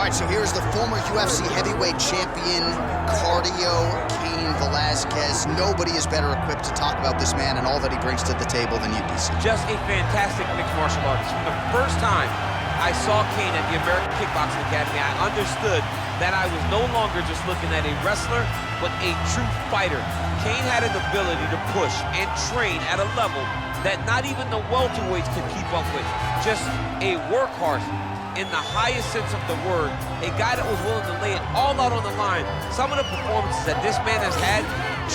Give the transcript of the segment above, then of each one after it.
right, so here's the former UFC heavyweight champion, cardio, Cain Velasquez. Nobody is better equipped to talk about this man and all that he brings to the table than you, DC. Just a fantastic mixed martial artist. From the first time I saw Cain at the American Kickboxing Academy, I understood that I was no longer just looking at a wrestler, but a true fighter. Cain had an ability to push and train at a level that not even the welterweights could keep up with. Just a workhorse in the highest sense of the word, a guy that was willing to lay it all out on the line. Some of the performances that this man has had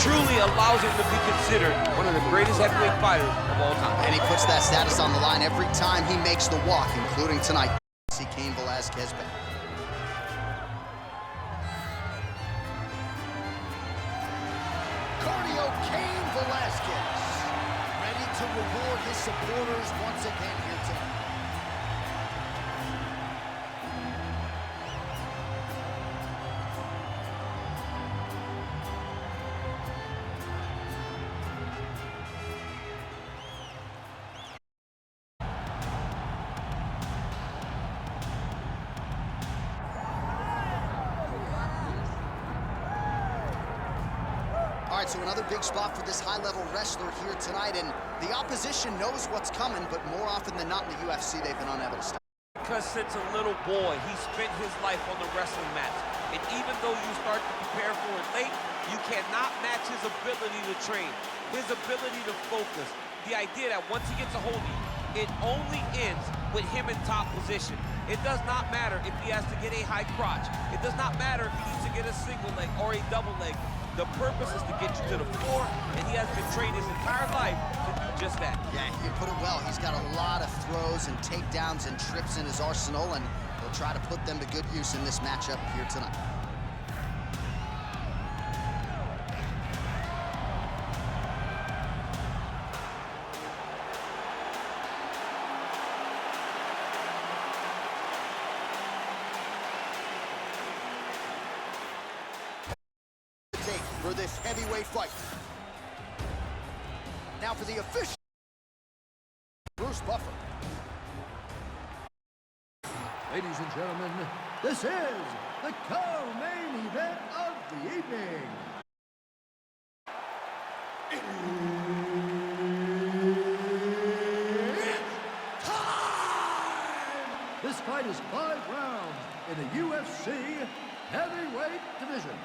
truly allows him to be considered one of the greatest heavyweight fighters of all time. And he puts that status on the line every time he makes the walk, including tonight. See Cain Velasquez back. Cardio Cain Velasquez, ready to reward his supporters once again here tonight. All right, so another big spot for this high-level wrestler here tonight, and the opposition knows what's coming, but more often than not in the UFC, they've been unable to stop. Because since a little boy, he spent his life on the wrestling mats. And even though you start to prepare for it late, you cannot match his ability to train, his ability to focus. The idea that once he gets a hold of you, it only ends with him in top position. It does not matter if he has to get a high crotch. It does not matter if he needs to get a single leg or a double leg. The purpose is to get you to the floor, and he has been trained his entire life to do just that. Yeah, you put it well. He's got a lot of throws and takedowns and trips in his arsenal, and he'll try to put them to good use in this matchup here tonight. For this heavyweight fight. Now for the official, Bruce Buffer. Ladies and gentlemen, this is the co-main event of the evening. It's time! This fight is 5 rounds in the UFC heavyweight division.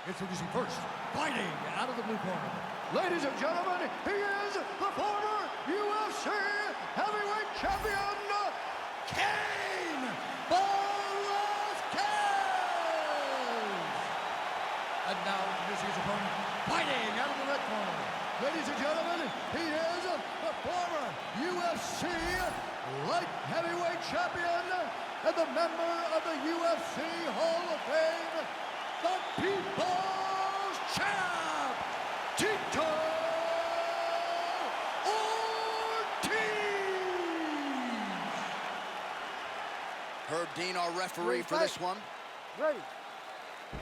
Introducing first, fighting out of the blue corner. Ladies and gentlemen, he is the former UFC heavyweight champion, Cain Velasquez! And now introducing his opponent, fighting out of the red corner. Ladies and gentlemen, he is the former UFC light heavyweight champion and the member of the UFC Hall of Fame, the People's Champ, Tito Ortiz! Herb Dean, our referee for this one. Ready.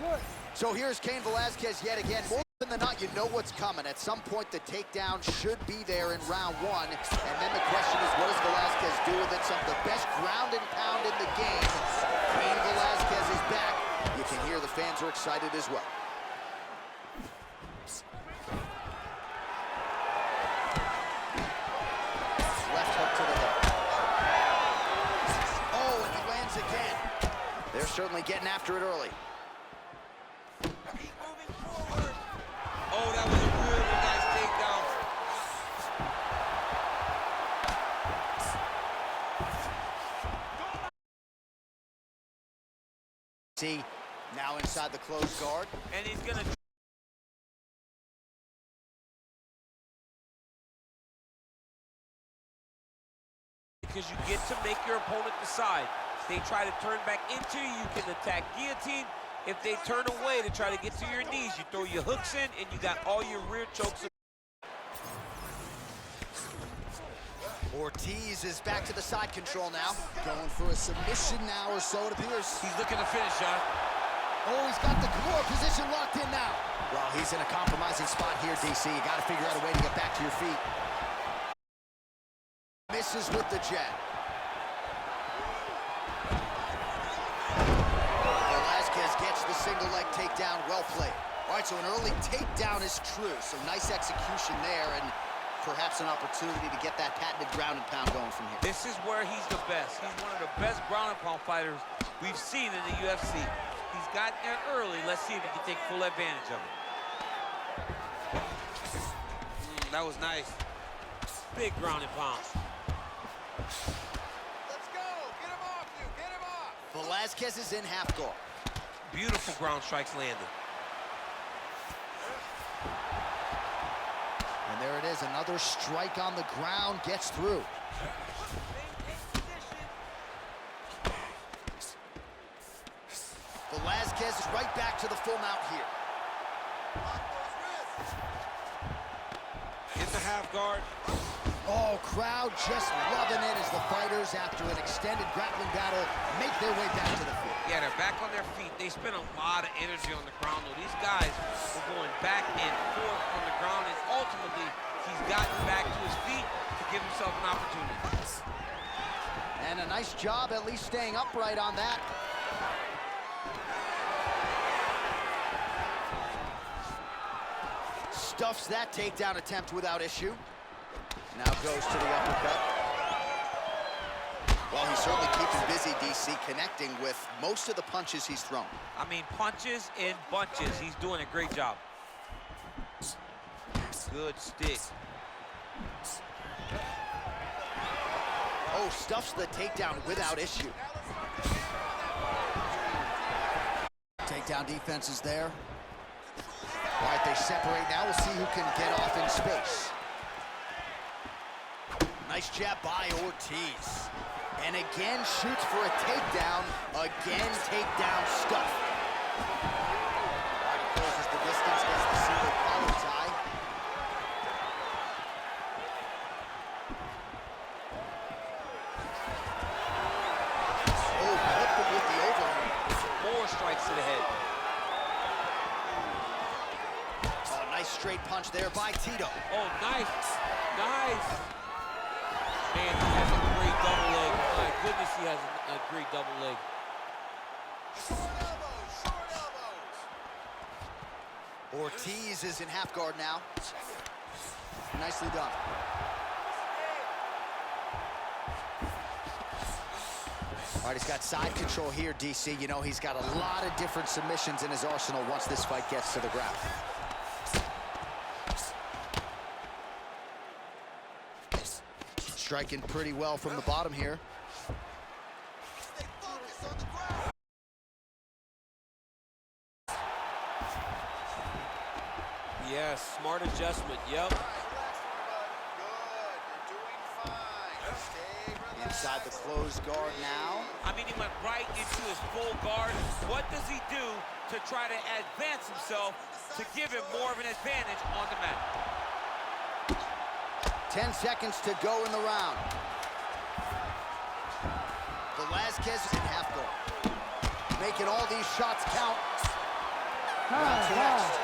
Good. So here's Cain Velasquez yet again. More often than not, you know what's coming. At some point, the takedown should be there in round 1. And then the question is, what does Velasquez do with it? Some of the best ground and pound in the game. Cain Velasquez is back. You can hear the fans are excited as well. Left hook to the hip. Oh, and he lands again. They're certainly getting after it early. Oh, that was a really nice takedown. See, now inside the closed guard. And he's gonna... Because you get to make your opponent decide. If they try to turn back into you, you can attack guillotine. If they turn away to try to get to your knees, you throw your hooks in and you got all your rear chokes. Ortiz is back to the side control now. Going for a submission now or so, it appears. He's looking to finish, John. Oh, he's got the core position locked in now. Well, he's in a compromising spot here, DC. You got to figure out a way to get back to your feet. Misses with the jab. catches the single leg takedown. Well played. All right, so an early takedown is true. So nice execution there, and perhaps an opportunity to get that patented ground and pound going from here. This is where he's the best. He's one of the best ground and pound fighters we've seen in the UFC. He's gotten there early. Let's see if he can take full advantage of it. That was nice. Big ground and pound. Let's go. Get him off, you. Get him off. Velasquez is in half guard. Beautiful ground strikes landed. And there it is, another strike on the ground, gets through. Velasquez is right back to the full mount here. In the half guard. Oh, crowd just loving it as the fighters, after an extended grappling battle, make their way back to the field. Yeah, they're back on their feet. They spent a lot of energy on the ground, though. These guys were going back and forth on the ground, and ultimately, he's gotten back to his feet to give himself an opportunity. And a nice job at least staying upright on that. Stuffs that takedown attempt without issue. Now goes to the uppercut. Well, he certainly keeps him busy, DC, connecting with most of the punches he's thrown. I mean, punches in bunches. He's doing a great job. Good stick. Oh, stuffs the takedown without issue. Takedown defense is there. All right, they separate now. We'll see who can get off in space. Nice jab by Ortiz. And again shoots for a takedown. Again, takedown stuff. All right, he closes the distance, gets the single collar tie. Oh, clipped him with the overhand. More strikes to the head. Oh, nice straight punch there by Tito. Oh, nice. Nice. Man, he has a great double leg. My goodness, he has a great double leg. Short elbows, short elbows. Ortiz is in half guard now. Nicely done. All right, he's got side control here, DC. You know, he's got a lot of different submissions in his arsenal once this fight gets to the ground. Striking pretty well from the bottom here. Stay focused on the ground. Yes, smart adjustment. Yep. All right, relax, everybody. Good. You're doing fine. Stay relaxed. Inside the closed guard now. I mean, he went right into his full guard. What does he do to try to advance himself to give him more of an advantage on the mat? 10 seconds to go in the round. Velasquez is in half guard. Making all these shots count. Round two next.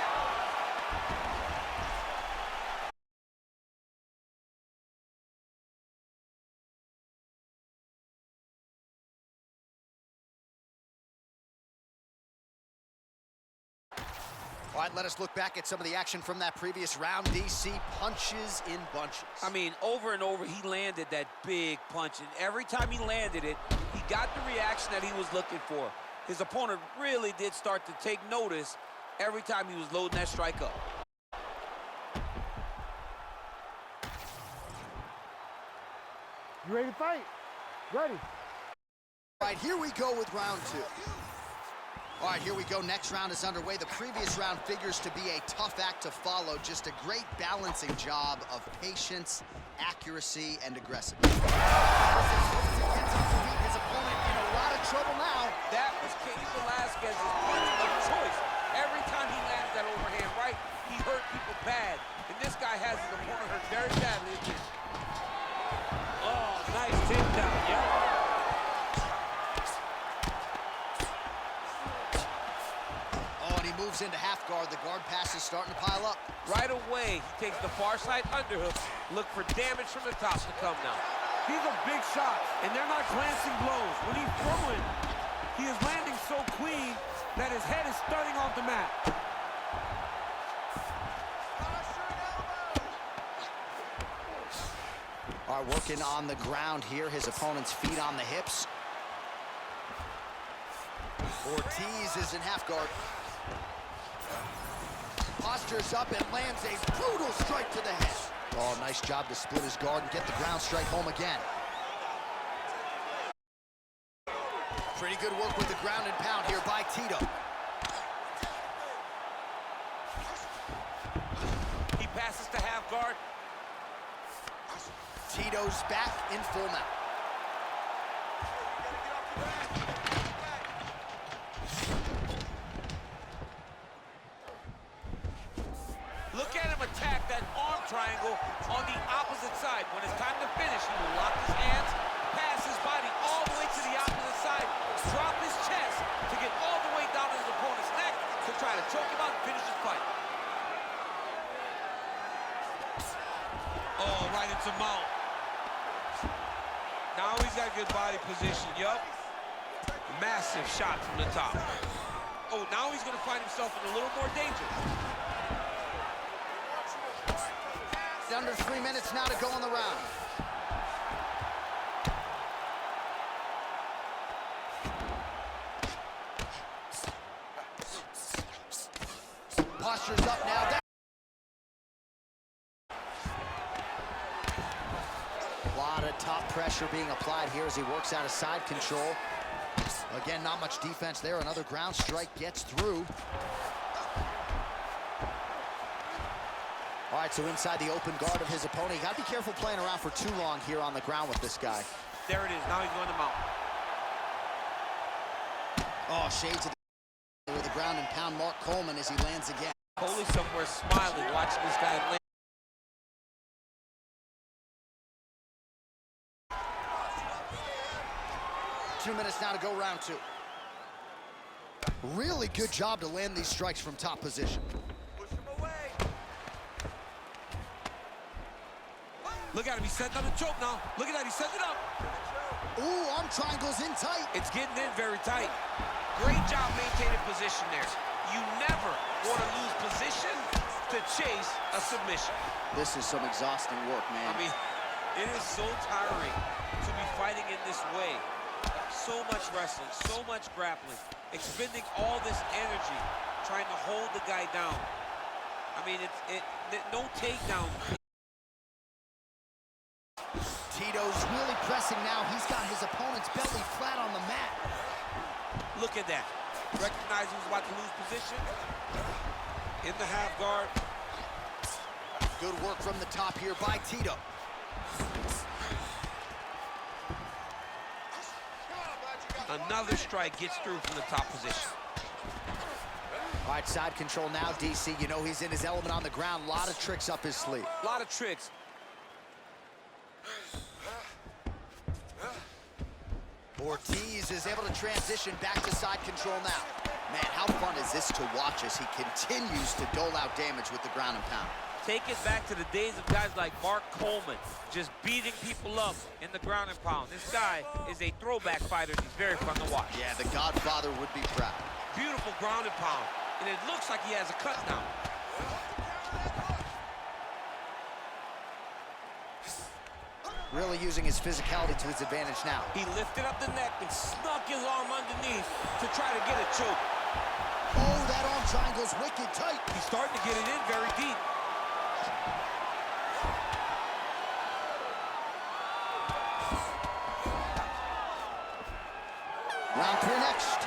All right, let us look back at some of the action from that previous round. DC, punches in bunches. I mean, over and over, he landed that big punch, and every time he landed it, he got the reaction that he was looking for. His opponent really did start to take notice every time he was loading that strike up. You ready to fight? Ready. All right, here we go with round two. All right, here we go. Next round is underway. The previous round figures to be a tough act to follow. Just a great balancing job of patience, accuracy, and aggressiveness. Gets up to beat his opponent in a lot of trouble now. That was Cain Velasquez's punch of choice. Every time he landed that overhand right, he hurt people bad. And this guy has his opponent hurt very badly again. Oh, nice takedown, yep. Moves into half guard. The guard pass is starting to pile up. Right away, he takes the far side underhook. Look for damage from the top to come now. These are big shots, and they're not glancing blows. When he's throwing, he is landing so clean that his head is starting off the mat. All right, working on the ground here. His opponent's feet on the hips. Ortiz is in half guard. Postures up and lands a brutal strike to the head. Oh, nice job to split his guard and get the ground strike home again. Pretty good work with the ground and pound here by Tito. He passes to half guard. Tito's back in full mount. Look at him attack that arm triangle on the opposite side. When it's time to finish, he will lock his hands, pass his body all the way to the opposite side, drop his chest to get all the way down to his opponent's neck to try to choke him out and finish his fight. Oh, right into mount. Now he's got good body position, yup. Massive shot from the top. Oh, now he's gonna find himself in a little more danger. Under 3 minutes now to go in the round. Posture's up now. A lot of top pressure being applied here as he works out of side control. Again, not much defense there. Another ground strike gets through. All right, so inside the open guard of his opponent. You got to be careful playing around for too long here on the ground with this guy. There it is. Now he's going to mount. Oh, shades of the with the ground and pound Mark Coleman as he lands again. Coley somewhere smiling, watching this guy land. 2 minutes now to go, round 2. Really good job to land these strikes from top position. Look at him, he's setting up the choke now. Look at that, he's setting it up. Ooh, arm triangle's in tight. It's getting in very tight. Great job maintaining position there. You never want to lose position to chase a submission. This is some exhausting work, man. I mean, it is so tiring to be fighting in this way. So much wrestling, so much grappling, expending all this energy, trying to hold the guy down. I mean, no takedown. Tito's really pressing now. He's got his opponent's belly flat on the mat. Look at that. Recognizing he's about to lose position. In the half guard. Good work from the top here by Tito. Another strike gets through from the top position. All right, side control now, DC. You know he's in his element on the ground. A lot of tricks up his sleeve. A lot of tricks. Ortiz is able to transition back to side control now. Man, how fun is this to watch as he continues to dole out damage with the ground and pound. Take it back to the days of guys like Mark Coleman, just beating people up in the ground and pound. This guy is a throwback fighter. He's very fun to watch. Yeah, the Godfather would be proud. Beautiful ground and pound. And it looks like he has a cut now. Really using his physicality to his advantage now. He lifted up the neck and snuck his arm underneath to try to get a choke. Oh, that arm triangle's wicked tight. He's starting to get it in very deep. Round 3 next.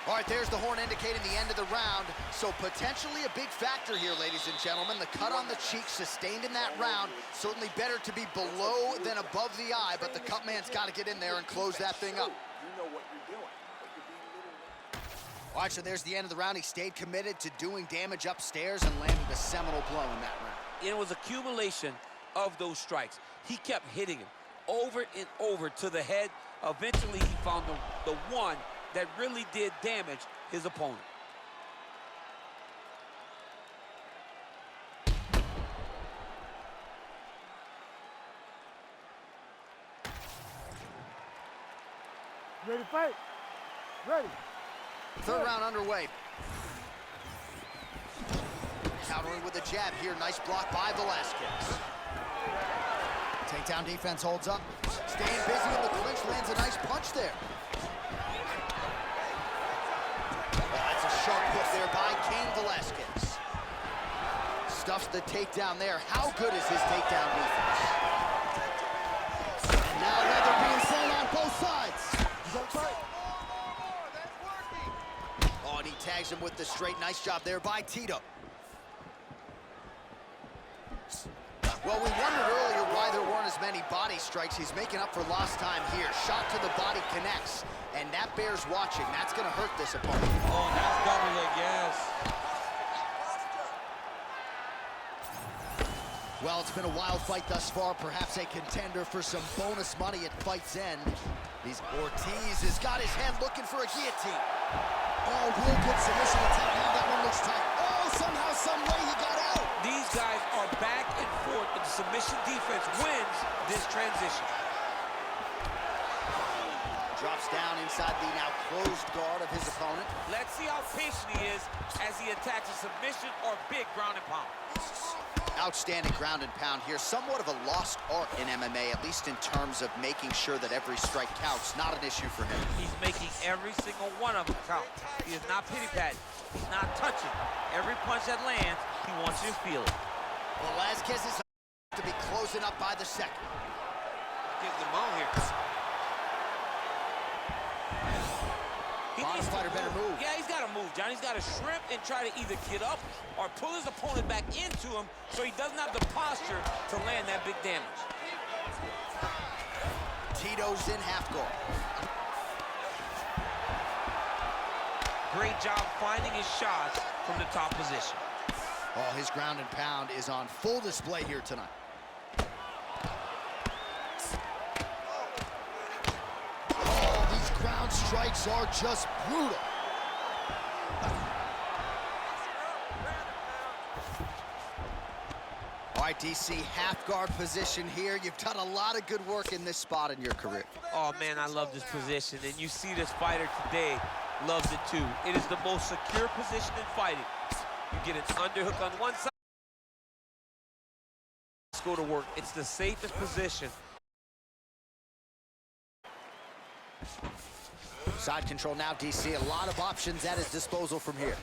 All right, there's the horn indicating the end of the round. So potentially a big factor here, ladies and gentlemen. The cut on the cheek sustained in that round. Certainly better to be below than above the eye, but the cut man's got to get in there and close that thing up. You know what you're doing, but you're being a little... All right, so there's the end of the round. He stayed committed to doing damage upstairs and landed a seminal blow in that round. It was accumulation of those strikes. He kept hitting him over and over to the head. Eventually, he found the one that really did damage his opponent. Ready to fight? Ready. Third round underway. Countering with a jab here. Nice block by Velasquez. Takedown defense holds up. Staying busy in the clinch, lands a nice punch there. Oh, that's a sharp hook there by Cain Velasquez. Stuffs the takedown there. How good is his takedown defense? And now leather being thrown on both sides. Oh, and he tags him with the straight. Nice job there by Tito. Well, we wondered earlier why there weren't as many body strikes. He's making up for lost time here. Shot to the body connects, and that bears watching. That's going to hurt this opponent. Oh, that's double leg, yes. Well, it's been a wild fight thus far. Perhaps a contender for some bonus money at fight's end. Ortiz has got his head looking for a guillotine. Oh, real good submission attack. Now that one looks tight. Oh, somehow, some way he got out. These guys are back and forth, and the submission defense wins this transition. Drops down inside the now closed guard of his opponent. Let's see how patient he is as he attacks a submission or big ground and pound. Outstanding ground and pound here. Somewhat of a lost art in MMA, at least in terms of making sure that every strike counts. Not an issue for him. He's making every single one of them count. He is not pity-patting. He's not touching. Every punch that lands, he wants you to feel it. Velasquez is to be closing up by the second. Getting them on here. Bottom fighter better move. Yeah, he's got to move, John. He's got to shrimp and try to either get up or pull his opponent back into him so he doesn't have the posture to land that big damage. Tito's in half guard. Great job finding his shots from the top position. Oh, his ground and pound is on full display here tonight. Oh, these ground strikes are just brutal. All right, DC, half guard position here. You've done a lot of good work in this spot in your career. Oh, man, I love this position. And you see this fighter today loves it, too. It is the most secure position in fighting. You get an underhook on one side. Let's go to work. It's the safest position. Side control now, DC. A lot of options at his disposal from here.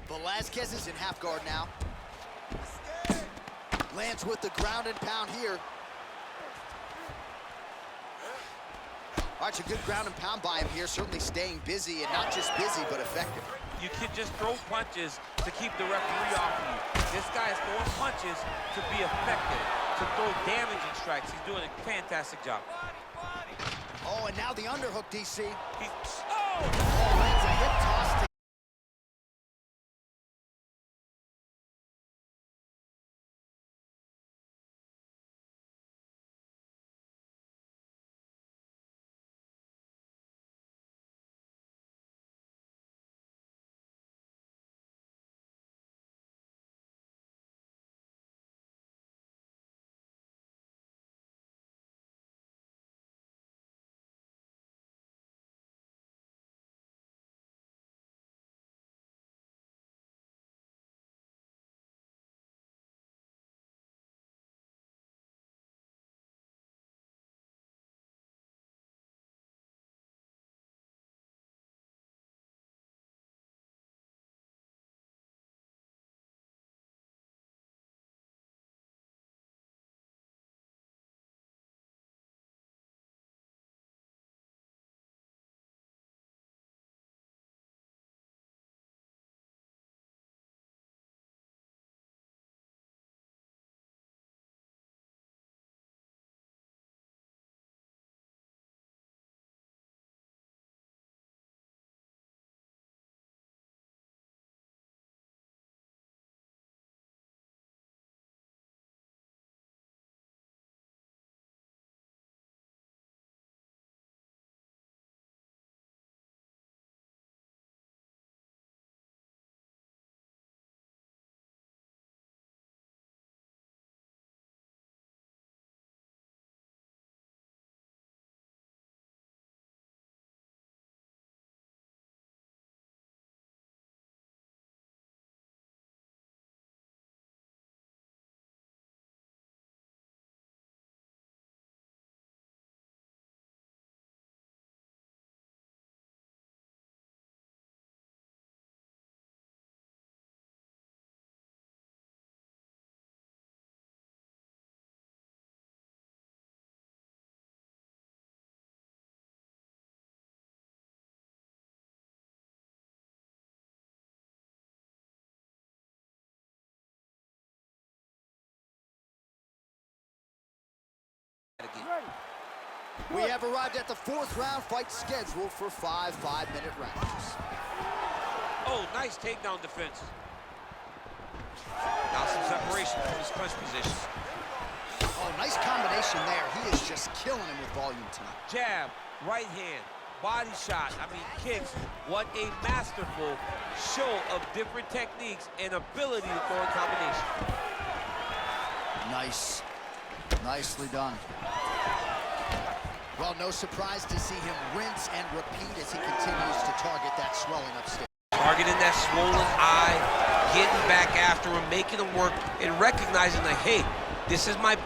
Velasquez is in half guard now. Lands with the ground and pound here. All right, a good ground and pound by him here. Certainly staying busy, and not just busy, but effective. You can just throw punches to keep the referee off of you. This guy is throwing punches to be effective, to throw damaging strikes. He's doing a fantastic job. Oh, and now the underhook, DC. Oh, lands a hip toss to We have arrived at the 4th round, fight scheduled for 5 5-minute rounds. Oh, nice takedown defense. Now some separation from his punch position. Oh, nice combination there. He is just killing him with volume tonight. Jab, right hand, body shot, kicks. What a masterful show of different techniques and ability to throw in combination. Nice. Nicely done. Well, no surprise to see him rinse and repeat as he continues to target that swelling upstairs. Targeting that swollen eye, getting back after him, making him work, and recognizing that, hey, this is my...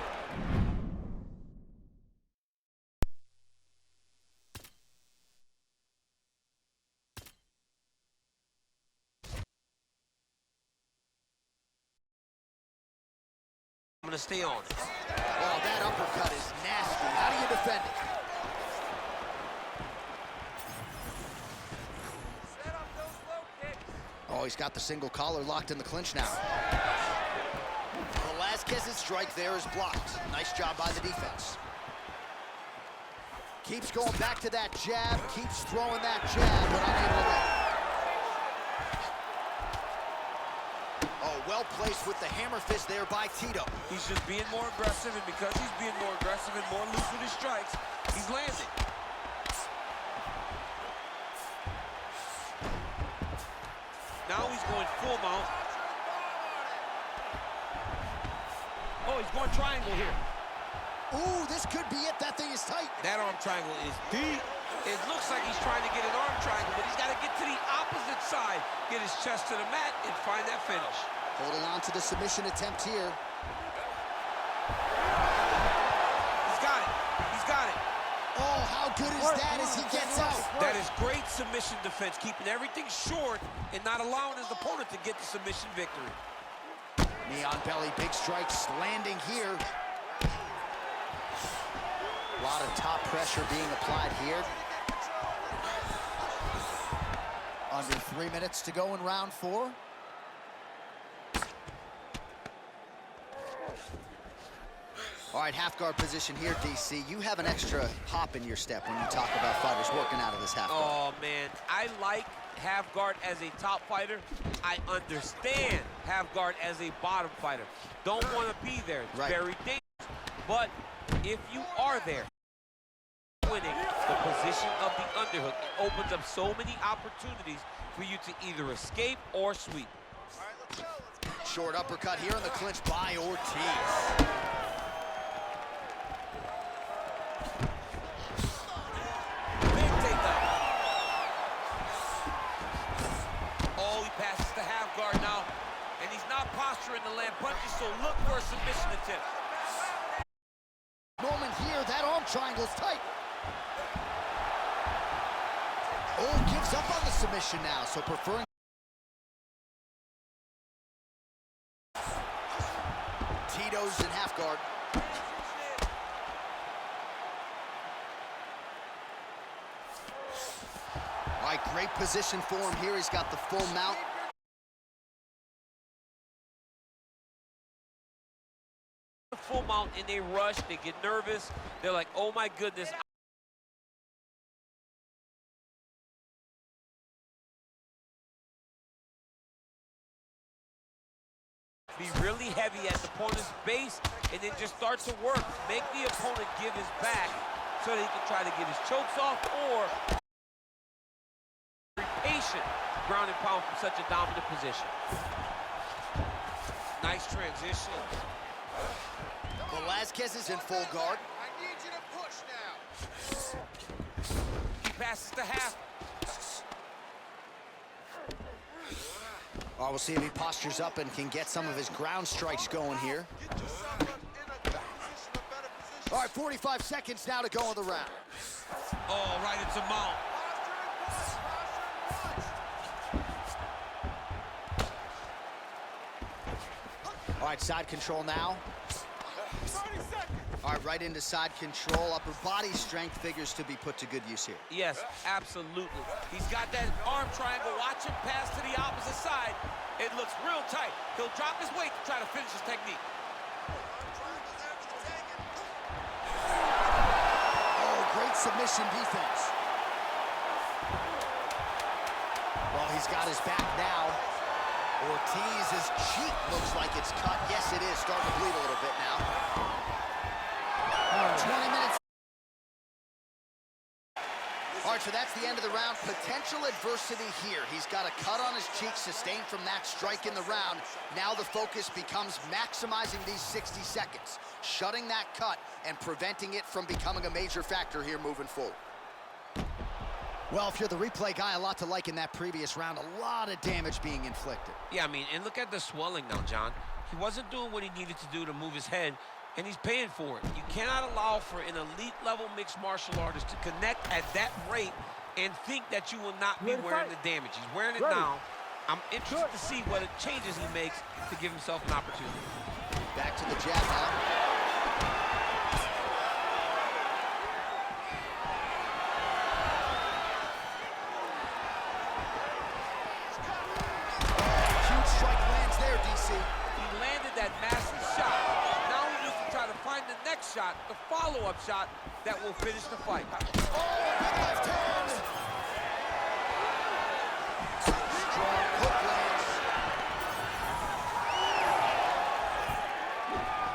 I'm gonna stay on it. Oh, that uppercut is nasty. How do you defend it? Oh, he's got the single collar locked in the clinch now. Velasquez's strike there is blocked. Nice job by the defense. Keeps going back to that jab, keeps throwing that jab, but unable to land. Oh, well placed with the hammer fist there by Tito. He's just being more aggressive, and because he's being more aggressive and more loose with his strikes, he's landing. Now he's going full mount. Oh, he's going triangle here. Ooh, this could be it. That thing is tight. That arm triangle is deep. It looks like he's trying to get an arm triangle, but he's got to get to the opposite side, get his chest to the mat, and find that finish. Holding on to the submission attempt here. He's got it. He's got it. Oh, how good is that as he gets out? That is great submission defense, keeping everything short and not allowing his opponent to get the submission victory. Knee on belly, big strikes landing here. A lot of top pressure being applied here. Under 3 minutes to go in round 4. All right, half guard position here, DC. You have an extra hop in your step when you talk about fighters working out of this half guard. Oh, man. I like half guard as a top fighter. I understand half guard as a bottom fighter. Don't want to be there. It's very dangerous. But if you are there, winning the position of the underhook, it opens up so many opportunities for you to either escape or sweep. All right, let's go. Short uppercut here in the clinch by Ortiz. Big takedown. Oh, he passes the half guard now, and he's not posturing to land punches, so look for a submission attempt. Moment here, that arm triangle's tight. Oh, gives up on the submission now, so preferring. Tito's in half guard. All right, great position for him here. He's got the full mount. Full mount and they rush, they get nervous. They're like, oh my goodness. Be really heavy at the opponent's base and then just start to work. Make the opponent give his back so that he can try to get his chokes off, or be patient ground and pound from such a dominant position. Nice transition. Velasquez is in full guard. I need you to push now. He passes the half. We'll see if he postures up and can get some of his ground strikes going here. Get yourself in a position, a better position. All right, 45 seconds now to go in the round. Oh, right into mount. All right, side control now. 30 seconds. All right, right into side control. Upper body strength figures to be put to good use here. Yes, absolutely. He's got that arm triangle. Watch him pass to the opposite side. It looks real tight. He'll drop his weight to try to finish his technique. Oh, submission defense. Well, he's got his back now. Ortiz's cheek looks like it's cut. Yes, it is. Starting to bleed a little bit now. 20 minutes. All right, so that's the end of the round. Potential adversity here. He's got a cut on his cheek sustained from that strike in the round. Now the focus becomes maximizing these 60 seconds, shutting that cut and preventing it from becoming a major factor here moving forward. Well, if you're the replay guy, a lot to like in that previous round. A lot of damage being inflicted. Yeah, I mean, and look at the swelling now, John. He wasn't doing what he needed to do to move his head, and he's paying for it. You cannot allow for an elite-level mixed martial artist to connect at that rate and think that you will not be wearing the damage. He's wearing it now. I'm interested to see what changes he makes to give himself an opportunity. Back to the jab now. He landed that massive shot. Now he needs to try to find the next shot, the follow-up shot that will finish the fight. Oh, big left hand. Strong hook lands.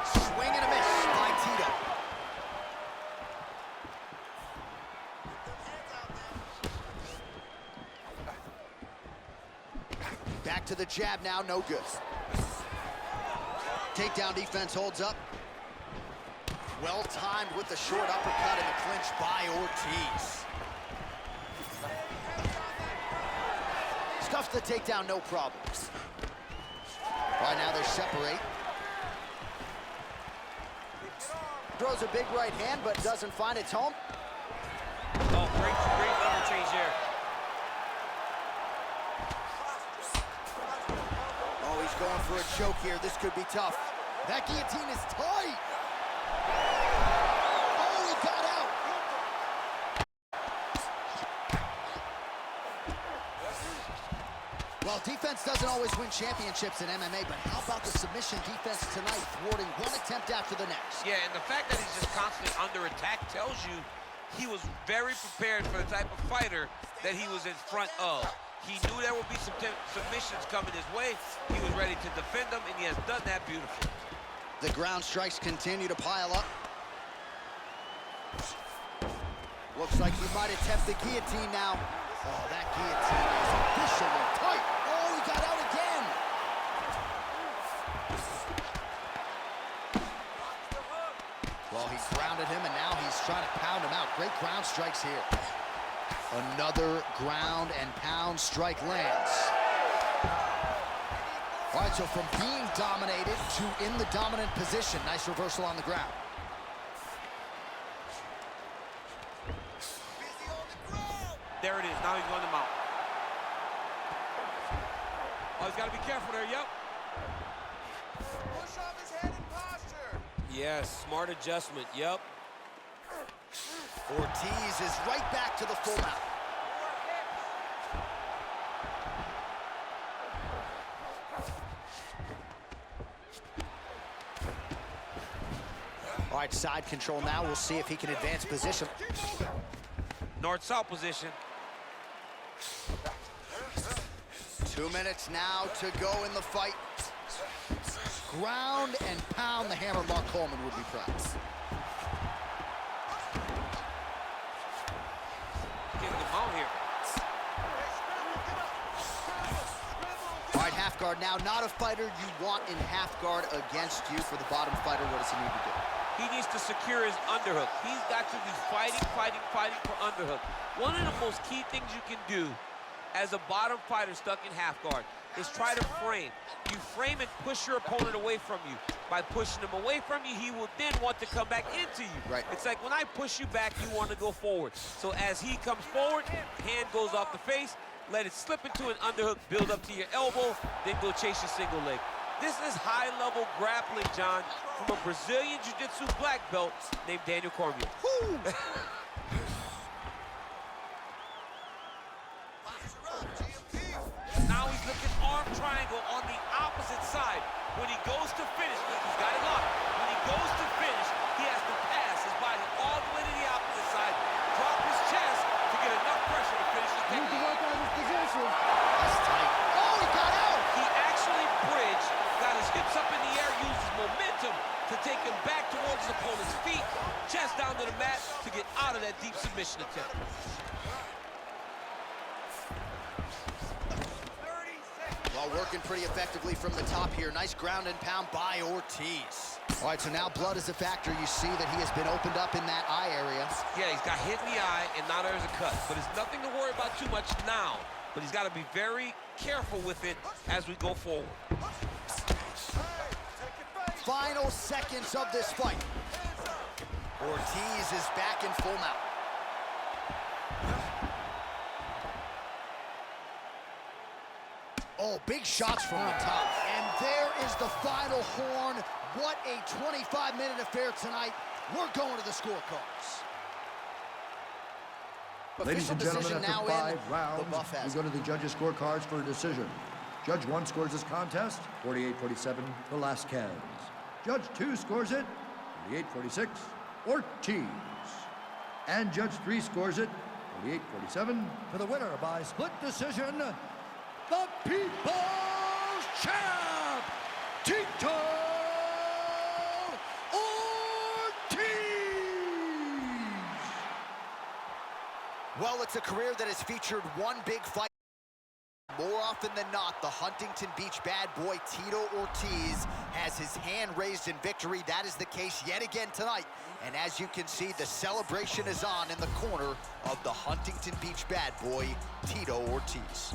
Swing and a miss by Tito. Back to the jab now, no good. Takedown defense holds up. Well timed with the short uppercut and the clinch by Ortiz. Stuffs the takedown, no problems. Right now they separate. Throws a big right hand, but doesn't find its home. Oh, great level change there. Oh, he's going for a choke here. This could be tough. That guillotine is tight. Oh, he got out. Well, defense doesn't always win championships in MMA, but how about the submission defense tonight, thwarting one attempt after the next? Yeah, and the fact that he's just constantly under attack tells you he was very prepared for the type of fighter that he was in front of. He knew there would be some submissions coming his way. He was ready to defend them, and he has done that beautifully. The ground strikes continue to pile up. Looks like he might attempt the guillotine now. Oh, that guillotine is officially tight. Oh, he got out again. Well, he grounded him, and now he's trying to pound him out. Great ground strikes here. Another ground and pound strike lands. All right, so from being dominated to in the dominant position. Nice reversal on the ground. There it is. Now he's going to mount. Oh, he's got to be careful there. Yep. Push off his head in posture. Yes, smart adjustment. Yep. Ortiz is right back to the full mount. All right, side control now. We'll see if he can advance position. North-south position. 2 minutes now to go in the fight. Ground and pound. The hammer Mark Coleman would be proud. Getting him out here. All right, half guard now. Not a fighter you want in half guard against you. For the bottom fighter, what does he need to do? He needs to secure his underhook. He's got to be fighting for underhook. One of the most key things you can do as a bottom fighter stuck in half guard is try to frame. You frame and push your opponent away from you. By pushing him away from you, he will then want to come back into you. Right. It's like when I push you back, you want to go forward. So as he comes forward, hand goes off the face, let it slip into an underhook, build up to your elbow, then go chase your single leg. This is high-level grappling, John, from a Brazilian Jiu-Jitsu black belt named Daniel Cormier. Now he's looking arm triangle on the opposite side. When he goes to finish, he's got it locked. When he goes to finish, he has to pass his body all the way to the opposite side, drop in the air, uses momentum to take him back towards his opponent's feet, chest down to the mat to get out of that deep submission attempt. Well, working pretty effectively from the top here. Nice ground and pound by Ortiz. All right, so now blood is a factor. You see that he has been opened up in that eye area. Yeah, he's got hit in the eye, and now there's a cut. But it's nothing to worry about too much now. But he's got to be very careful with it as we go forward. Final seconds of this fight. Ortiz is back in full mount. Oh, big shots from the top. And there is the final horn. What a 25-minute affair tonight. We're going to the scorecards. Ladies and gentlemen, after now 5 rounds, we go to the judges' scorecards for a decision. Judge 1 scores this contest, 48-47, Velasquez. Judge 2 scores it, 48-46, Ortiz. And Judge 3 scores it, 48-47, for the winner by split decision, the People's Champ, Tito Ortiz! Well, it's a career that has featured one big fight. More often than not, the Huntington Beach bad boy Tito Ortiz has his hand raised in victory. That is the case yet again tonight. And as you can see, the celebration is on in the corner of the Huntington Beach bad boy, Tito Ortiz.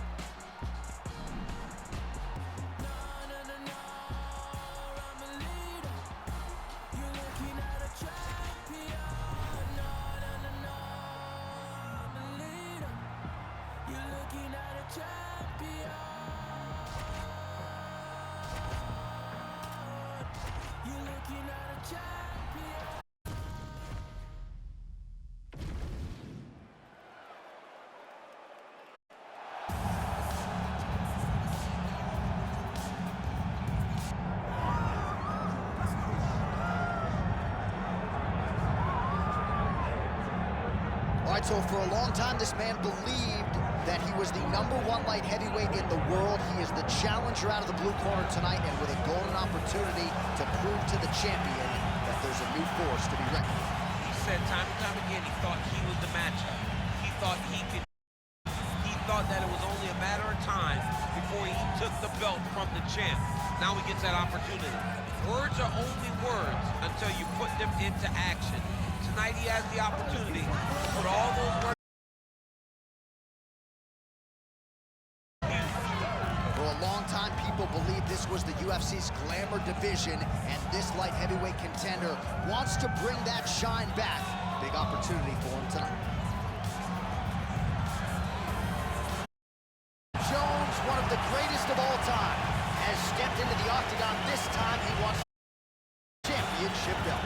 All right, so for a long time, this man believed that he was the #1 light heavyweight in the world. He is the challenger out of the blue corner tonight, and with a golden opportunity to prove to the champion that there's a new force to be reckoned with. He said time and time again he thought he was the matchup. He thought that it was only a matter of time before he took the belt from the champ. Now he gets that opportunity. Words are only words until you put them into action. Tonight he has the opportunity to put all those words. For a long time, people believed this was the UFC's glamour division, and this light heavyweight contender wants to bring that shine back. Big opportunity for him tonight. Jones, one of the greatest of all time, has stepped into the octagon. This time he wants the championship belt.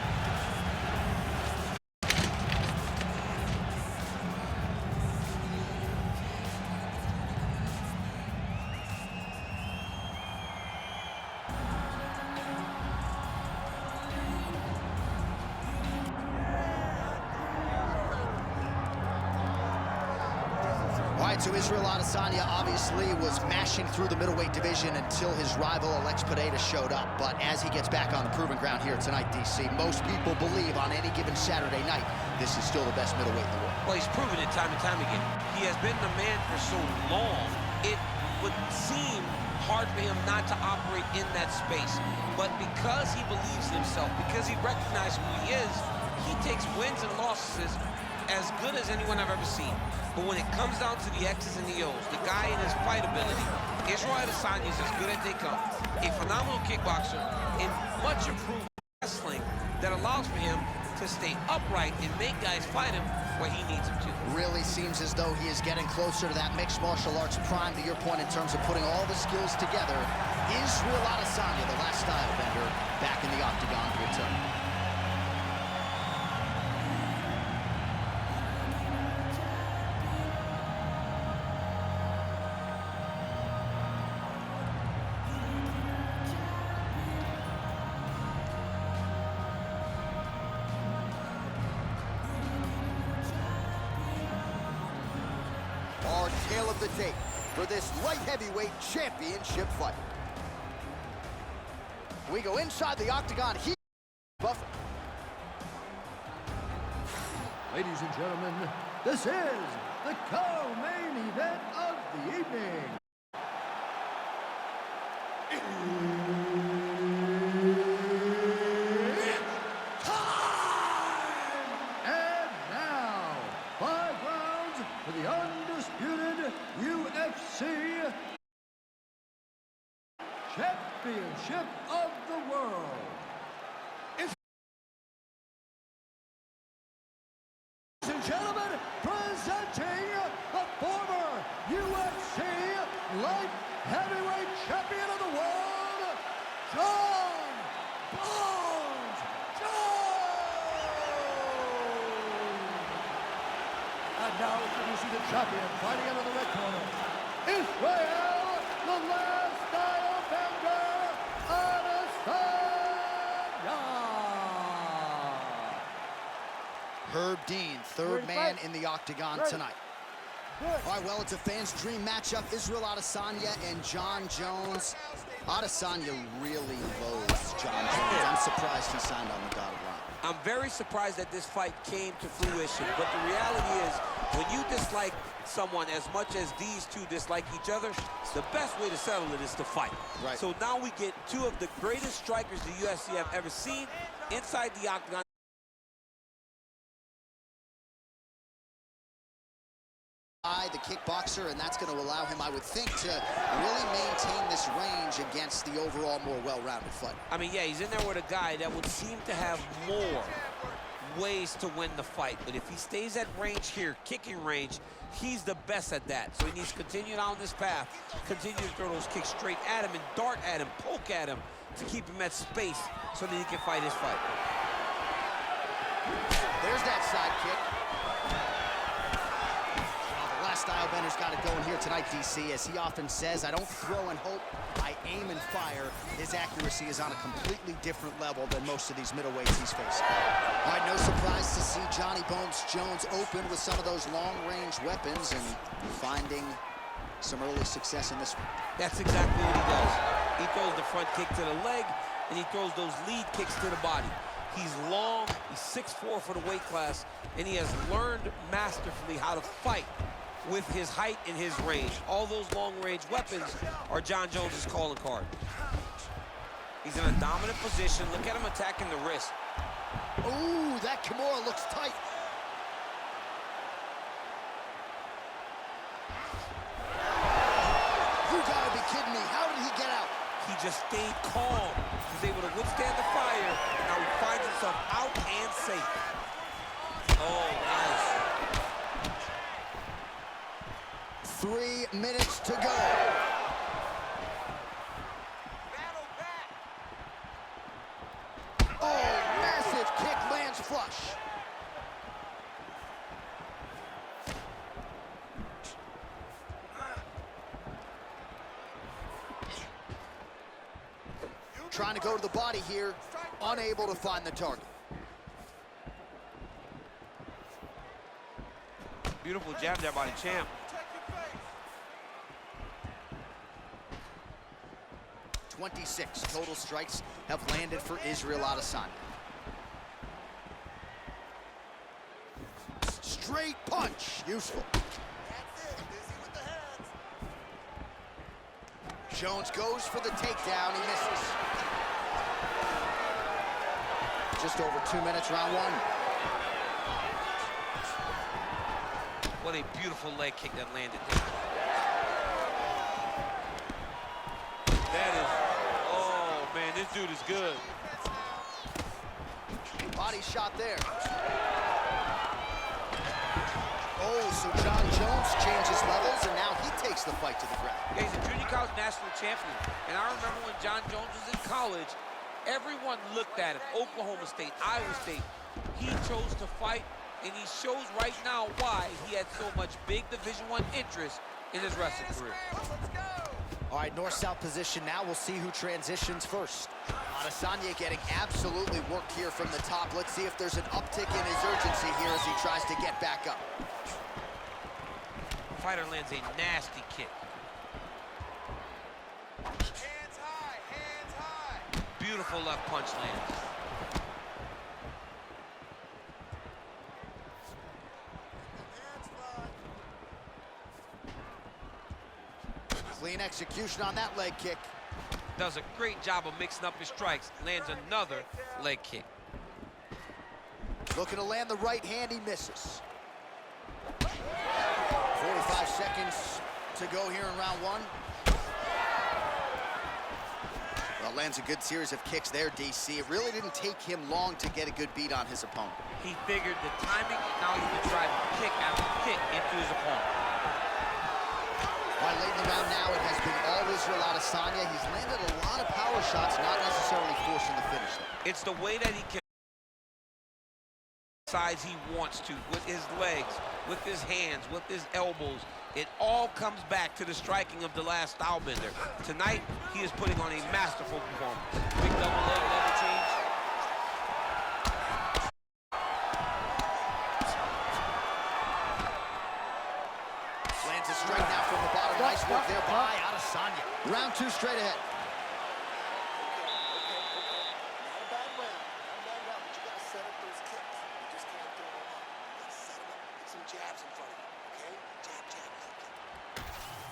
All right, so Israel Adesanya obviously was mashing through the middleweight division until his rival Alex Pereira showed up. But as he gets back on the proving ground here tonight, DC, most people believe on any given Saturday night, this is still the best middleweight in the world. Well, he's proven it time and time again. He has been the man for so long, it would seem hard for him not to operate in that space. But because he believes in himself, because he recognizes who he is, he takes wins and losses as good as anyone I've ever seen. But when it comes down to the X's and the O's, the guy in his fight ability, Israel Adesanya is as good as they come. A phenomenal kickboxer in much improved wrestling that allows for him to stay upright and make guys fight him where he needs him to. Really seems as though he is getting closer to that mixed martial arts prime, to your point, in terms of putting all the skills together. Israel Adesanya, the last style bender, back in the octagon here tonight. Our tale of the tape for this light heavyweight championship fight. We go inside the octagon. Buff. Ladies and gentlemen, this is the co-main event of the evening. It's time! And now, 5 rounds for the undisputed UFC Championship of the World. Ladies and gentlemen, presenting the former UFC light heavyweight champion of the world, Jon Bones Jones. And now introducing the champion, fighting out of the red corner, Israel, the last style bender, Adesanya. Herb Dean, third man in the octagon tonight. Good. All right, well, it's a fan's dream matchup. Israel Adesanya and Jon Jones. Adesanya really loathes Jon Jones. I'm surprised he signed on the dotted line. I'm very surprised that this fight came to fruition, but the reality is, when you dislike someone as much as these two dislike each other, the best way to settle it is to fight. Right. So now we get two of the greatest strikers the UFC have ever seen inside the octagon. The kickboxer, and that's going to allow him, I would think, to really maintain this range against the overall more well-rounded fighter. I mean, yeah, he's in there with a guy that would seem to have more ways to win the fight. But if he stays at range here, kicking range, he's the best at that. So he needs to continue down this path, continue to throw those kicks straight at him and dart at him, poke at him to keep him at space so that he can fight his fight. There's that side kick. Style bender's got it going here tonight, DC. As he often says, I don't throw and hope, I aim and fire. His accuracy is on a completely different level than most of these middleweights he's facing. All right, no surprise to see Johnny Bones Jones open with some of those long-range weapons and finding some early success in this one. That's exactly what he does. He throws the front kick to the leg, and he throws those lead kicks to the body. He's long, he's 6'4" for the weight class, and he has learned masterfully how to fight with his height and his range. All those long-range weapons are Jon Jones's calling card. He's in a dominant position. Look at him attacking the wrist. Ooh, that Kimura looks tight. You gotta be kidding me. How did he get out? He just stayed calm. He was able to withstand the fire. Now he finds himself out and safe. Oh, nice. 3 minutes to go. Oh, massive kick lands flush. Trying to go to the body here, unable to find the target. Beautiful jab there by the champ. 26 total strikes have landed for Israel Adesanya. Straight punch, useful. That's it. Busy with the hands. Jones goes for the takedown, he misses. Just over 2 minutes, round one. What a beautiful leg kick that landed there. That is, oh man, this dude is good. Body shot there. Oh, so Jon Jones changes levels, and now he takes the fight to the ground. Yeah, he's a junior college national champion. And I remember when Jon Jones was in college, everyone looked at him. Oklahoma State, Iowa State. He chose to fight, and he shows right now why he had so much big Division I interest in his wrestling career. Let's go. All right, north-south position now. We'll see who transitions first. Adesanya getting absolutely worked here from the top. Let's see if there's an uptick in his urgency here as he tries to get back up. Fighter lands a nasty kick. Hands high, hands high. Beautiful left punch lands. Clean execution on that leg kick. Does a great job of mixing up his strikes. Lands another leg kick. Looking to land the right hand, he misses. 45 seconds to go here in round one. Well, lands a good series of kicks there, DC. It really didn't take him long to get a good beat on his opponent. He figured the timing, and now he can drive kick after kick into his opponent. All right, late in the round now, it has been all Israel Adesanya. He's landed a lot of power shots, not necessarily forcing the finish. It's the way that he can size he wants to, with his legs, with his hands, with his elbows. It all comes back to the striking of the last style bender. Tonight, he is putting on a masterful performance. Big double leg level change. Lands a straight now from the bottom. Nice work there by Adesanya. Round two straight ahead. Not a bad round, but you gotta set up those kicks. You just can't throw them up. You gotta set them up, get some jabs in front of you, okay? Jab, jab, hook kick.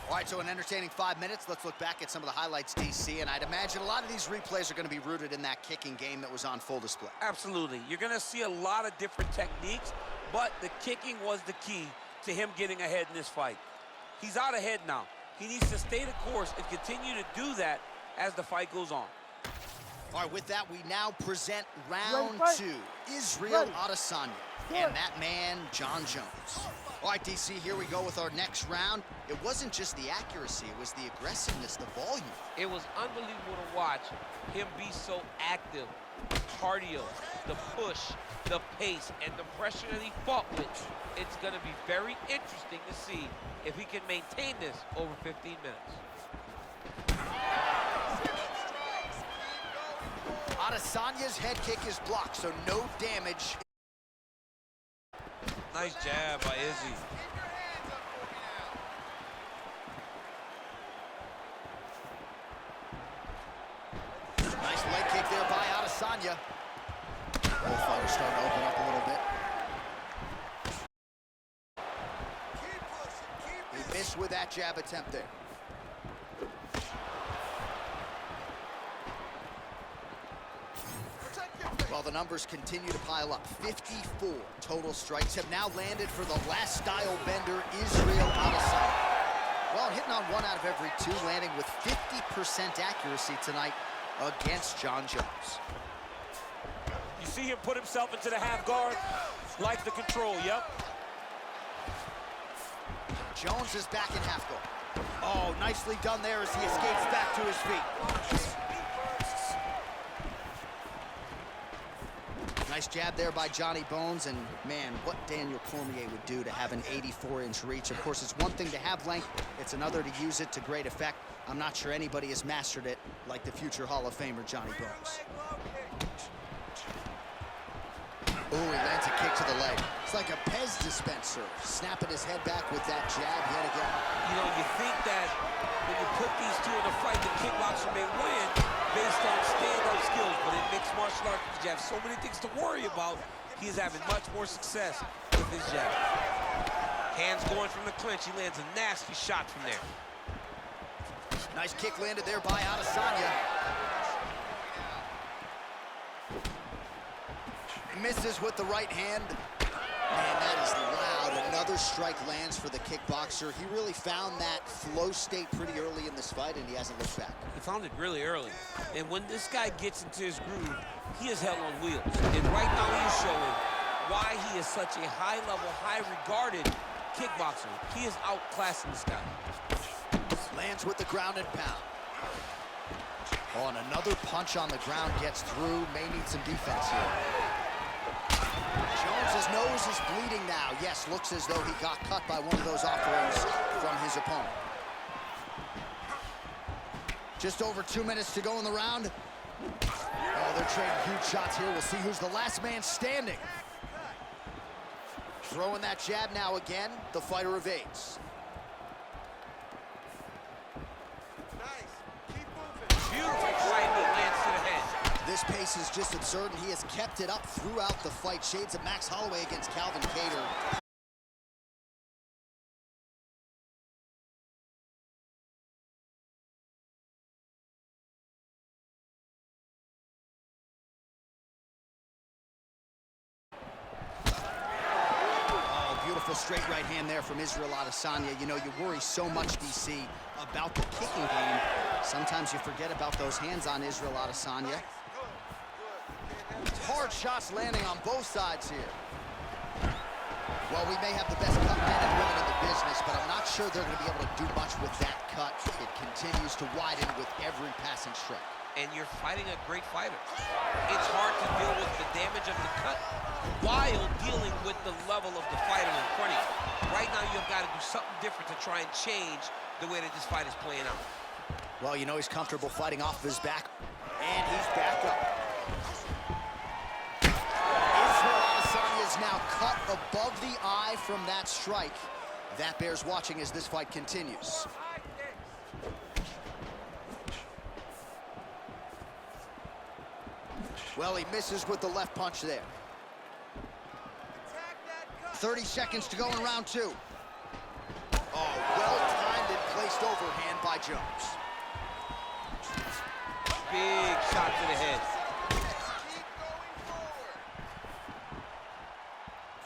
All right, so an entertaining 5 minutes. Let's look back at some of the highlights, DC, and I'd imagine a lot of these replays are going to be rooted in that kicking game that was on full display. Absolutely. You're going to see a lot of different techniques, but the kicking was the key to him getting ahead in this fight. He's out ahead now. He needs to stay the course and continue to do that as the fight goes on. All right, with that, we now present round two. Israel Adesanya and that man, John Jones. All right, DC, here we go with our next round. It wasn't just the accuracy, it was the aggressiveness, the volume. It was unbelievable to watch him be so active. Cardio, the push, the pace, and the pressure that he fought with. It's going to be very interesting to see if he can maintain this over 15 minutes. Adesanya's head kick is blocked, so no damage. Nice jab by Izzy. Nice leg kick there by Adesanya. Both fighters starting to open up a little bit. He missed with that jab attempt there. Well, the numbers continue to pile up. 54 total strikes have now landed for the last style bender, Israel Adesanya. Well, hitting on 1 out of every 2, landing with 50% accuracy tonight against John Jones. You see him put himself into the half guard, like the control, yep. Jones is back in half guard. Oh, nicely done there as he escapes back to his feet. Nice jab there by Johnny Bones, and man, what Daniel Cormier would do to have an 84-inch reach. Of course, it's one thing to have length, it's another to use it to great effect. I'm not sure anybody has mastered it like the future Hall of Famer Johnny Bones. Oh, he lands a kick to the leg. It's like a Pez dispenser, snapping his head back with that jab yet again. You know, you think that when you put these two in a fight, the kickboxer may win based on stand-up skills, but in mixed martial arts, you have so many things to worry about. He is having much more success with his jab. Hands going from the clinch. He lands a nasty shot from there. Nice kick landed there by Adesanya. Misses with the right hand. Man, that is loud. Another strike lands for the kickboxer. He really found that flow state pretty early in this fight, and he hasn't looked back. He found it really early. And when this guy gets into his groove, he is hell on wheels. And right now he is showing why he is such a high-level, high-regarded kickboxer. He is outclassing this guy. Lands with the ground and pound. Oh, and another punch on the ground gets through. May need some defense here. Jones's nose is bleeding now. Yes, looks as though he got cut by one of those offerings from his opponent. Just over 2 minutes to go in the round. Oh, they're trading huge shots here. We'll see who's the last man standing. Throwing that jab now again. The fighter evades. Beautiful right hook lands to the head. this pace is just absurd, and he has kept it up throughout the fight. Shades of Max Holloway against Calvin Kattar. Beautiful straight right hand there from Israel Adesanya. You know, you worry so much, DC, about the kicking game. Sometimes you forget about those hands on Israel Adesanya. Hard shots landing on both sides here. Well, we may have the best cut men and women in the business, but I'm not sure they're going to be able to do much with that cut. It continues to widen with every passing strike. And you're fighting a great fighter. It's hard to deal with the damage of the cut while dealing with the level of the fighter in front of you. Right now, you've got to do something different to try and change the way that this fight is playing out. Well, you know he's comfortable fighting off of his back, and he's back up. Israel Adesanya is now cut above the eye from that strike. That bears watching as this fight continues. Well, he misses with the left punch there. 30 seconds to go in round two. Oh, well-timed and placed overhand by Jones. Big shot to the head.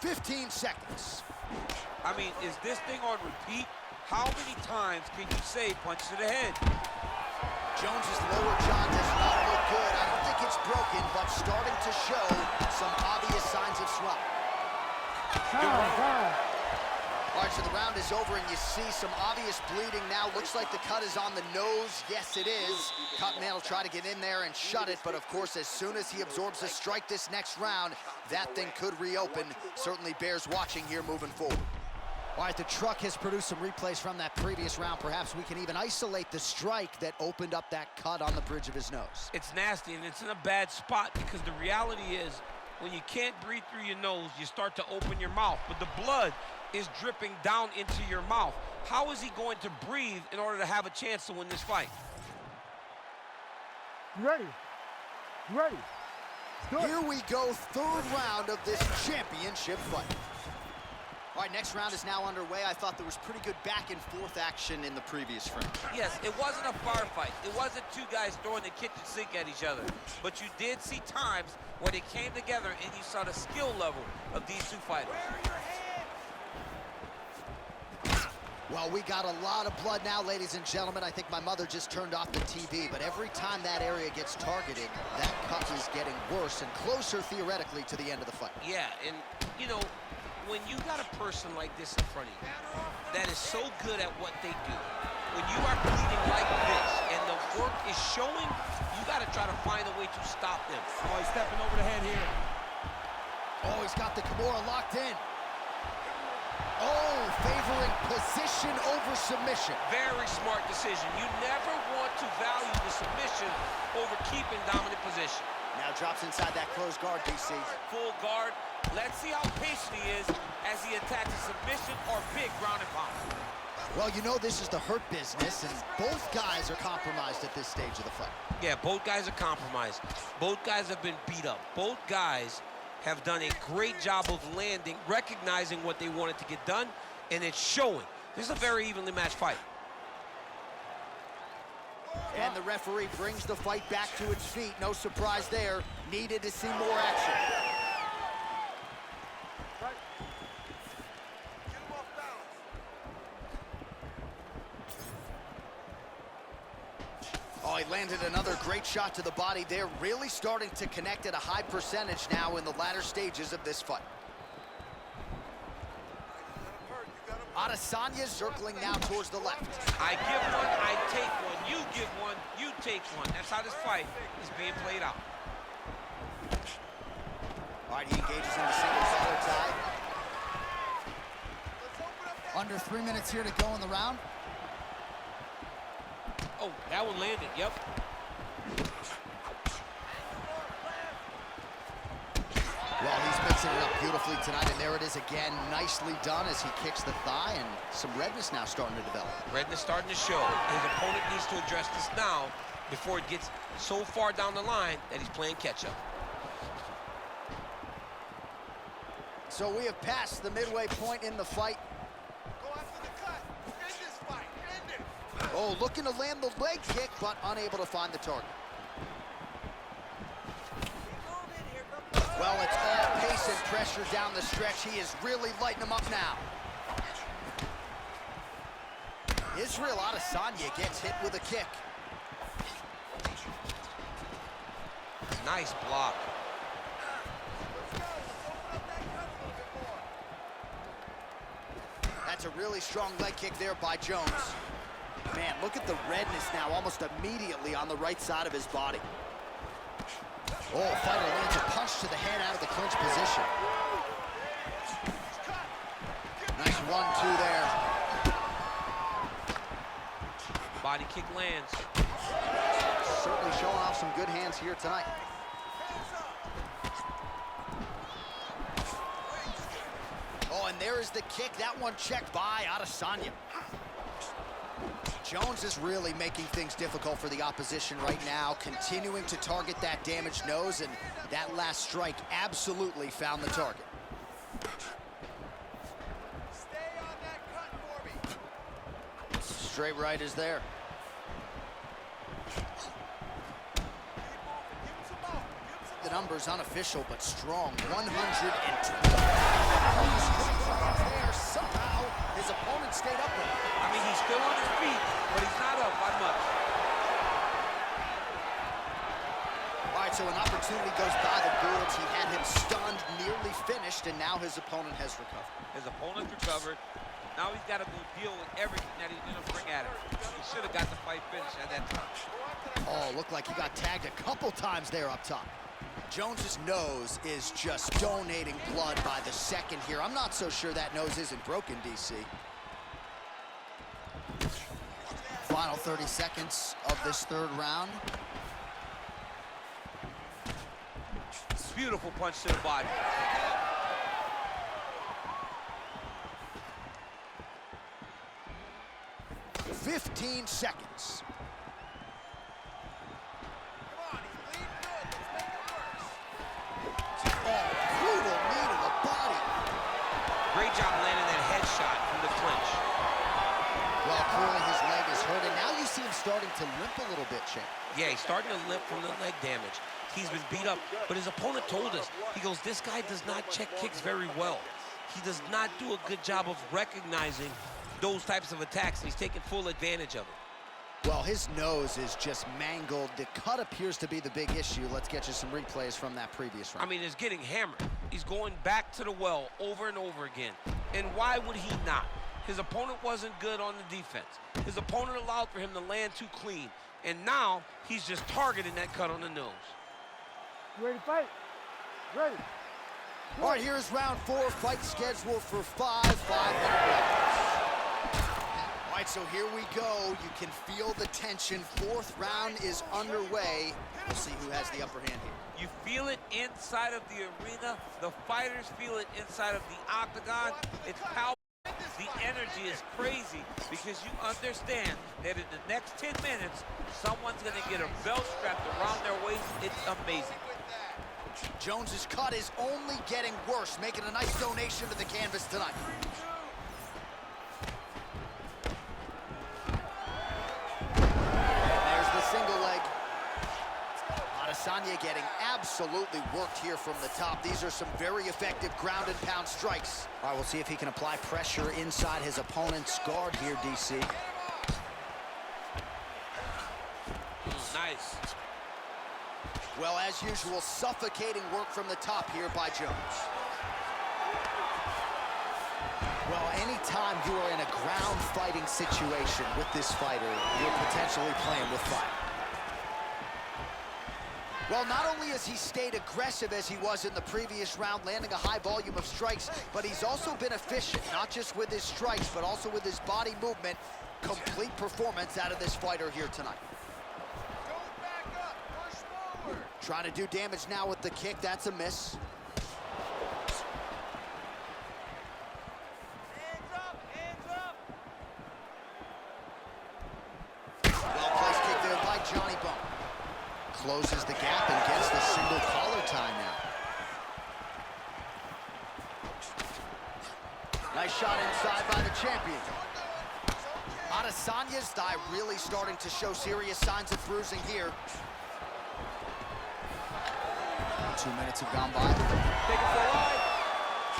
15 seconds. I mean, is this thing on repeat? How many times can you say punch to the head? Jones's lower jaw does not look good. I don't think it's broken, but starting to show some obvious signs of swelling. All right, so the round is over, and you see some obvious bleeding now. Looks like the cut is on the nose. Yes, it is. Cutman will try to get in there and shut it, but of course, as soon as he absorbs a strike this next round, that thing could reopen. Certainly bears watching here moving forward. All right, the truck has produced some replays from that previous round. Perhaps we can even isolate the strike that opened up that cut on the bridge of his nose. It's nasty, and it's in a bad spot because the reality is when you can't breathe through your nose, you start to open your mouth, but the blood is dripping down into your mouth. How is he going to breathe in order to have a chance to win this fight? You ready? You ready? Here we go, third round of this championship fight. All right, next round is now underway. I thought there was pretty good back and forth action in the previous frame. Yes, it wasn't a bar fight. It wasn't two guys throwing the kitchen sink at each other. But you did see times where they came together and you saw the skill level of these two fighters. Well, we got a lot of blood now, ladies and gentlemen. I think my mother just turned off the TV, but every time that area gets targeted, that cut is getting worse and closer, theoretically, to the end of the fight. Yeah, and, you know, when you got a person like this in front of you that is so good at what they do, when you are bleeding like this and the work is showing, you got to try to find a way to stop them. Oh, he's stepping over the head here. Oh, he's got the Kimura locked in. Oh, favoring position over submission. Very smart decision. You never want to value the submission over keeping dominant position. Now drops inside that closed guard, DC. Full guard. Let's see how patient he is as he attacks a submission or big ground and pound. Well, you know this is the hurt business, and both guys are compromised at this stage of the fight. Yeah, both guys are compromised. Both guys have been beat up. Both guys have done a great job of landing, recognizing what they wanted to get done, and it's showing. This is a very evenly matched fight. And the referee brings the fight back to its feet. No surprise there. Needed to see more action. Oh, he landed another great shot to the body there. Really starting to connect at a high percentage now in the latter stages of this fight. Adesanya circling now towards the left. I give one, I take one. You give one, you take one. That's how this fight is being played out. All right, he engages in the single collar tie. Under 3 minutes here to go in the round. Oh, that one landed, yep. Well, he's mixing it up beautifully tonight, and there it is again. Nicely done as he kicks the thigh, and some redness now starting to develop. Redness starting to show. His opponent needs to address this now before it gets so far down the line that he's playing catch-up. So we have passed the midway point in the fight. Go after the cut. End this fight. End it. Oh, looking to land the leg kick, but unable to find the target. Well, it's all pace and pressure down the stretch. He is really lighting him up now. Israel Adesanya gets hit with a kick. Nice block. That's a really strong leg kick there by Jones. Man, look at the redness now almost immediately on the right side of his body. Oh, fighter lands a punch to the head out of the clinch position. Nice 1-2 there. Body kick lands. Certainly showing off some good hands here tonight. Oh, and there is the kick. That one checked by Adesanya. Jones is really making things difficult for the opposition right now, continuing to target that damaged nose, and that last strike absolutely found the target. Stay on that cut for me. Straight right is there. The number's unofficial but strong. 120. There somehow his opponent stayed up with him. I mean, he's still on his feet, but he's not up by much. All right, so an opportunity goes by the boards. He had him stunned, nearly finished, and now his opponent has recovered. His opponent recovered. Now he's got to go deal with everything that he's going to bring at him. He should have got the fight finished at that time. Oh, looked like he got tagged a couple times there up top. Jones's nose is just donating blood by the second here. I'm not so sure that nose isn't broken, DC. Final 30 seconds of this third round. Beautiful punch to the body. 15 seconds. Brutal knee to the body. Great job landing that headshot from the clinch. Well, clearly his leg is hurt, and now you see him starting to limp a little bit, Shane. Yeah, he's starting to limp from the leg damage. He's been beat up, but his opponent told us, he goes, this guy does not check kicks very well. He does not do a good job of recognizing those types of attacks, and he's taking full advantage of it. Well, his nose is just mangled. The cut appears to be the big issue. Let's get you some replays from that previous round. I mean, he's getting hammered. He's going back to the well over and over again. And why would he not? His opponent wasn't good on the defense. His opponent allowed for him to land too clean. And now he's just targeting that cut on the nose. You ready to fight? Ready. All right, here's round 4. Fight scheduled for 5-minute rounds. All right, so here we go. You can feel the tension. 4th round is underway. We'll see who has the upper hand here. You feel it inside of the arena. The fighters feel it inside of the octagon. It's palpable. The energy is crazy because you understand that in the next 10 minutes, someone's going to get a belt strapped around their waist. It's amazing. Jones's cut is only getting worse, making a nice donation to the canvas tonight. And there's the single leg. Adesanya getting absolutely worked here from the top. These are some very effective ground and pound strikes. All right, we'll see if he can apply pressure inside his opponent's guard here, DC. Nice. Well, as usual, suffocating work from the top here by Jones. Well, anytime you are in a ground fighting situation with this fighter, you're potentially playing with fire. Well, not only has he stayed aggressive as he was in the previous round, landing a high volume of strikes, but he's also been efficient, not just with his strikes, but also with his body movement. Complete performance out of this fighter here tonight. Trying to do damage now with the kick. That's a miss. Hands up, hands up. Well-placed kick there by Johnny Bone. closes the gap and gets the single collar tie now. Nice shot inside by the champion. Adesanya's thigh really starting to show serious signs of bruising here. 2 minutes have gone by. Take it for a ride.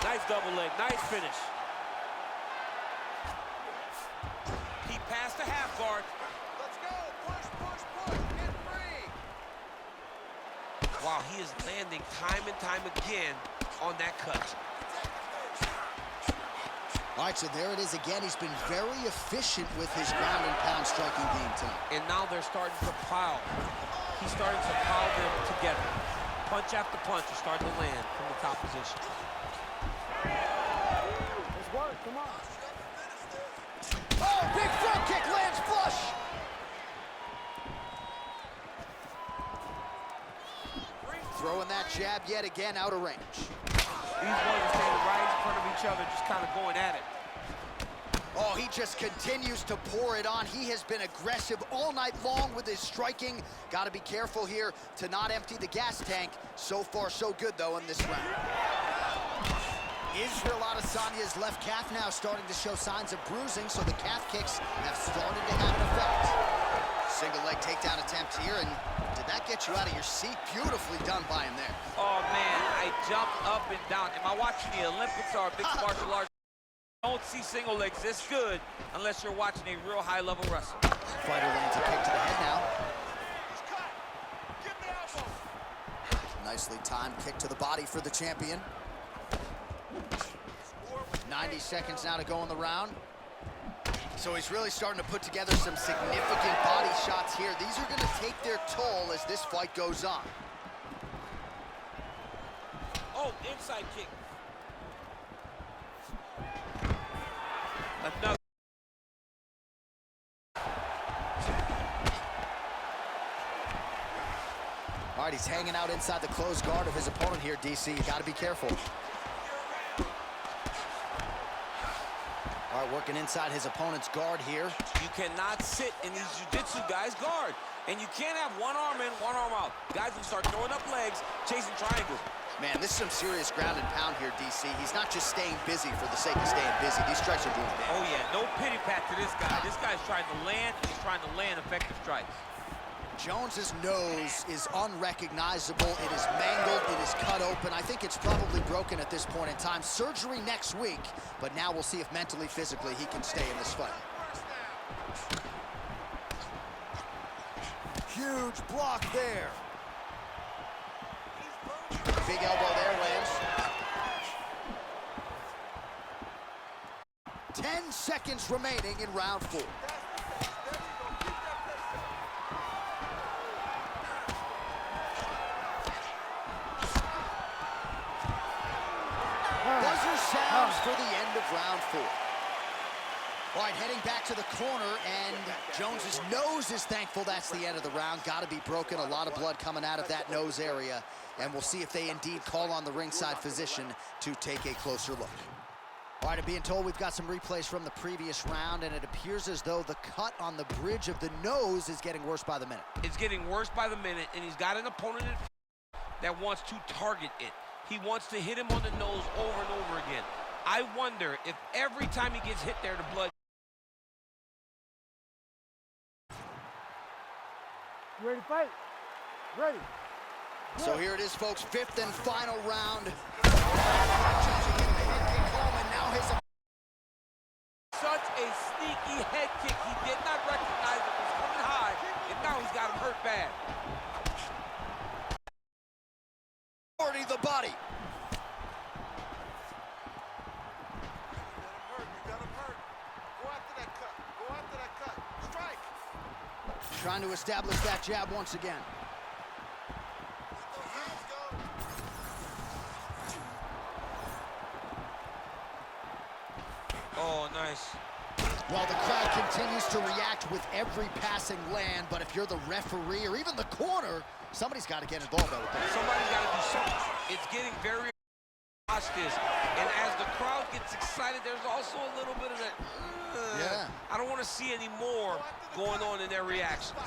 Nice double leg, nice finish. He passed the half guard. Let's go. Push, push, push. Get free. Wow, he is landing time and time again on that cut. All right, so there it is again. He's been very efficient with his ground and pound striking game tonight. And now they're starting to pile. He's starting to pile them together. Punch after punch is starting to land from the top position. Let's work, come on. Oh, big front kick lands flush. Throwing that jab yet again out of range. These ones are standing right in front of each other, just kind of going at it. Oh, he just continues to pour it on. He has been aggressive all night long with his striking. Got to be careful here to not empty the gas tank. So far, so good, though, in this round. Israel Adesanya's left calf now starting to show signs of bruising, so the calf kicks have started to have an effect. Single leg takedown attempt here, and did that get you out of your seat? Beautifully done by him there. Oh, man, I jumped up and down. Am I watching the Olympics or a mixed martial arts? Don't see single legs this good unless you're watching a real high-level wrestler. Fighter lands a kick to the head now. He's cut. Give me elbow. Nicely timed kick to the body for the champion. 90 seconds now to go in the round. So he's really starting to put together some significant body shots here. These are going to take their toll as this fight goes on. Oh, inside kick. Another. All right, he's hanging out inside the closed guard of his opponent here, DC. You got to be careful. All right, working inside his opponent's guard here. You cannot sit in these jiu-jitsu guys' guard. And you can't have one arm in, one arm out. Guys will start throwing up legs, chasing triangles. Man, this is some serious ground and pound here, DC. He's not just staying busy for the sake of staying busy. These strikes are doing damage. Oh, yeah, no pity pat to this guy. This guy's trying to land, and he's trying to land effective strikes. Jones's nose is unrecognizable. It is mangled. It is cut open. I think it's probably broken at this point in time. Surgery next week, but now we'll see if mentally, physically, he can stay in this fight. Huge block there. Big elbow there lands. 10 seconds remaining in round 4. Buzzer sounds for the end of round 4. All right, heading back to the corner, and Jones's nose is thankful that's the end of the round. Got to be broken. A lot of blood coming out of that nose area, and we'll see if they indeed call on the ringside physician to take a closer look. All right, I'm being told we've got some replays from the previous round, and it appears as though the cut on the bridge of the nose is getting worse by the minute. It's getting worse by the minute, and he's got an opponent that wants to target it. He wants to hit him on the nose over and over again. I wonder if every time he gets hit there, the blood... You ready to fight? Ready. So here it is, folks, 5th and final round. Judging him the head kick home, and now his... Such a sneaky head kick. He did not recognize it was coming high, and now he's got him hurt bad. Already the body. You got him hurt. Go after that cut. Go after that cut. Strike. Trying to establish that jab once again. Let those hands go. Oh, nice. Well, the crowd continues to react with every passing land, but if you're the referee or even the corner, somebody's got to get involved, I would think. Somebody's got to do something. It's getting very... Watch this. And as the crowd gets excited, there's also a little bit of that... Yeah. I don't want to see any more going on in their reactions.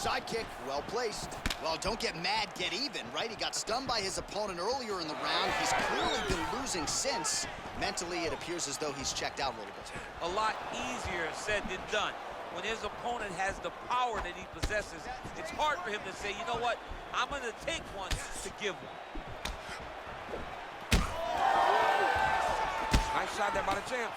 Side kick, well placed. Well, don't get mad, get even, right? He got stunned by his opponent earlier in the round. He's clearly been losing since. Mentally, it appears as though he's checked out a little bit. A lot easier said than done. When his opponent has the power that he possesses, it's hard for him to say, you know what, I'm going to take one to give one. Nice shot there by the champ.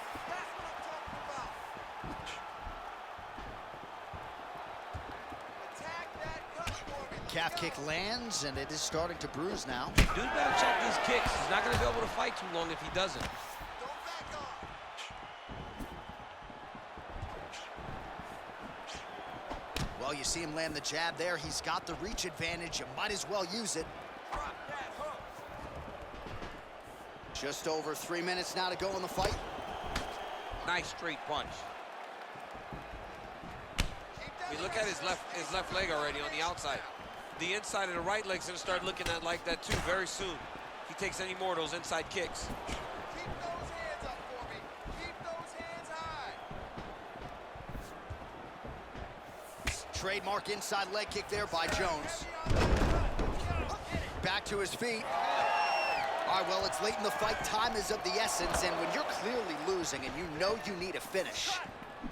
Calf kick lands, and it is starting to bruise now. Dude better check these kicks. He's not going to be able to fight too long if he doesn't. Well, you see him land the jab there. He's got the reach advantage. You might as well use it. Just over 3 minutes now to go in the fight. Nice straight punch. I mean, look at his left leg already on the outside. The inside of the right leg's gonna start looking at like that too very soon. If he takes any more of those inside kicks. Keep those hands up for me. Keep those hands high. Trademark inside leg kick there by Jones. Back to his feet. All right, well, it's late in the fight. Time is of the essence, and when you're clearly losing and you know you need a finish,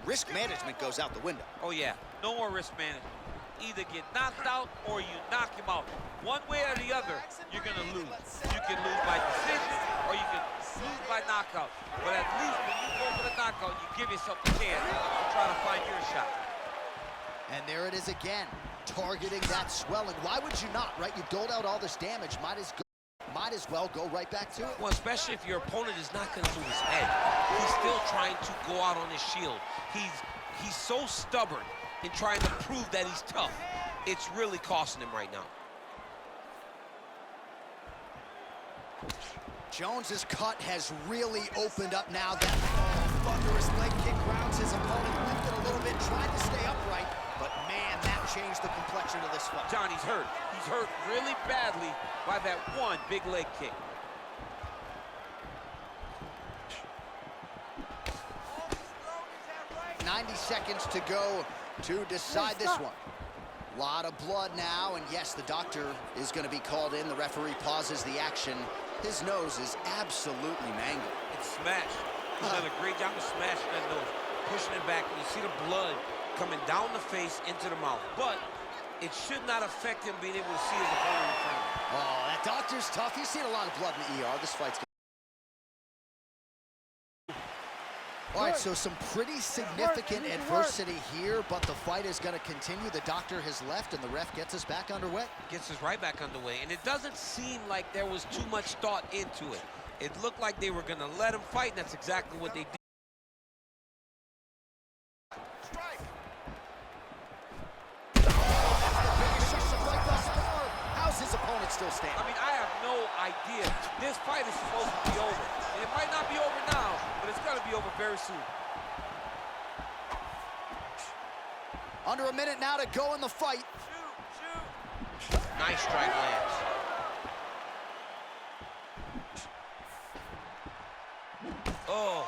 risk management goes out the window. Oh yeah, no more risk management. Either get knocked out or you knock him out. One way or the other, you're gonna lose. You can lose by decision or you can lose by knockout. But at least when you go for the knockout, you give yourself a chance to try to find your shot. And there it is again, targeting that swelling. Why would you not, right? You doled out all this damage. Might as well go right back to it. Well, especially if your opponent is not gonna lose his head. He's still trying to go out on his shield. He's so stubborn in trying to prove that he's tough. It's really costing him right now. Jones's cut has really opened up now. That thunderous leg kick grounds his opponent, lifted a little bit, tried to stay upright, but man, that changed the complexion of this fight. Johnny's hurt. He's hurt really badly by that one big leg kick. 90 seconds to go to decide this one. A lot of blood now, and yes, the doctor is going to be called in. The referee pauses the action. His nose is absolutely mangled. It's smashed. He's done a great job of smashing that nose, pushing it back. You see the blood coming down the face into the mouth. But it should not affect him being able to see his opponent in front of him. Oh, that doctor's tough. He's seen a lot of blood in the ER. This fight's all right, so some pretty significant adversity here, but the fight is going to continue. The doctor has left, and the ref gets us back underway. Gets us right back underway, and it doesn't seem like there was too much thought into it. It looked like they were going to let him fight, and that's exactly what they did. Strike. Oh, that's the biggest shot of the fight thus far. How's his opponent still standing? I mean, I have no idea. This fight is supposed to be over. And it might not be over now, but it's going to be over very soon. Under a minute now to go in the fight. Shoot. Nice strike lands. Oh.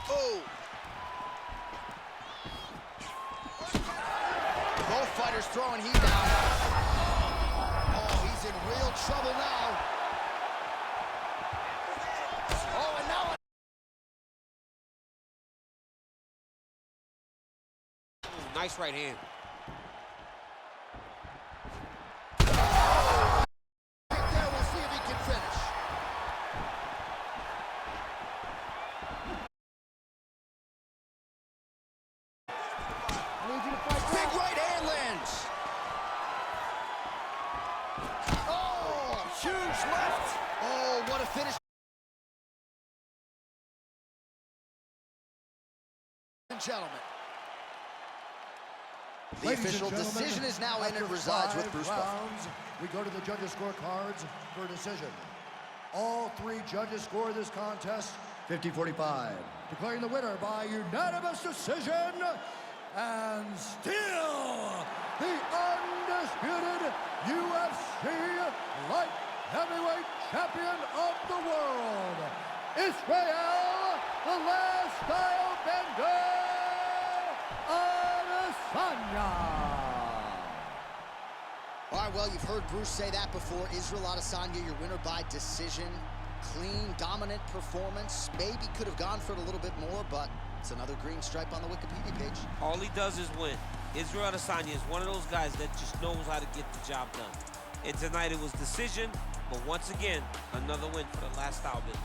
Oh. Both fighters throwing heat now. Oh, he's in real trouble now. Oh, and now. Nice right hand. Right there, we'll see if he can finish. I need you to fight back. Big right hand lands. Oh, huge left. Oh, what a finish. Gentlemen. The Ladies and official gentlemen, decision is now in after and resides with 5 Bruce Buffer. rounds, we go to the judges' scorecards for a decision. All 3 judges score this contest 50-45, declaring the winner by unanimous decision, and still the undisputed UFC light heavyweight champion of the world, Israel, the Last Style Bender. right, well, you've heard Bruce say that before. Israel Adesanya, your winner by decision. Clean, dominant performance. Maybe could have gone for it a little bit more, but it's another green stripe on the Wikipedia page. All he does is win. Israel Adesanya is one of those guys that just knows how to get the job done. And tonight it was decision, but once again, another win for the last style business.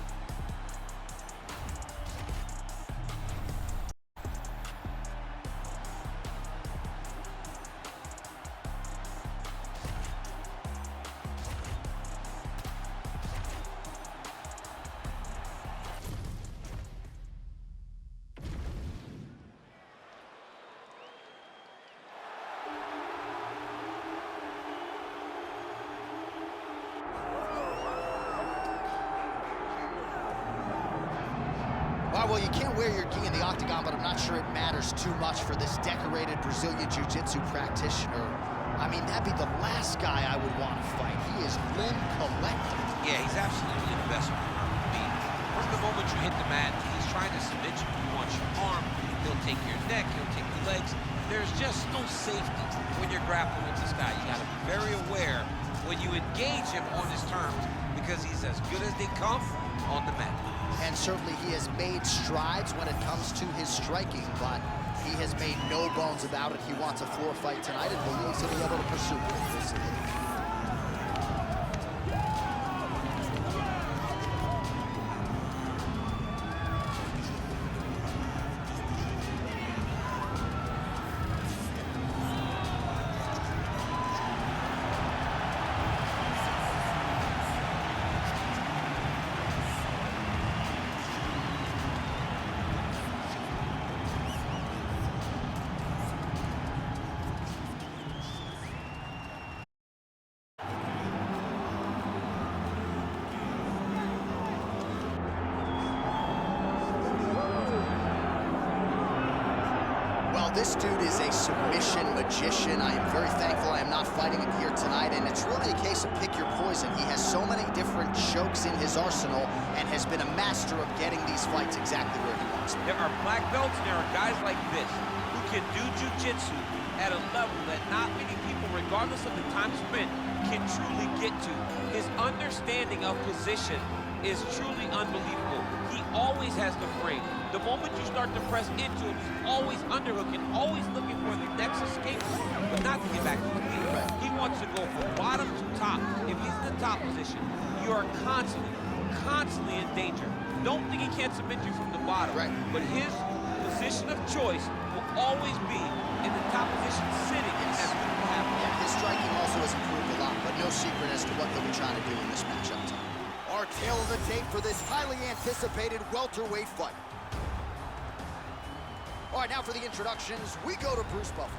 Well, you can't wear your gi in the octagon, but I'm not sure it matters too much for this decorated Brazilian Jiu-Jitsu practitioner. I mean, that'd be the last guy I would want to fight. He is limb collected. Yeah, he's absolutely the best one to be. From the moment you hit the mat, he's trying to submit you. He wants your arm, he'll take your neck, he'll take your legs. There's just no safety when you're grappling with this guy. You gotta be very aware when you engage him on his terms, because he's as good as they come on the mat. And certainly he has made strides when it comes to his striking, but he has made no bones about it. He wants a floor fight tonight and believes he'll be able to pursue it. We'll see. This dude is a submission magician. I am very thankful I am not fighting him here tonight, and it's really a case of pick your poison. He has so many different chokes in his arsenal and has been a master of getting these fights exactly where he wants them. There are black belts and there are guys like this who can do jiu-jitsu at a level that not many people, regardless of the time spent, can truly get to. His understanding of position is truly unbelievable. He always has the frame. The moment you start to press into him, he's always underhooking, always looking for the next escape, but not to get back to the feet. Right. He wants to go from bottom to top. If he's in the top position, you are constantly in danger. Don't think he can't submit you from the bottom, right, but his position of choice will always be in the top position, sitting as people have. Yeah, his striking also has improved a lot, but no secret as to what he'll be trying to do in this matchup. Our tail of the tape for this highly anticipated welterweight fight. All right, now for the introductions, we go to Bruce Buffer.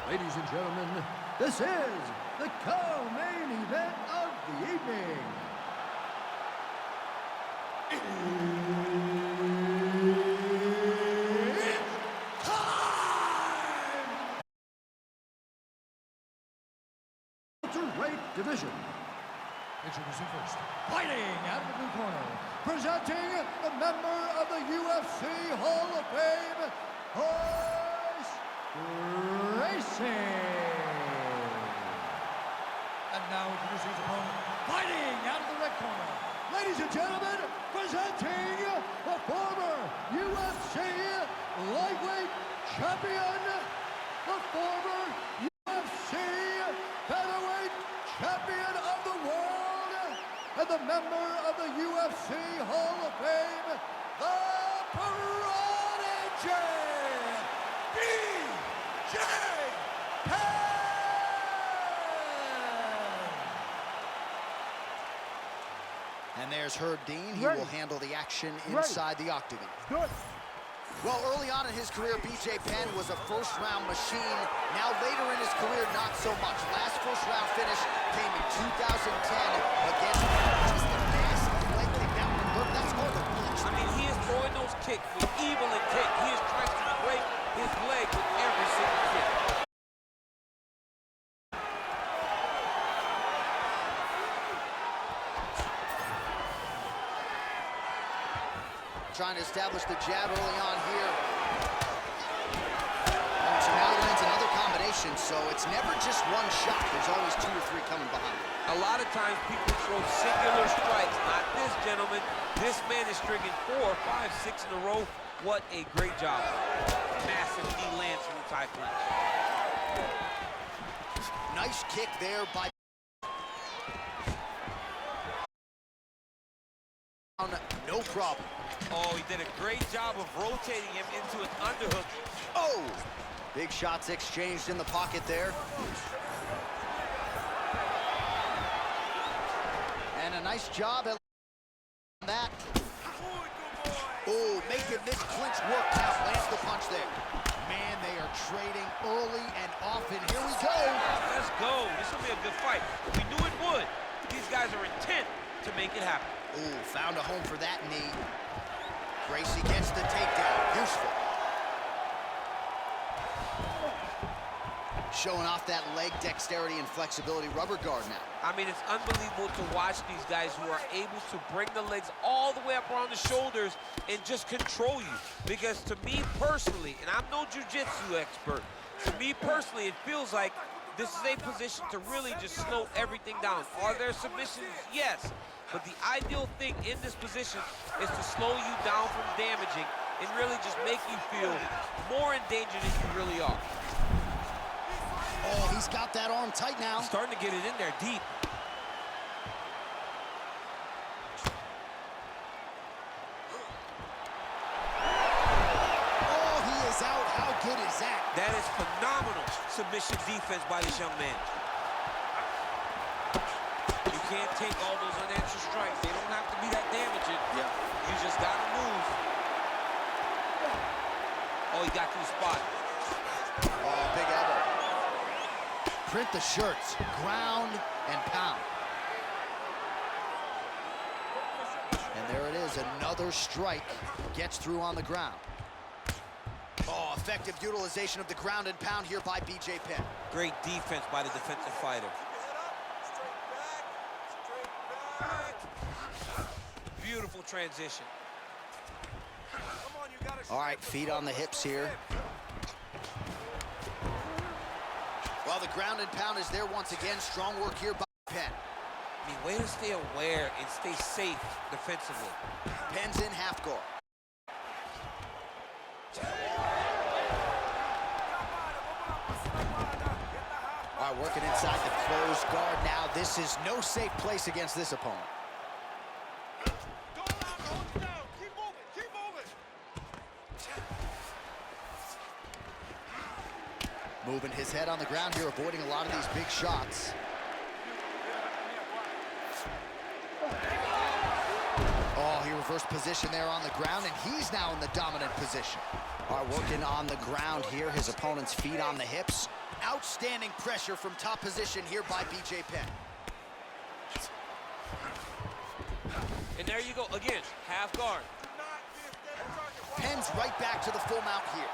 Ladies and gentlemen, this is the co-main event of the evening. It's time! Welterweight division. Introducing first, fighting out of the blue corner, presenting the member of the UFC Hall of Fame, Tyson. And now introducing his opponent, fighting out of the red corner. Ladies and gentlemen, presenting the former UFC lightweight champion, the former UFC featherweight champion of the world, and the member of the UFC Hall of Fame, the Prodigy, BJ Penn! And there's Herb Dean. He will handle the action inside the octagon. Good. Well, early on in his career, BJ Penn was a first-round machine. Now, later in his career, not so much. Last first-round finish came in 2010 against just the nasty leg kick. That's called a punch. I mean, he is throwing those kicks with evil intent. He is trying to break his leg with every single kick. Trying to establish the jab early on here. So now he lands an another combination, so it's never just one shot. There's always 2 or 3 coming behind. A lot of times people throw singular strikes. Not this gentleman. This man is stringing 4, 5, 6 in a row. What a great job. Massive knee lands from the Thai clinch. Nice kick there by... No problem. Oh, he did a great job of rotating him into an underhook. Oh! Big shots exchanged in the pocket there. And a nice job at that. Oh, making this clinch work out. Lands the punch there. Man, they are trading early and often. Here we go. Let's go. This will be a good fight. We knew it would. These guys are intent to make it happen. Ooh, found a home for that knee. Gracie gets the takedown. Useful. Showing off that leg dexterity and flexibility. Rubber guard now. I mean, it's unbelievable to watch these guys who are able to bring the legs all the way up around the shoulders and just control you. Because to me personally, and I'm no jiu-jitsu expert, to me personally, it feels like this is a position to really just slow everything down. Are there submissions? Yes. But the ideal thing in this position is to slow you down from damaging and really just make you feel more in danger than you really are. Oh, he's got that arm tight now. He's starting to get it in there deep. Oh, he is out. How good is that? That is phenomenal submission defense by this young man. You can't take all those unanswered strikes. They don't have to be that damaging. Yeah. You just got to move. Oh, he got to the spot. Oh, big elbow. Print the shirts. Ground and pound. And there it is. Another strike. Gets through on the ground. Oh, effective utilization of the ground and pound here by B.J. Penn. Great defense by the defensive fighter. Beautiful transition. All right, feet on the hips here. Well, the ground and pound is there once again. Strong work here by Penn. I mean, way to stay aware and stay safe defensively. Penn's in half guard. All right, working inside the closed guard now. This is no safe place against this opponent. Moving his head on the ground here, avoiding a lot of these big shots. Oh, he reversed position there on the ground, and he's now in the dominant position. All right, working on the ground here, his opponent's feet on the hips. Outstanding pressure from top position here by B.J. Penn. And there you go, again, half guard. Penn's right back to the full mount here.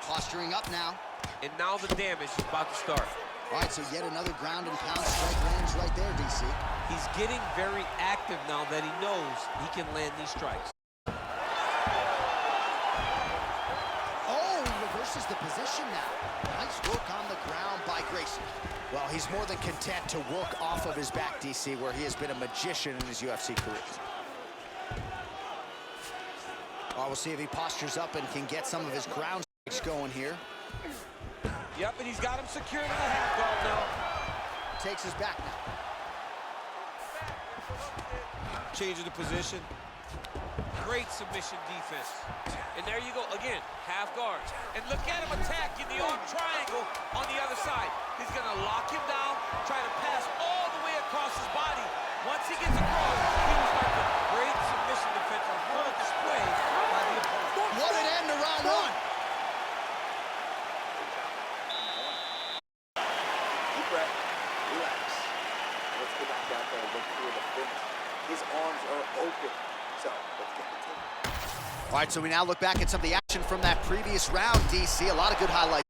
Posturing up now. And now the damage is about to start. All right, so yet another ground and pound strike lands right there, DC. He's getting very active now that he knows he can land these strikes. Oh, he reverses the position now. Nice work on the ground by Gracie. Well, he's more than content to work off of his back, DC, where he has been a magician in his UFC career. Oh, we'll see if he postures up and can get some of his ground strikes going here. Yep, and he's got him secured in the half guard now. Takes his back now. Changing the position. Great submission defense. And there you go, again, half guard. And look at him attacking the arm triangle on the other side. He's gonna lock him down, try to pass all the way across his body. Once he gets across, he will start the great submission defense on full display by the opponent. What an end to round one. Deep breath. Relax. Let's get back out there and look through the finish. His arms are open. So, let's get the tape. All right, so we now look back at some of the action from that previous round, DC. A lot of good highlights.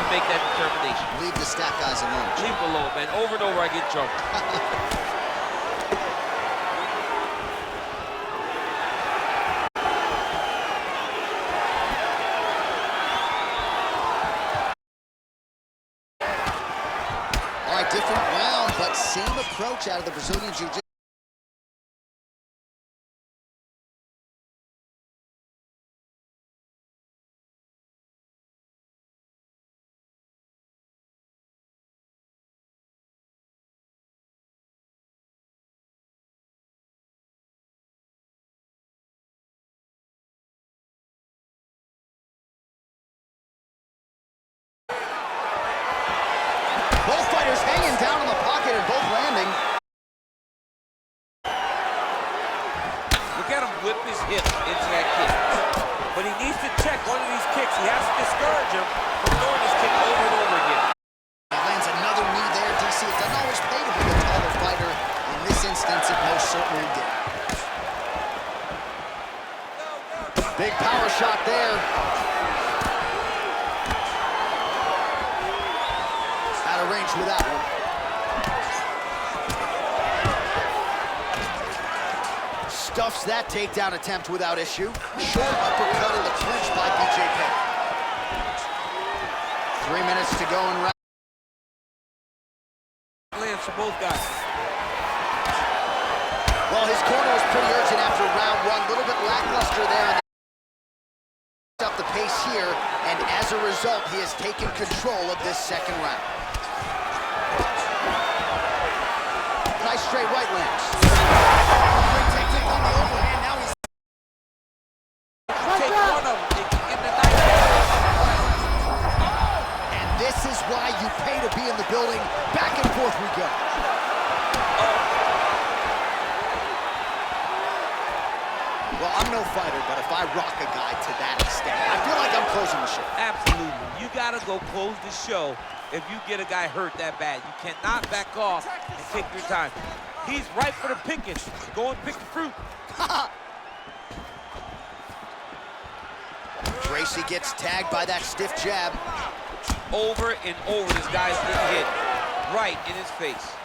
make that determination. Leave the stat guys alone. Leave them alone, man. Over and over, I get in trouble. All right, different round, but same approach out of the Brazilian Jiu-Jitsu. Both fighters hanging down in the pocket and both landing. Look at him whip his hip into that kick. But he needs to check one of these kicks. He has to discourage him from throwing this kick over and over again. He lands another knee there, DC. It doesn't always pay to be a taller fighter. In this instance, it most certainly did. Big power shot there. Out of range with that one. Stuffs that takedown attempt without issue. Short uppercut in the clinch by BJ Penn. 3 minutes to go in round. Lands for both guys. Well, his corner was pretty urgent after round one. A little bit lackluster there. And up the pace here, and as a result, he has taken control of this second round. Nice straight right lands. Great technique on the overhand. Now he's Take one of them in the night. and this is why you pay to be in the building. Back and forth we go. Well, I'm no fighter, but if I rock a guy to that extent, I feel like I'm closing the show. Absolutely. You got to go close the show if you get a guy hurt that bad. You cannot back off and take your time. He's right for the picking. Go and pick the fruit. Gracie gets tagged by that stiff jab. Over and over, this guy's getting hit right in his face.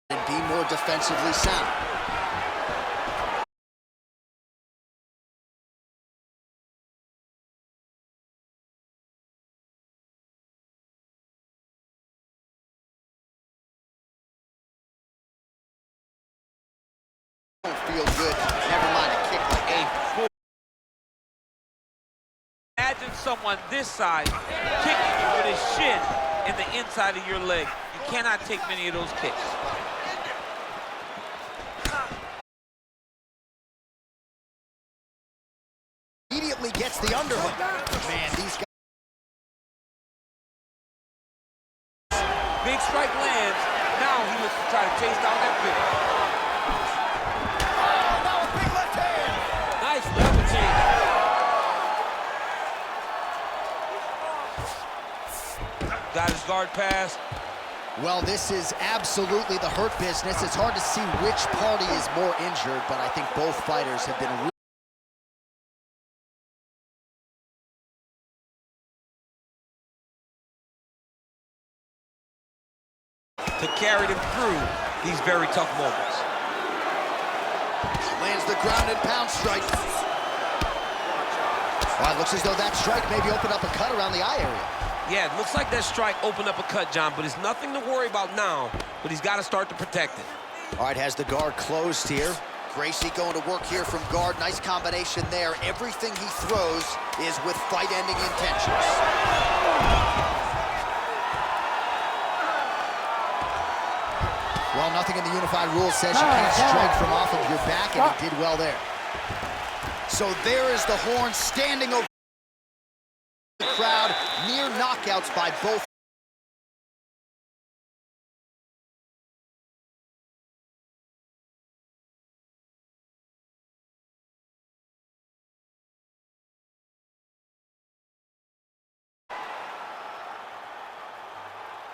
And be more defensively sound. Don't feel good. Never mind a kick like that. Imagine someone this size kicking you with his shin in the inside of your leg. You cannot take many of those kicks. Immediately gets the underhook. Man, these guys. Big strike lands. Now he looks to try to chase down that pick. Now a big left hand. Nice level change. Got his guard pass. Well, this is absolutely the hurt business. It's hard to see which party is more injured, but I think both fighters have been to carry them through these very tough moments. lands the ground and pound strike. Well, it looks as though that strike maybe opened up a cut around the eye area. Yeah, it looks like that strike opened up a cut, John, but it's nothing to worry about now, but he's got to start to protect it. All right, has the guard closed here. Gracie going to work here from guard. Nice combination there. Everything he throws is with fight-ending intentions. Well, nothing in the unified rules says you can't strike from off of your back, and he did well there. So there is the horn standing over the crowd. Near knockouts by both.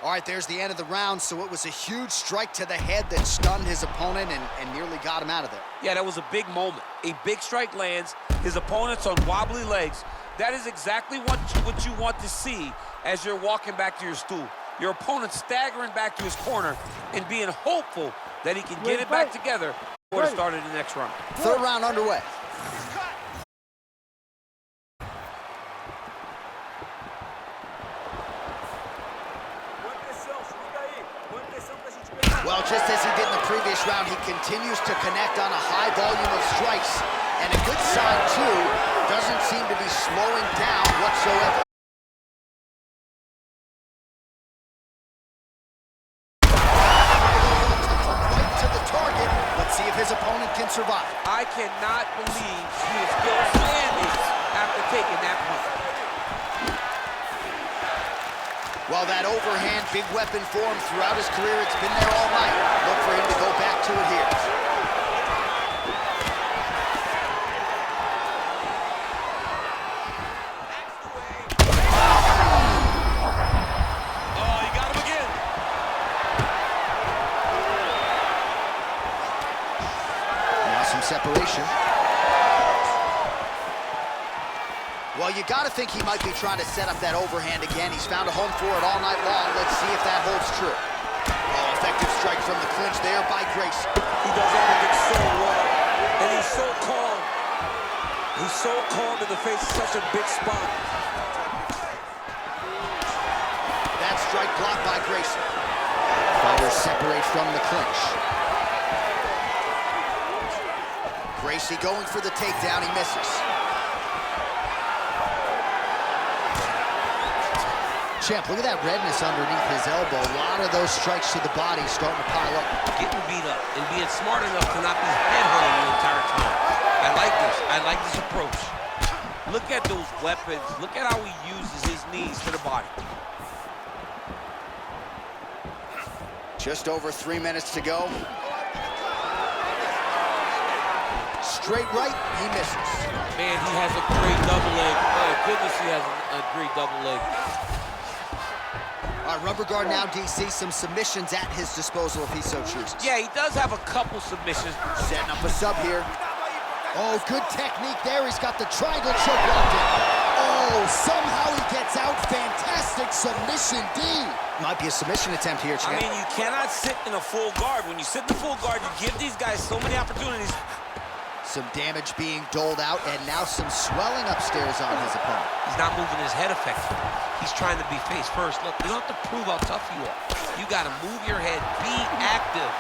All right, there's the end of the round, so it was a huge strike to the head that stunned his opponent and nearly got him out of there. Yeah, that was a big moment. A big strike lands, his opponent's on wobbly legs. That is exactly what you want to see as you're walking back to your stool. Your opponent staggering back to his corner and being hopeful that he can get it back together before the start of the next round. Third round underway. Well, just as he did in the previous round, he continues to connect on a high volume of strikes. And a good sign, too, doesn't seem to be slowing down whatsoever. Right to the target. Let's see if his opponent can survive. I cannot believe he is still standing after taking that punch. Well, that overhand big weapon for him throughout his career, it's been there all night. Look for him to go back to it here. Oh, he got him again. Now some separation. Well, you got to think he might be trying to set up that overhand again. He's found a home for it all night long. Let's see if that holds true. Oh, effective strike from the clinch there by Grayson. He does everything so well, and he's so calm. He's so calm in the face of such a big spot. That strike blocked by Grayson. Fighters separate from the clinch. Gracie going for the takedown. He misses. Champ, look at that redness underneath his elbow. A lot of those strikes to the body starting to pile up. Getting beat up and being smart enough to not be headhunting the entire time. I like this. I like this approach. Look at those weapons. Look at how he uses his knees to the body. Just over 3 minutes to go. Straight right, he misses. Man, he has a great double leg. Oh, goodness, he has a great double leg. All right, rubber guard now, DC. Some submissions at his disposal if he so chooses. Yeah, he does have a couple submissions. Setting up a sub here. Oh, good technique there. He's got the triangle choke locked in. Oh, somehow he gets out. Fantastic submission, D. Might be a submission attempt here, champ. I mean, you cannot sit in a full guard. When you sit in the full guard, you give these guys so many opportunities. Some damage being doled out, and now some swelling upstairs on his opponent. He's not moving his head effectively. He's trying to be face first. Look, you don't have to prove how tough you are. You got to move your head. Be active.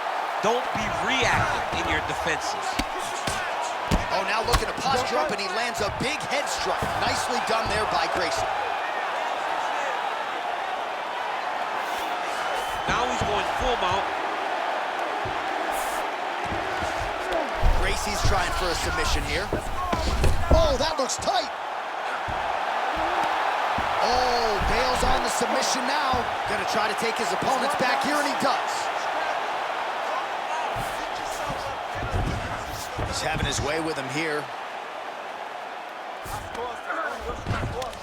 Don't be reactive in your defenses. Oh, now looking to posture up, and he lands a big head strike. Nicely done there by Grayson. Now he's going full mount. Gracie's trying for a submission here. Oh, that looks tight. Oh, bails on the submission now. Gonna try to take his opponents back here, and he does. He's having his way with him here.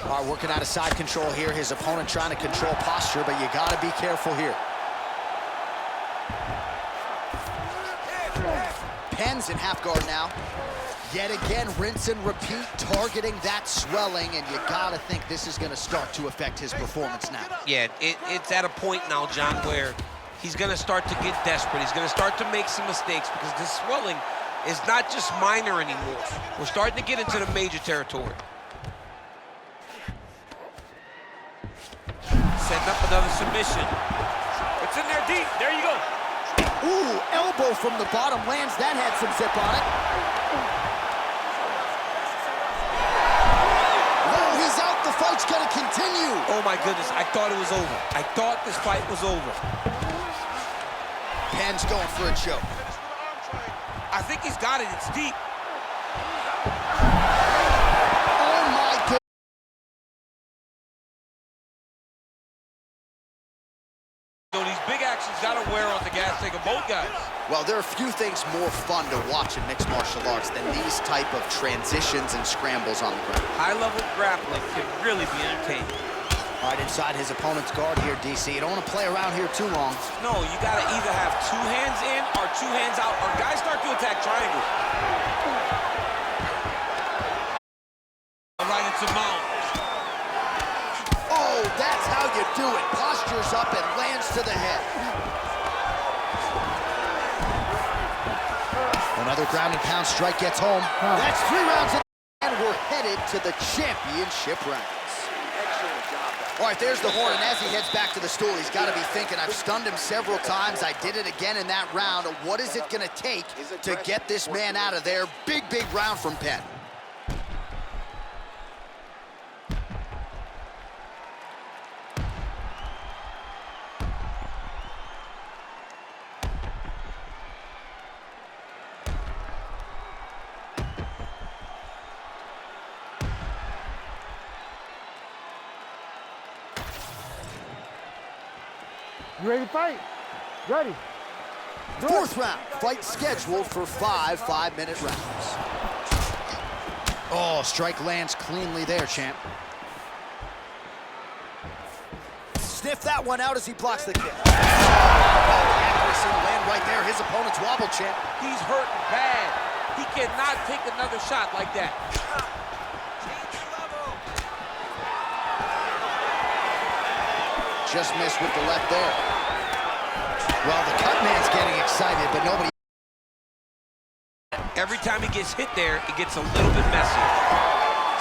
All right, working out of side control here. His opponent trying to control posture, but you gotta be careful here. Pens in half guard now. Yet again, rinse and repeat, targeting that swelling, and you gotta think this is gonna start to affect his performance now. Yeah, it's at a point now, John, where he's gonna start to get desperate. He's gonna start to make some mistakes because this swelling is not just minor anymore. We're starting to get into the major territory. Setting up another submission. It's in there deep. There you go. Ooh, elbow from the bottom lands. That had some zip on it. Oh, he's out. The fight's gonna continue. Oh my goodness, I thought it was over. I thought this fight was over. Penn's going for a choke. I think he's got it. It's deep. Oh my goodness. So these big actions gotta wear on the gas tank of both guys. Well, there are few things more fun to watch in mixed martial arts than these type of transitions and scrambles on the ground. High-level grappling can really be entertaining. All right, inside his opponent's guard here, DC. You don't want to play around here too long. No, you got to either have 2 hands in or 2 hands out, or guys start to attack triangles. All right, it's a mount. Oh, that's how you do it. Postures up and lands to the head. Another ground and pound strike gets home. That's 3 rounds in, and we're headed to the championship rounds. All right, there's the horn, and as he heads back to the stool, he's got to be thinking, I've stunned him several times. I did it again in that round. What is it going to take to get this man out of there? Big, big round from Penn. You ready to fight? Ready. Fourth round, fight scheduled for 5 5-minute rounds. Oh, strike lands cleanly there, champ. Sniff that one out as he blocks the kick. Oh, the accuracy to land right there. His opponent's wobble, champ. He's hurting bad. He cannot take another shot like that. Just missed with the left there. Well, the cut man's getting excited, but nobody. Every time he gets hit there, it gets a little bit messy.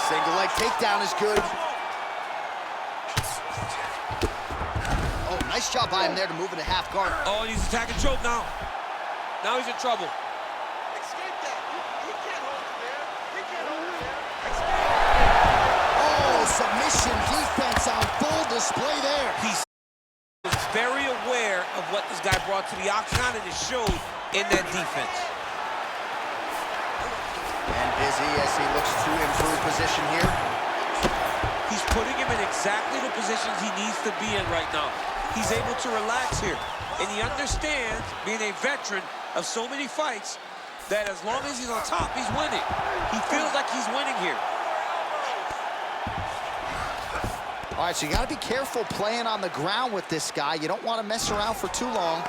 Single leg takedown is good. Oh, nice job by him there to move into half guard. Oh, and he's attacking choke now. Now he's in trouble. Escape that. He can't hold it there. He can't hold it there. Oh, submission defense on full display there. He was very aware of what this guy brought to the octagon, and it showed in that defense. And busy as he looks to improve position here. He's putting him in exactly the positions he needs to be in right now. He's able to relax here, and he understands, being a veteran of so many fights, that as long as he's on top, he's winning. He feels like he's winning here. All right, so you got to be careful playing on the ground with this guy. You don't want to mess around for too long.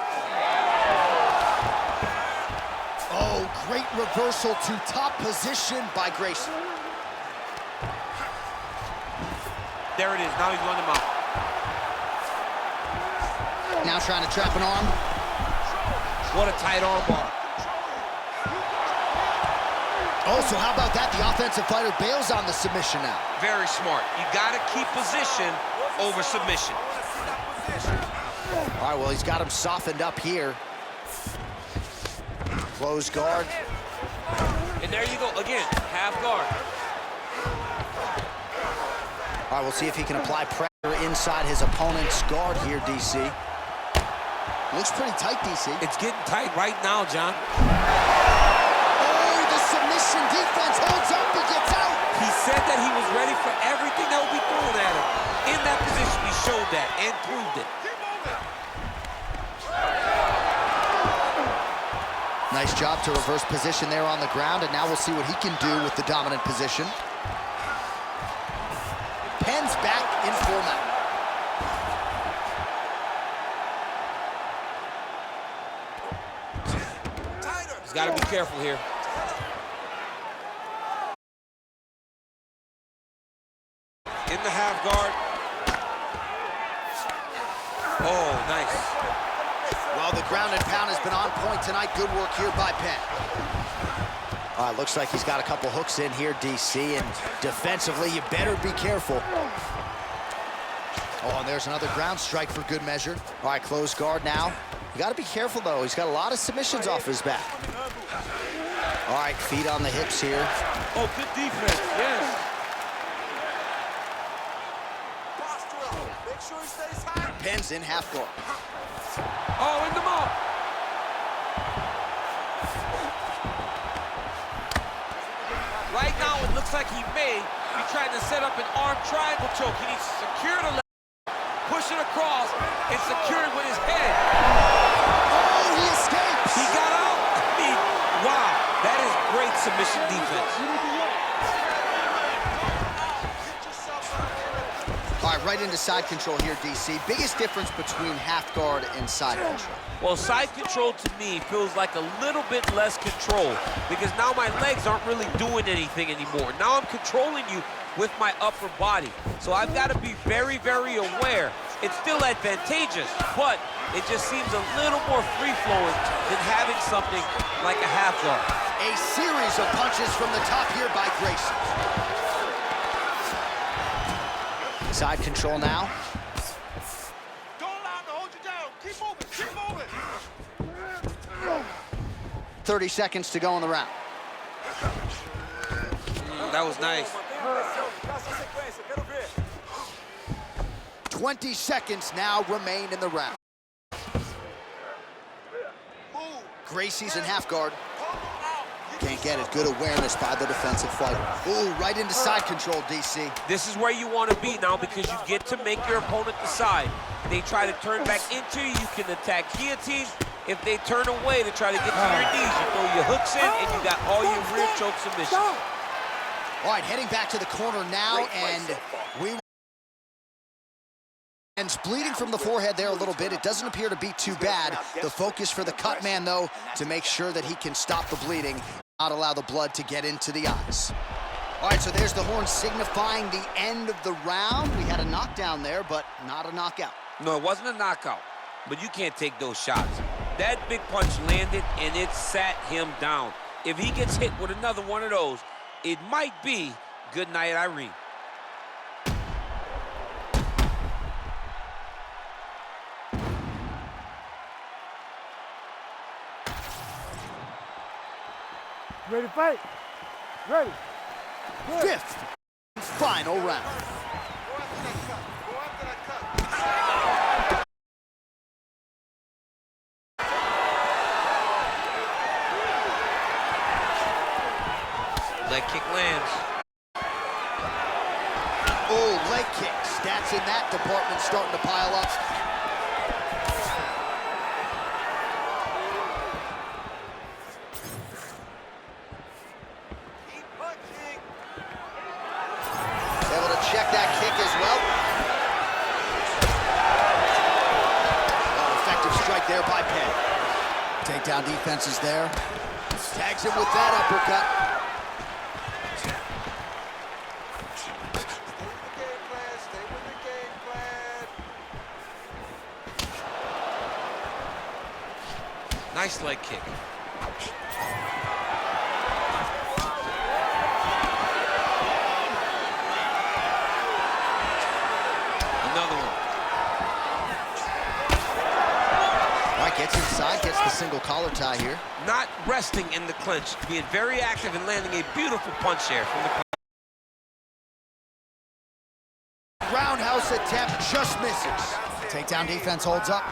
Oh, great reversal to top position by Grayson. There it is. Now he's running him out. Now trying to trap an arm. What a tight arm bar. Oh, so how about that? The offensive fighter bails on the submission now. Very smart. You got to keep position over submission. All right, well, he's got him softened up here. Close guard. And there you go. Again, half guard. All right, we'll see if he can apply pressure inside his opponent's guard here, DC. Looks pretty tight, DC. It's getting tight right now, John. Oh, the submission defense holds up. He gets out. He said that he was ready for everything that would be thrown at him. In that position, he showed that and proved it. Nice job to reverse position there on the ground, and now we'll see what he can do with the dominant position. Penn's back in format. He's got to be careful here. In the half guard. Oh, nice. Well, the ground and pound has been on point tonight. Good work here by Penn. All right, looks like he's got a couple hooks in here, DC, and defensively, you better be careful. Oh, and there's another ground strike for good measure. All right, close guard now. You got to be careful, though. He's got a lot of submissions off his back. All right, feet on the hips here. Oh, good defense, yes. Make sure he stays high. Penn's in half guard. Oh, in the mouth. Right now, it looks like he may be trying to set up an arm triangle choke. He needs to secure the leg, push it across, and secure it with his head. Oh, he escapes. He got out. Wow, that is great submission defense. All right, right, right into side control here, DC. Biggest difference between half guard and side control? Well, side control to me feels like a little bit less control because now my legs aren't really doing anything anymore. Now I'm controlling you with my upper body. So I've got to be very, very aware. It's still advantageous, but it just seems a little more free-flowing than having something like a half guard. A series of punches from the top here by Gracie. Side control now. Don't allow him to hold you down. Keep moving, keep moving. 30 seconds to go in the round. That was nice. 20 seconds now remain in the round. Gracie's in half guard. Can't get it. Good awareness by the defensive fighter. Ooh, right into side control, DC. This is where you want to be now because you get to make your opponent decide. They try to turn back into you, you can attack guillotine. If they turn away to try to get to your knees, you throw your hooks in and you got all your rear choke submissions. All right, heading back to the corner now, and and bleeding from the forehead there a little bit. It doesn't appear to be too bad. The focus for the cut man, though, to make sure that he can stop the bleeding, not allow the blood to get into the eyes. All right, so there's the horn signifying the end of the round. We had a knockdown there, but not a knockout. No, it wasn't a knockout, but you can't take those shots. That big punch landed, and it sat him down. If he gets hit with another one of those, it might be good night, Irene. Ready to fight? Ready. Good. Fifth, final round. Leg kick lands. Oh, leg kicks. Stats in that department starting to pile up. Able to check that kick as well. Oh, effective strike there by Penn. Takedown defense is there. Tags him with that uppercut. Nice leg kick. Another one. All right, gets inside, gets the single collar tie here. Not resting in the clinch, being very active and landing a beautiful punch there from the clinch. Roundhouse attempt just misses. Takedown defense holds up.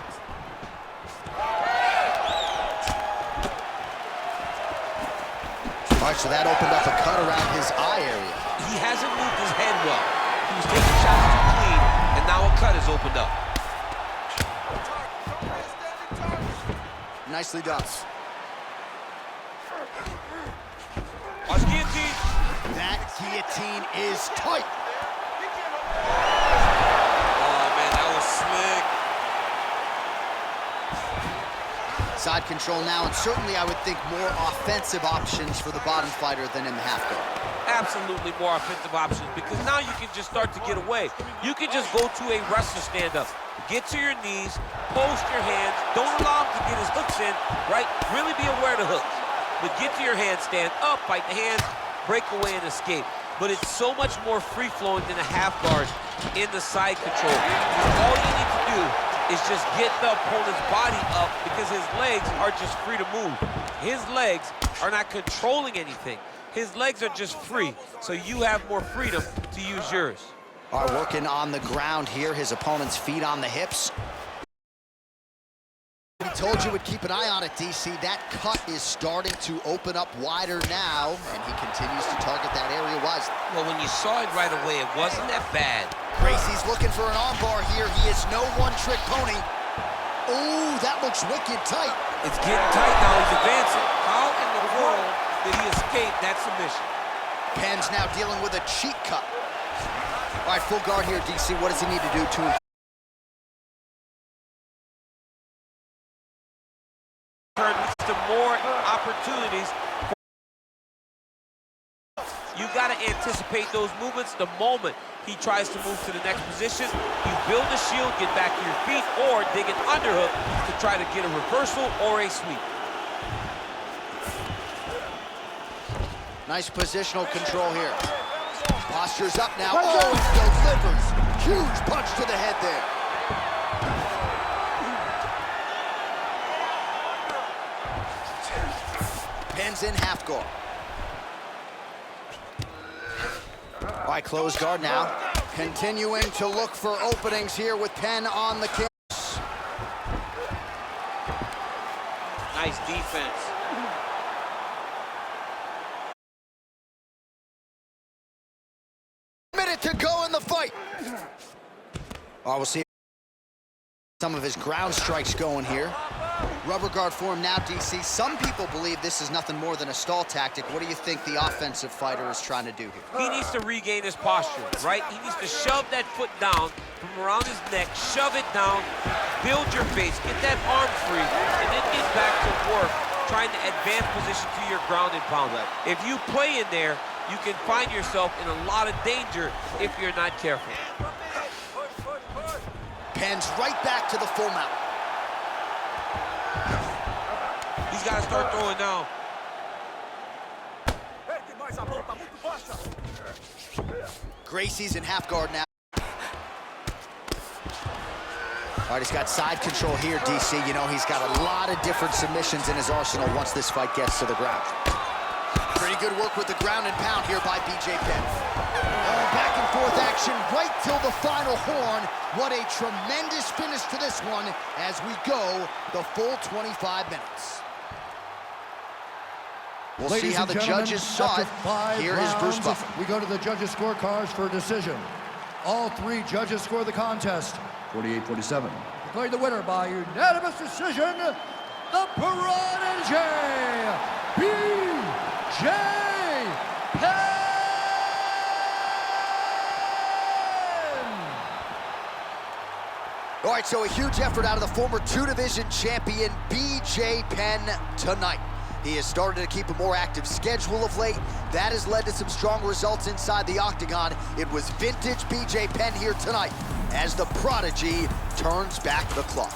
All right, so that opened up a cut around his eye area. He hasn't moved his head well. He was taking shots too clean, and now a cut is opened up. Nicely done. Watch guillotine. That guillotine is tight. Oh, man, that was slick. Side control now, and certainly I would think more offensive options for the bottom fighter than in the half guard. Absolutely more offensive options because now you can just start to get away. You can just go to a wrestler stand-up. Get to your knees, post your hands, don't allow him to get his hooks in, right? Really be aware of the hooks. But get to your hands, stand up, fight the hands, break away and escape. But it's so much more free-flowing than a half guard in the side control. All you need to do is just get the opponent's body up because his legs are just free to move. His legs are not controlling anything. His legs are just free, so you have more freedom to use yours. All right, working on the ground here, his opponent's feet on the hips. We told you we'd keep an eye on it, DC. That cut is starting to open up wider now, and he continues to target that area wisely. Well, when you saw it right away, it wasn't that bad. Gracie's looking for an armbar here. He is no one-trick pony. Ooh, that looks wicked tight. It's getting tight now. He's advancing. How in the world did he escape that submission? Penn's now dealing with a cheek cut. All right, full guard here, DC. What does he need to do to leads to more opportunities. You got to anticipate those movements the moment he tries to move to the next position. You build a shield, get back to your feet, or dig an underhook to try to get a reversal or a sweep. Nice positional control here. Posture's up now. Oh, he delivers. Huge punch to the head there. Penn's in half guard. All right, close guard now. Continuing to look for openings here with Penn on the kicks. Nice defense. Minute to go in the fight. Oh, we'll see some of his ground strikes going here. Rubber guard form now, DC. Some people believe this is nothing more than a stall tactic. What do you think the offensive fighter is trying to do here? He needs to regain his posture, right? He needs to shove that foot down from around his neck, shove it down, build your base, get that arm free, and then get back to work, trying to advance position to your ground and pound. If you play in there, you can find yourself in a lot of danger if you're not careful. Penn's right back to the full mount. He's got to start throwing now. Gracie's in half guard now. All right, he's got side control here, DC. You know, he's got a lot of different submissions in his arsenal once this fight gets to the ground. Pretty good work with the ground and pound here by BJ Penn. Back and forth action right till the final horn. What a tremendous finish to this one as we go the full 25 minutes. We'll see how the judges saw it. Here is Bruce Buffer. We go to the judges' scorecards for a decision. All three judges score the contest 48-47. Declared the winner by unanimous decision, the Prodigy, BJ Penn. All right, so a huge effort out of the former two-division champion, BJ Penn, tonight. He has started to keep a more active schedule of late. That has led to some strong results inside the octagon. It was vintage BJ Penn here tonight as the Prodigy turns back the clock.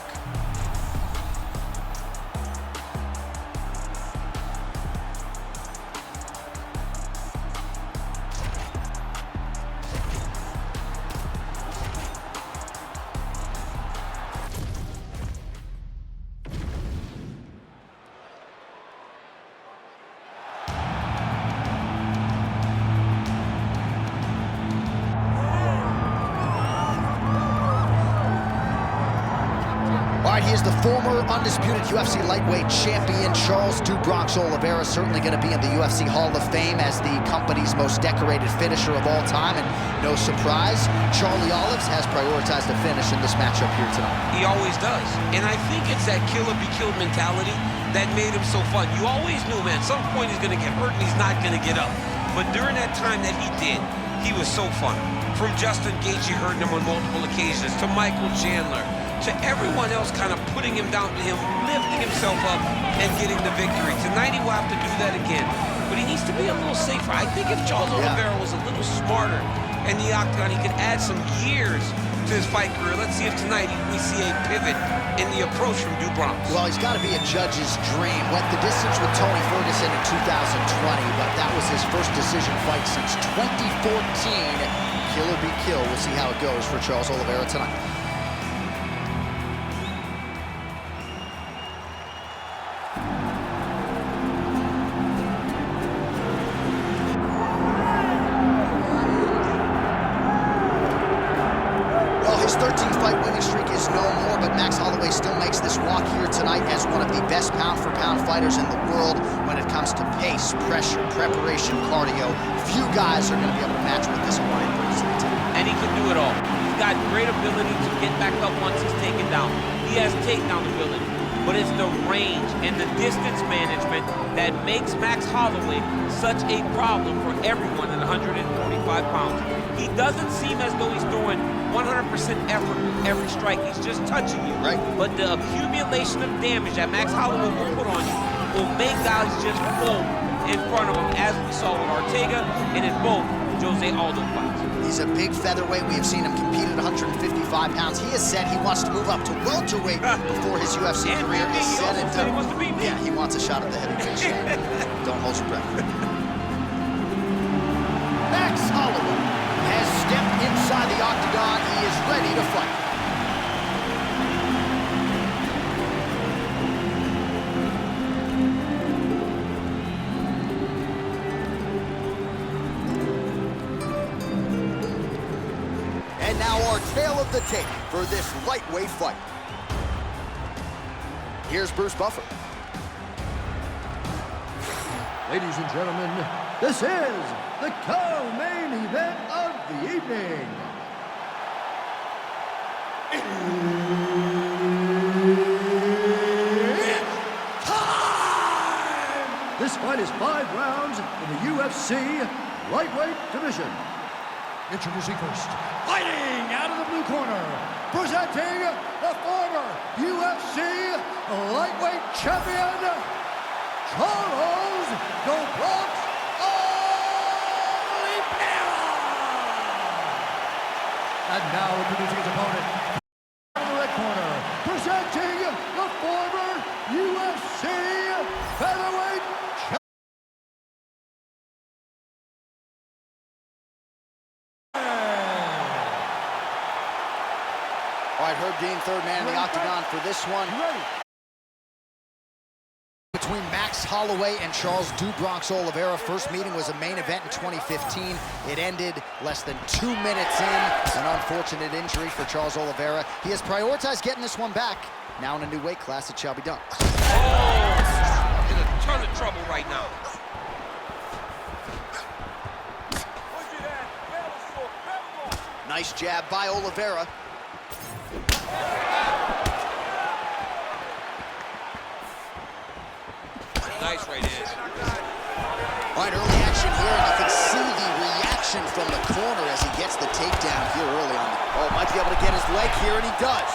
All right, he is the former undisputed UFC lightweight champion, Charles "Do Bronx" Oliveira, certainly going to be in the UFC Hall of Fame as the company's most decorated finisher of all time. And no surprise, Charlie Olives has prioritized the finish in this matchup here tonight. He always does. And I think it's that killer be killed mentality that made him so fun. You always knew, man, at some point he's going to get hurt and he's not going to get up. But during that time that he did, he was so fun. From Justin Gaethje hurting him on multiple occasions, to Michael Chandler, to everyone else kind of putting him down, to him lifting himself up and getting the victory. Tonight he will have to do that again, but he needs to be a little safer. I think if Charles Oliveira was a little smarter in the octagon, he could add some years to his fight career. Let's see if tonight we see a pivot in the approach from Do Bronx. Well, he's got to be a judge's dream. Went the distance with Tony Ferguson in 2020, but that was his first decision fight since 2014. Kill or be killed. We'll see how it goes for Charles Oliveira tonight. His 13-fight winning streak is no more, but Max Holloway still makes this walk here tonight as one of the best pound-for-pound fighters in the world when it comes to pace, pressure, preparation, cardio. Few guys are going to be able to match what this one brings to the table. And he can do it all. He's got great ability to get back up once he's taken down. He has takedown ability, but it's the range and the distance management that makes Max Holloway such a problem for everyone at 145 pounds. He doesn't seem as though he's throwing 100% effort with every strike. He's just touching you. Right. But the accumulation of damage that Max Holloway will put on you will make guys just fold in front of him, as we saw with Ortega and in both Jose Aldo fights. He's a big featherweight. We have seen him compete at 155 pounds. He has said he wants to move up to welterweight before his UFC And career is he said also and said he done. wants to beat me. Yeah, he wants a shot at the heavyweight champion. Don't hold your breath. Max Holloway has stepped inside the octagon. He is ready to fight. And now our tale of the tape for this lightweight fight. Here's Bruce Buffer. Ladies and gentlemen, this is the co-main event of the evening. It's time! This fight is 5 rounds in the UFC lightweight division. Introducing first, fighting out of the blue corner, presenting the former UFC lightweight champion, Charles "The Bronx" Oliveira. And now introducing his opponent, out of the red corner, presenting the former UFC featherweight champion. All right, Herb Dean, third man in the octagon for this one. Between Max Holloway and Charles "Do Bronx" Oliveira. First meeting was a main event in 2015. It ended less than 2 minutes in. An unfortunate injury for Charles Oliveira. He has prioritized getting this one back. Now in a new weight class, it shall be done. Oh, in a ton of trouble right now. Nice jab by Oliveira. Nice right hand. All right, early action here, and you can see the reaction from the corner as he gets the takedown here early on. Oh, might be able to get his leg here, and he does.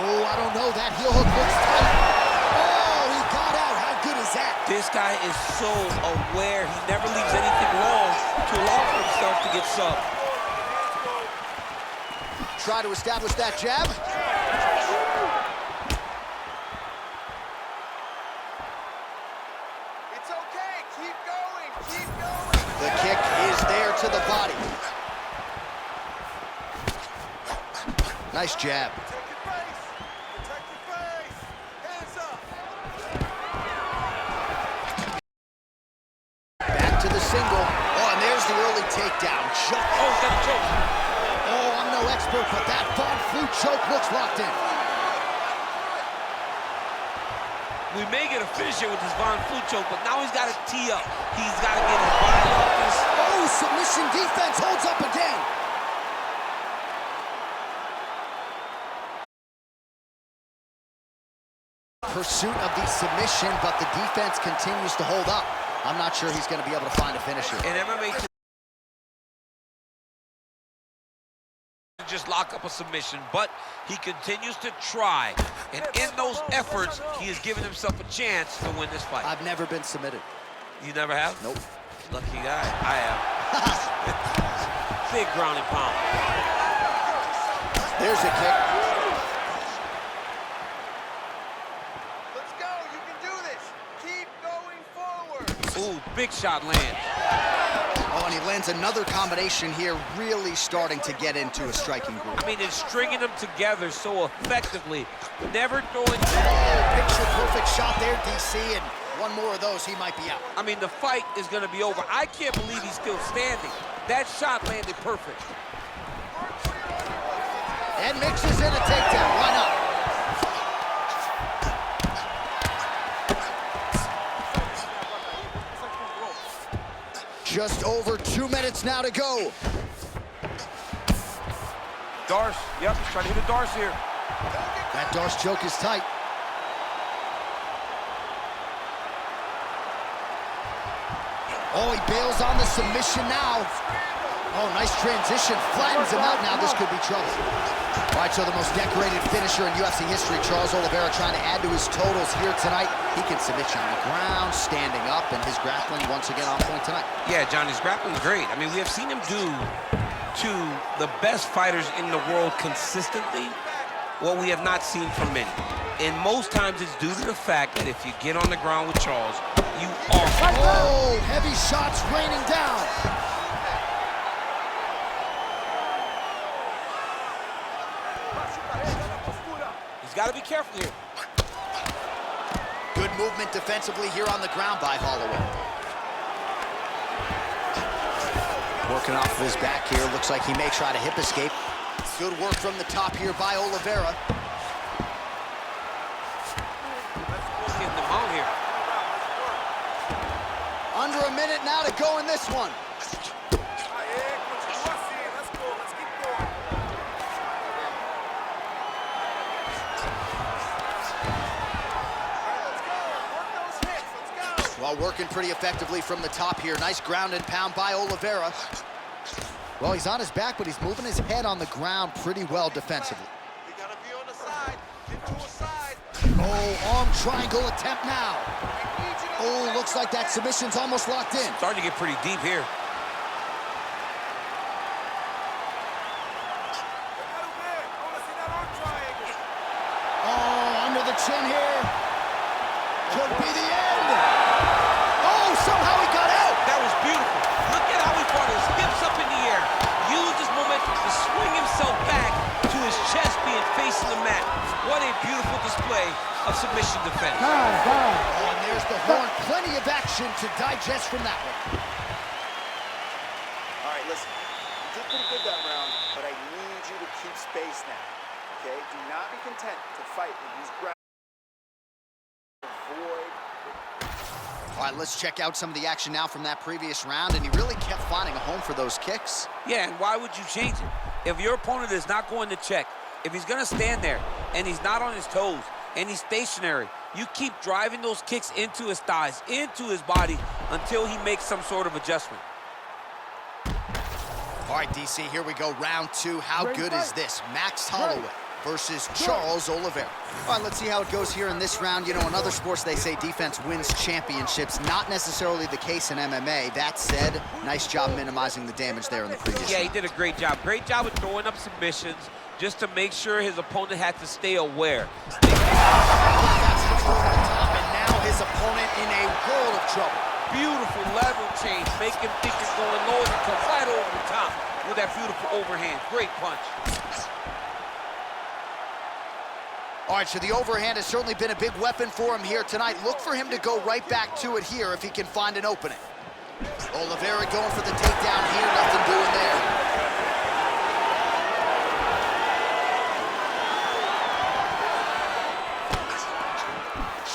Oh, I don't know. That heel hook looks tight. Oh, he got out. How good is that? This guy is so aware. He never leaves anything long to allow for himself to get subbed. Try to establish that jab. It's okay. Keep going. Keep going. The kick is there to the body. Nice jab. Protect your face. Protect your face. Hands up. Back to the single. Oh, and there's the early takedown. Oh, he's got a choke. Oh, I'm no expert, but that Von Flue choke looks locked in. We may get a finish here with this Von Flue choke, but now he's got to tee up. He's got to get his body off this. Oh, submission defense holds up again. Pursuit of the submission, but the defense continues to hold up. I'm not sure he's going to be able to find a finisher. In MMA, just lock up a submission, but he continues to try. And in those efforts, he has given himself a chance to win this fight. I've never been submitted. You never have? Nope. Lucky guy. I have. Big ground and pound. There's a kick. Let's go. You can do this. Keep going forward. Ooh, big shot land. Oh, and he lands another combination here, really starting to get into a striking groove. I mean, it's stringing them together so effectively. Never throwing. Picture perfect shot there, DC, and one more of those, he might be out. I mean, the fight is going to be over. I can't believe he's still standing. That shot landed perfect. And mixes in a takedown. Why not? Just over 2 minutes now to go. Darce, yep, he's trying to hit a Darce here. That Darce choke is tight. Oh, he bails on the submission now. Oh, nice transition. Flattens him out now. This could be trouble. All right, so the most decorated finisher in UFC history, Charles Oliveira, trying to add to his totals here tonight. He can submit you on the ground, standing up, and his grappling once again on point tonight. Yeah, John, his grappling's great. I mean, we have seen him do to the best fighters in the world consistently what we have not seen from many. And most times it's due to the fact that if you get on the ground with Charles, you are... Oh, heavy shots raining down. He's got to be careful here. Good movement defensively here on the ground by Holloway. Working off of his back here. Looks like he may try to hip escape. Good work from the top here by Oliveira. Getting them out here. Under a minute now to go in this one. Well, working pretty effectively from the top here. Nice ground and pound by Oliveira. Well, he's on his back, but he's moving his head on the ground pretty well defensively. You gotta be on the side. Get to a side. Oh, arm triangle attempt now. Oh, looks like that submission's almost locked in. Starting to get pretty deep here. Oh, under the chin here. Could be the end. Oh, somehow he got out. That was beautiful. Look at how he brought his hips up in the air. Used his momentum to swing himself back to his chest being facing the mat. What a beautiful display of submission defense. Oh, and there's the horn. Plenty of action to digest from that one. All right, listen. You did pretty good that round, but I need you to keep space now. Okay? Do not be content to fight with these ground. Avoid. All right, let's check out some of the action now from that previous round, and he really kept finding a home for those kicks. Yeah, and why would you change it? If your opponent is not going to check, if he's going to stand there and he's not on his toes and he's stationary, you keep driving those kicks into his thighs, into his body until he makes some sort of adjustment. All right, DC, here we go. Round two. How good is this? Max Holloway versus Charles Oliveira. All right, let's see how it goes here in this round. You know, in other sports, they say defense wins championships. Not necessarily the case in MMA. That said, nice job minimizing the damage there in the previous Yeah, round. he did a great job. Great job with throwing up submissions just to make sure his opponent had to stay aware. That's over the top, and now his opponent in a world of trouble. Beautiful level change. Make him think it's going low and come right over the top with that beautiful overhand. Great punch. All right, so the overhand has certainly been a big weapon for him here tonight. Look for him to go right back to it here if he can find an opening. Oliveira going for the takedown here. Nothing doing there.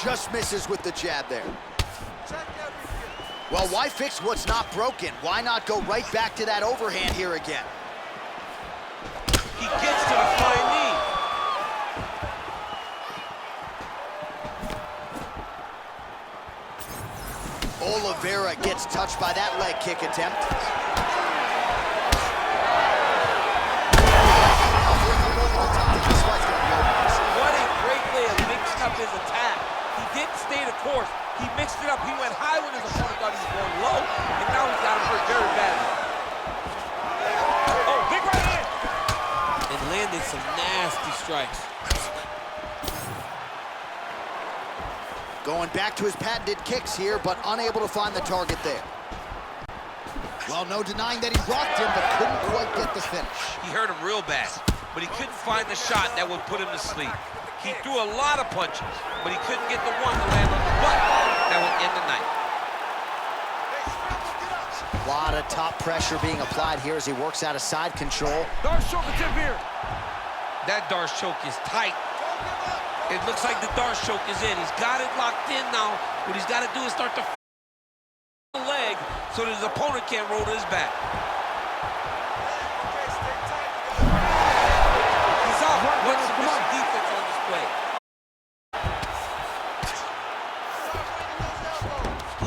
Just misses with the jab there. Well, why fix what's not broken? Why not go right back to that overhand here again? He gets to the flying knee. Oliveira gets touched by that leg kick attempt. What a great way of mixing up his attack. He didn't stay the course. He mixed it up. He went high when his opponent thought he was going low, and now he's got him hurt very badly. Oh, big right hand! And landed some nasty strikes. Going back to his patented kicks here, but unable to find the target there. Well, no denying that he rocked him, but couldn't quite get the finish. He hurt him real bad, but he couldn't find the shot that would put him to sleep. He threw a lot of punches, but he couldn't get the one to land on the butt that would end the night. A lot of top pressure being applied here as he works out of side control. Darce choke attempt here. That Darce choke is tight. It looks like the Darce choke is in. He's got it locked in now. What he's got to do is start to the leg so that his opponent can't roll to his back. He's out. What's the defense on display?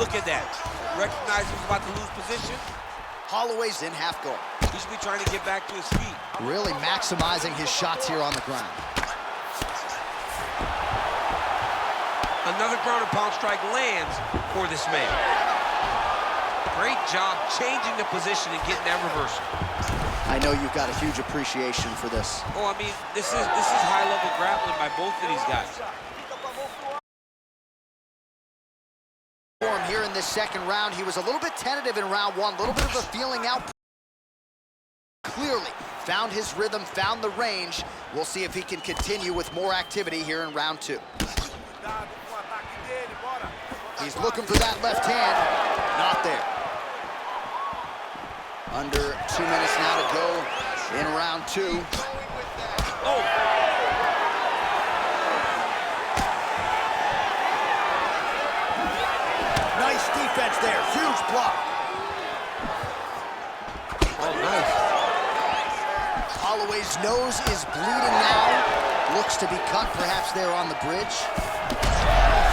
Look at that. Recognize he's about to lose position. Holloway's in half guard. He should be trying to get back to his feet. Really maximizing his shots here on the ground. Another ground and pound strike lands for this man. Great job changing the position and getting that reversal. I know you've got a huge appreciation for this. Oh, I mean, this is high-level grappling by both of these guys. Here in this second round, he was a little bit tentative in round one, a little bit of a feeling out. Clearly found his rhythm, found the range. We'll see if he can continue with more activity here in round two. He's looking for that left hand, not there. Under 2 minutes now to go in round two. Oh! Nice defense there, huge block. Oh, nice. Holloway's nose is bleeding now. Looks to be cut, perhaps there on the bridge.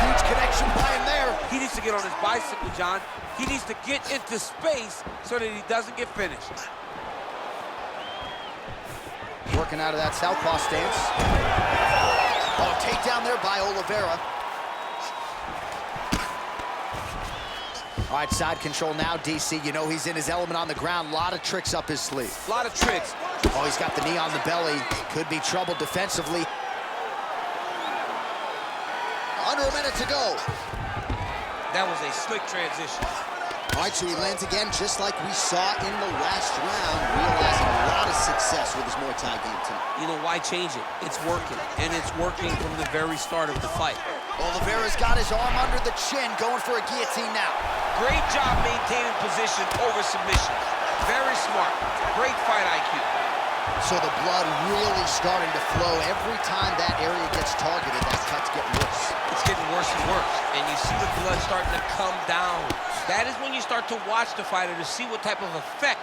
Huge connection by him there. He needs to get on his bicycle, John. He needs to get into space so that he doesn't get finished. Working out of that southpaw stance. Oh, takedown there by Oliveira. All right, side control now, DC. You know he's in his element on the ground. A lot of tricks up his sleeve. A lot of tricks. Oh, he's got the knee on the belly. Could be trouble defensively. Under a minute to go. That was a slick transition. All right, so he lands again just like we saw in the last round, realizing a lot of success with his Muay Thai game tonight. You know, why change it? It's working, and it's working from the very start of the fight. Oliveira's got his arm under the chin, going for a guillotine now. Great job maintaining position over submission. Very smart. Great fight IQ. So the blood really starting to flow. Every time that area gets targeted, that cut's getting worse. It's getting worse and worse, and you see the blood starting to come down. That is when you start to watch the fighter to see what type of effect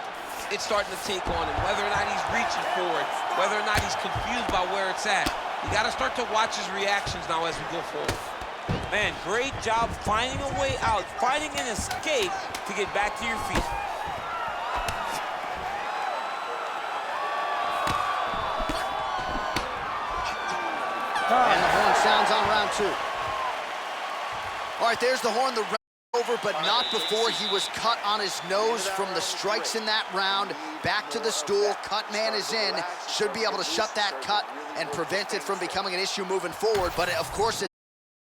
it's starting to take on him, whether or not he's reaching for it, whether or not he's confused by where it's at. You got to start to watch his reactions now as we go forward. Man, great job finding a way out, finding an escape to get back to your feet. And the horn sounds on round two. All right, there's the horn. The round over, but not before he was cut on his nose from the strikes in that round. Back to the stool. Cut man is in. Should be able to shut that cut and prevent it from becoming an issue moving forward. But of course, it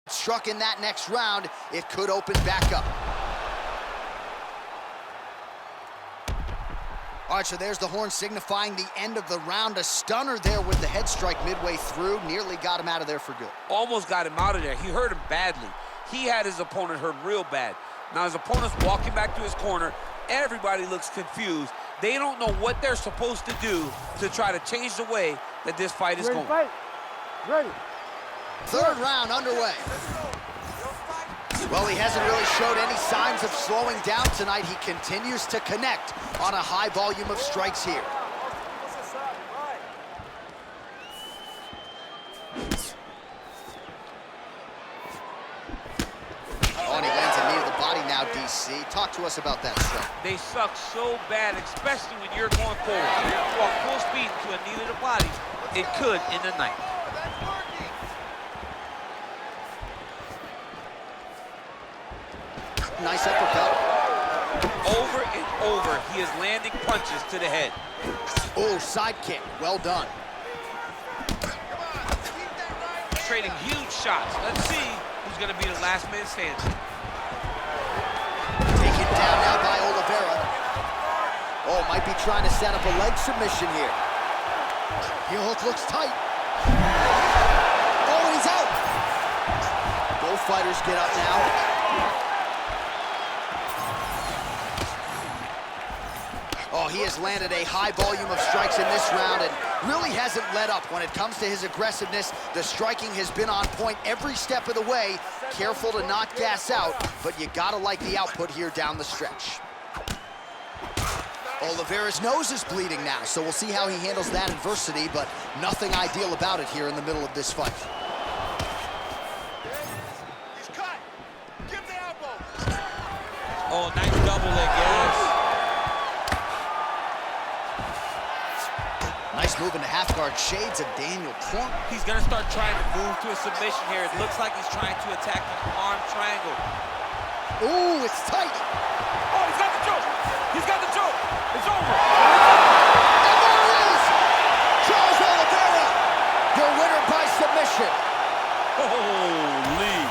struck in that next round. It could open back up. All right, so there's the horn signifying the end of the round. A stunner there with the head strike midway through. Nearly got him out of there for good. Almost got him out of there. He hurt him badly. He had his opponent hurt real bad. Now his opponent's walking back to his corner. Everybody looks confused. They don't know what they're supposed to do to try to change the way that this fight is going. Fight. Ready. Third round underway. Well, he hasn't really showed any signs of slowing down tonight. He continues to connect on a high volume of strikes here. Oh, and he lands a knee to the body now, DC. Talk to us about that strike. They suck so bad, especially when you're going forward. You walk full speed to a knee to the body. It could end the night. Nice uppercut. Over and over, he is landing punches to the head. Oh, side kick. Well done. Trading huge shots. Let's see who's going to be the last man standing. Taken down now by Oliveira. Oh, might be trying to set up a leg submission here. Heel hook looks tight. Oh, and he's out. Both fighters get up now. Oh, he has landed a high volume of strikes in this round and really hasn't let up when it comes to his aggressiveness. The striking has been on point every step of the way. Careful to not gas out, but you gotta like the output here down the stretch. Oliveira's nose is bleeding now, so we'll see how he handles that adversity, but nothing ideal about it here in the middle of this fight. He's cut. Give the elbow. Oh, nice double leg, yes. moving to half guard, shades of Daniel Cormier. He's gonna start trying to move to a submission here. It looks like he's trying to attack the arm triangle. Ooh, it's tight. Oh, he's got the choke. He's got the choke. It's over. And there it is! Charles Oliveira, your winner by submission. Holy.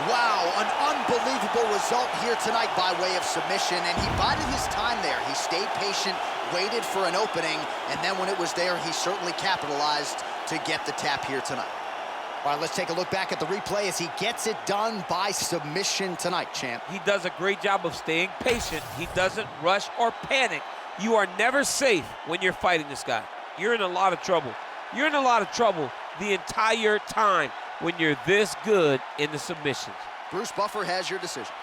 Wow, an unbelievable result here tonight by way of submission, and he bided his time there. He stayed patient, waited for an opening, and then when it was there, he certainly capitalized to get the tap here tonight. All right, let's take a look back at the replay as he gets it done by submission tonight, champ. He does a great job of staying patient. He doesn't rush or panic. You are never safe when you're fighting this guy. You're in a lot of trouble. You're in a lot of trouble the entire time when you're this good in the submissions. Bruce Buffer has your decision.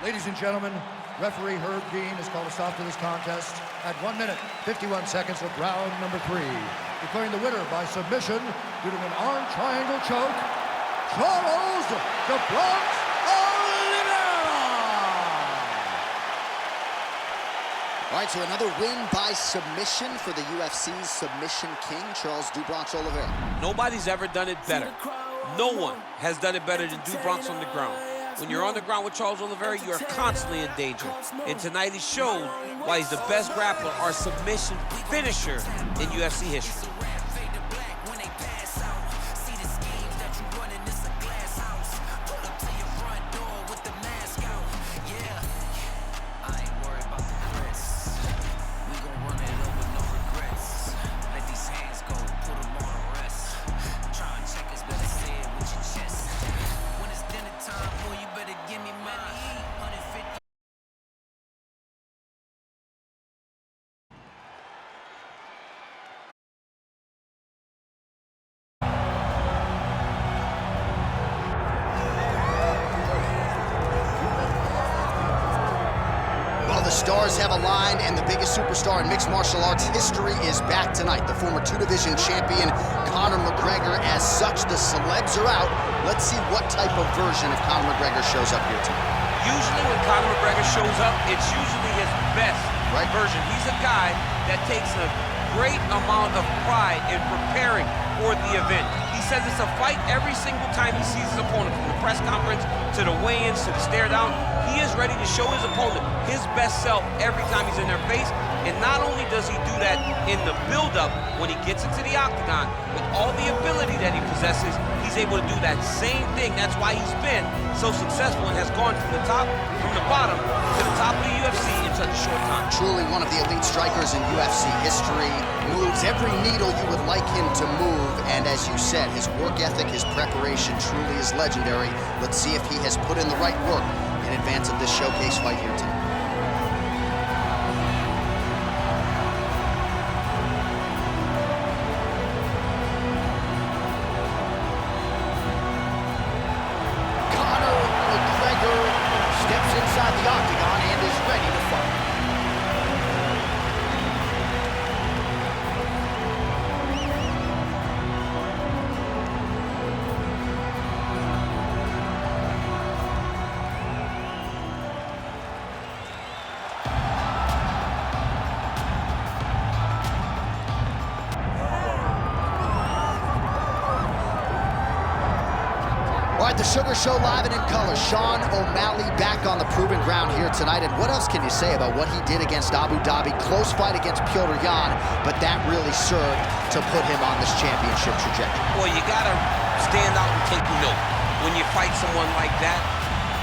Ladies and gentlemen, referee Herb Dean has called a stop to this contest at 1 minute, 51 seconds of round number 3. Declaring the winner by submission due to an arm triangle choke, Charles "The Bronx" Oliveira! All right, so another win by submission for the UFC's submission king, Charles "DuBronx" Oliveira. Nobody's ever done it better. No one has done it better than DuBronx on the ground. When you're on the ground with Charles Oliveira, you are constantly in danger. And tonight he showed why he's the best grappler or submission finisher in UFC history. The stars have aligned, and the biggest superstar in mixed martial arts history is back tonight. The former 2-division champion, Conor McGregor. As such, the celebs are out. Let's see what type of version of Conor McGregor shows up here tonight. Usually when Conor McGregor shows up, it's usually his best version. He's a guy that takes a great amount of pride in preparing for the event. He says it's a fight every single time he sees his opponent, from the press conference to the weigh-ins to the stare down. He is ready to show his opponent his best self every time he's in their face. And not only does he do that in the build-up when he gets into the octagon, with all the ability that he possesses, he's able to do that same thing. That's why he's been so successful and has gone from the bottom to the top of the UFC in such a short time. Truly one of the elite strikers in UFC history. Moves every needle you would like him to move. And as you said, his work ethic, his preparation truly is legendary. Let's see if he has put in the right work in advance of this showcase fight here tonight. Conor McGregor steps inside the octagon and is ready to fight. All right, the Sugar Show live and in color. Sean O'Malley back on the proven ground here tonight. And what else can you say about what he did against Abu Dhabi? Close fight against Petr Yan, but that really served to put him on this championship trajectory. Well, you gotta stand out and take note when you fight someone like that.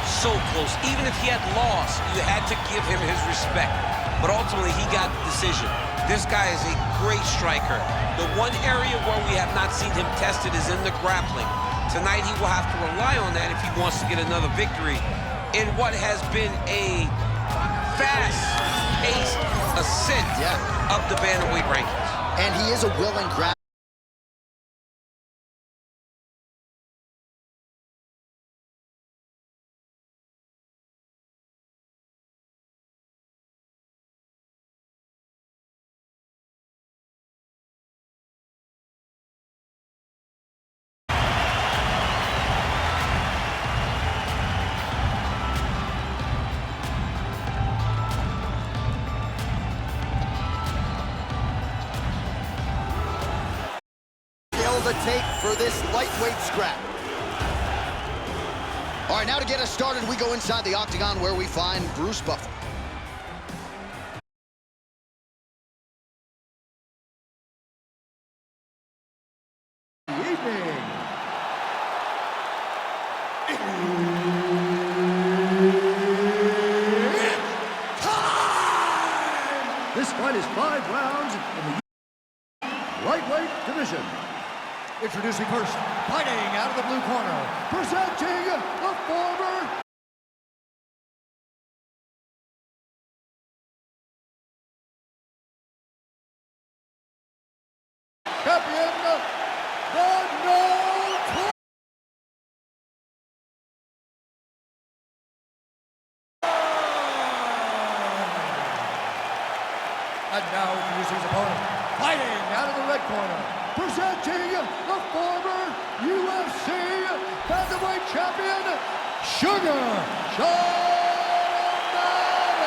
So close. Even if he had lost, you had to give him his respect. But ultimately, he got the decision. This guy is a great striker. The one area where we have not seen him tested is in the grappling. Tonight, he will have to rely on that if he wants to get another victory in what has been a fast-paced ascent up the bantamweight rankings. And he is a willing grappler. the tape for this lightweight scrap. All right, now to get us started, we go inside the octagon where we find Bruce Buffer. This fight is 5 rounds in the lightweight division. Introducing first, fighting out of the blue corner, presenting the former champion, the No. And now introducing his opponent, fighting out of the red corner, presenting the former UFC featherweight champion, Sugar Sean O'Malley.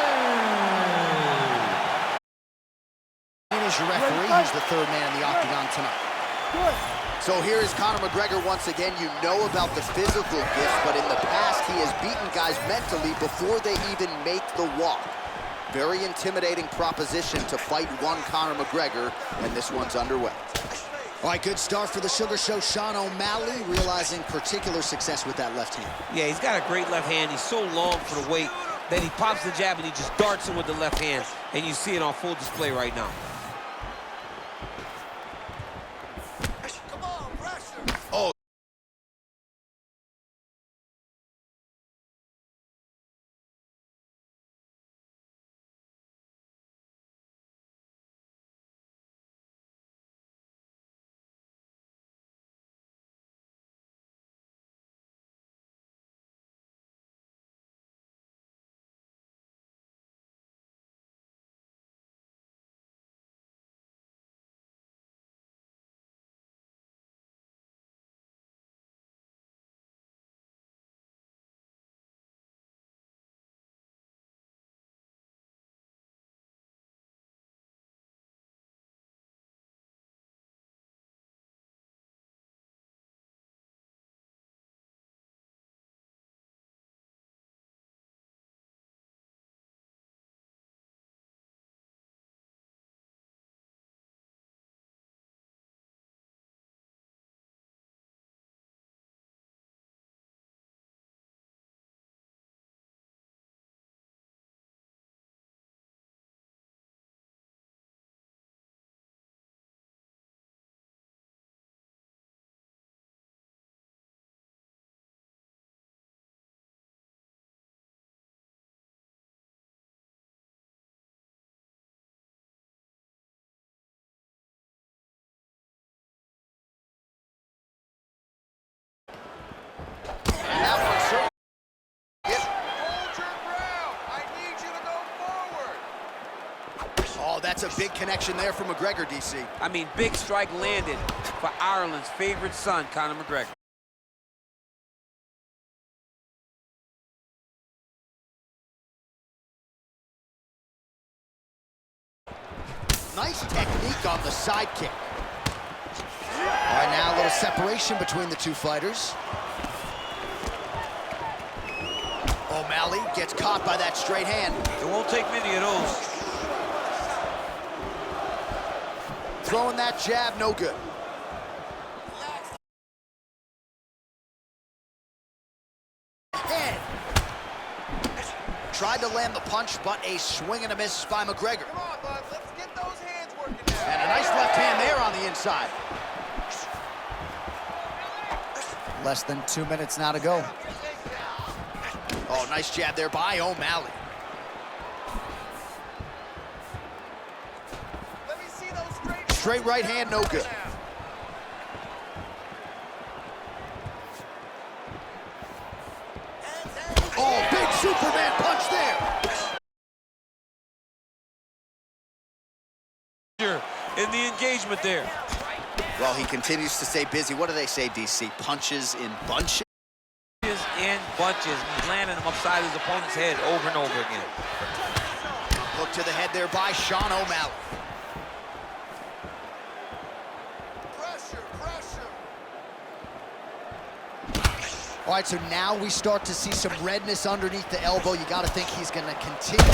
He's your referee. He's the third man in the octagon tonight. Good. So here is Conor McGregor once again. You know about the physical gifts, but in the past he has beaten guys mentally before they even make the walk. Very intimidating proposition to fight one Conor McGregor, and this one's underway. All right, good start for the Sugar Show. Sean O'Malley realizing particular success with that left hand. Yeah, he's got a great left hand. He's so long for the weight that he pops the jab and he just darts in with the left hand, and you see it on full display right now. Come on, pressure. Oh. Oh, that's a big connection there for McGregor, DC. I mean, big strike landed for Ireland's favorite son, Conor McGregor. Nice technique on the side kick. All right, now a little separation between the two fighters. O'Malley gets caught by that straight hand. It won't take many of those. Throwing that jab, no good. Head. Tried to land the punch, but a swing and a miss by McGregor. Come on, bud. Let's get those hands working now. And a nice left hand there on the inside. Less than 2 minutes now to go. Oh, nice jab there by O'Malley. Let me see those Straight right hand, no good. Oh, big Superman punch there. In the engagement there. Well, he continues to stay busy. What do they say, DC? Punches in bunches? In bunches. He's landing them upside his opponent's head over and over again. Hook to the head there by Sean O'Malley. pressure, pressure. All right, so now we start to see some redness underneath the elbow. You got to think he's going to continue. You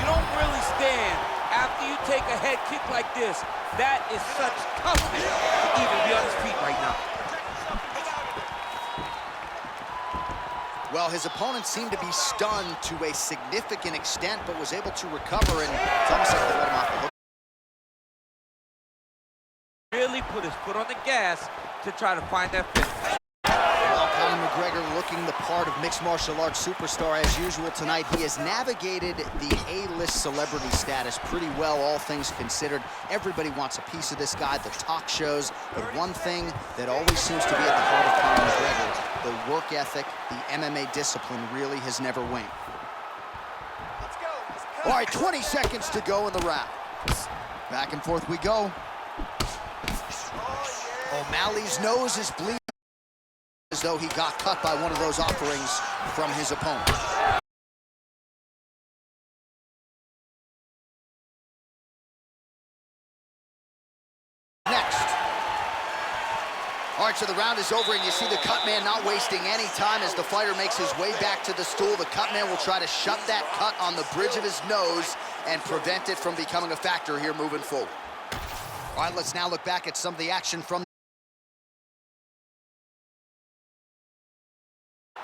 don't really stand after you take a head kick like this. That is such toughness to even be on his feet right now. Well, his opponent seemed to be stunned to a significant extent, but was able to recover, and it's almost like they let him off the hook. Really put his foot on the gas to try to find that finish. Well, Conor McGregor looking the part of mixed martial arts superstar as usual tonight. He has navigated the A-list celebrity status pretty well, all things considered. Everybody wants a piece of this guy, the talk shows. But one thing that always seems to be at the heart of Conor McGregor, the work ethic, the MMA discipline really has never waned. Let's go. All right, 20 seconds to go in the round. Back and forth we go. O'Malley's nose is bleeding as though he got cut by one of those offerings from his opponent. Next. All right, so the round is over, and you see the cut man not wasting any time as the fighter makes his way back to the stool. The cut man will try to shut that cut on the bridge of his nose and prevent it from becoming a factor here moving forward. All right, let's now look back at some of the action from.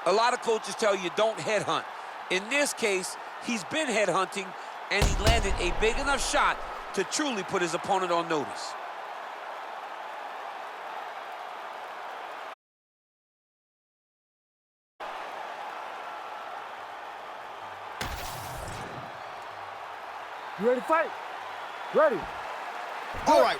A lot of coaches tell you don't headhunt. In this case, he's been headhunting, and he landed a big enough shot to truly put his opponent on notice. You ready to fight? Ready. All right.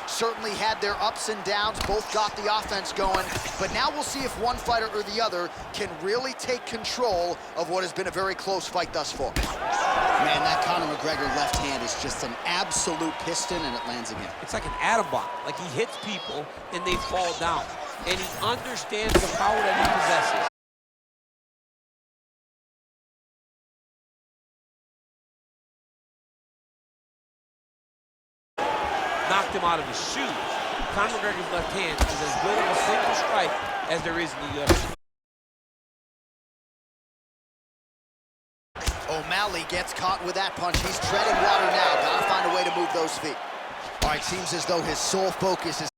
Certainly had their ups and downs, both got the offense going, but now we'll see if one fighter or the other can really take control of what has been a very close fight thus far. Man, that Conor McGregor left hand is just an absolute piston, and it lands again. It's like an atom bomb. Like he hits people and they fall down. And he understands the power that he possesses. Knocked him out of his shoes. Conor McGregor's left hand is as good of a single strike as there is in the UFC. O'Malley gets caught with that punch. He's treading water now. Gotta find a way to move those feet. All right, seems as though his sole focus is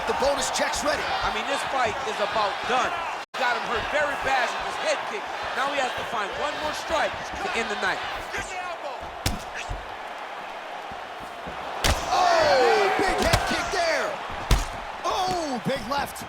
the bonus check's ready. I mean, this fight is about done. He got him hurt very bad with his head kick. Now he has to find one more strike to end the night. Oh, big head kick there. Oh, big left.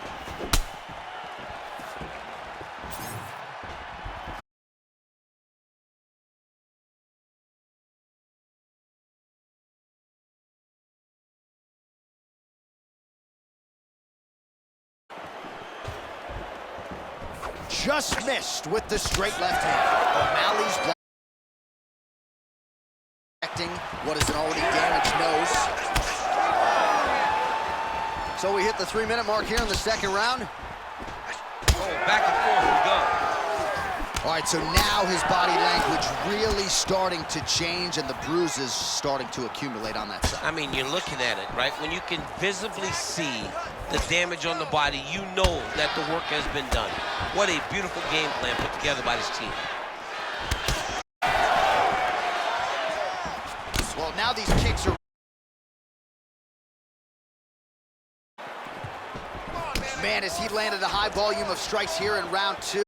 Just missed with the straight left hand. O'Malley's protecting what is an already damaged nose. So we hit the 3-minute mark here in the second round. Oh, back and forth we go. All right, so now his body language really starting to change and the bruises starting to accumulate on that side. I mean, you're looking at it, right? When you can visibly see the damage on the body, you know that the work has been done. What a beautiful game plan put together by this team. Well, now these kicks are... Man, as he landed a high volume of strikes here in round 2.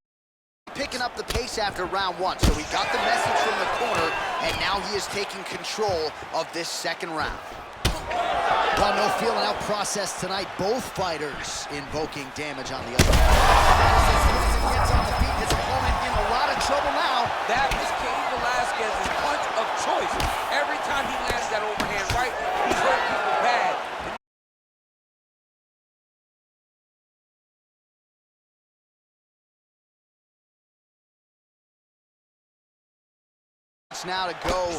Picking up the pace after round 1. So he got the message from the corner, and now he is taking control of this second round. Well, no feeling out process tonight. Both fighters invoking damage on the other. Gets on the feet. His opponent in a lot of trouble now. That was Cain Velasquez's punch of choice. Every time he lands that overhand right, he's hurt people bad. minutes now to go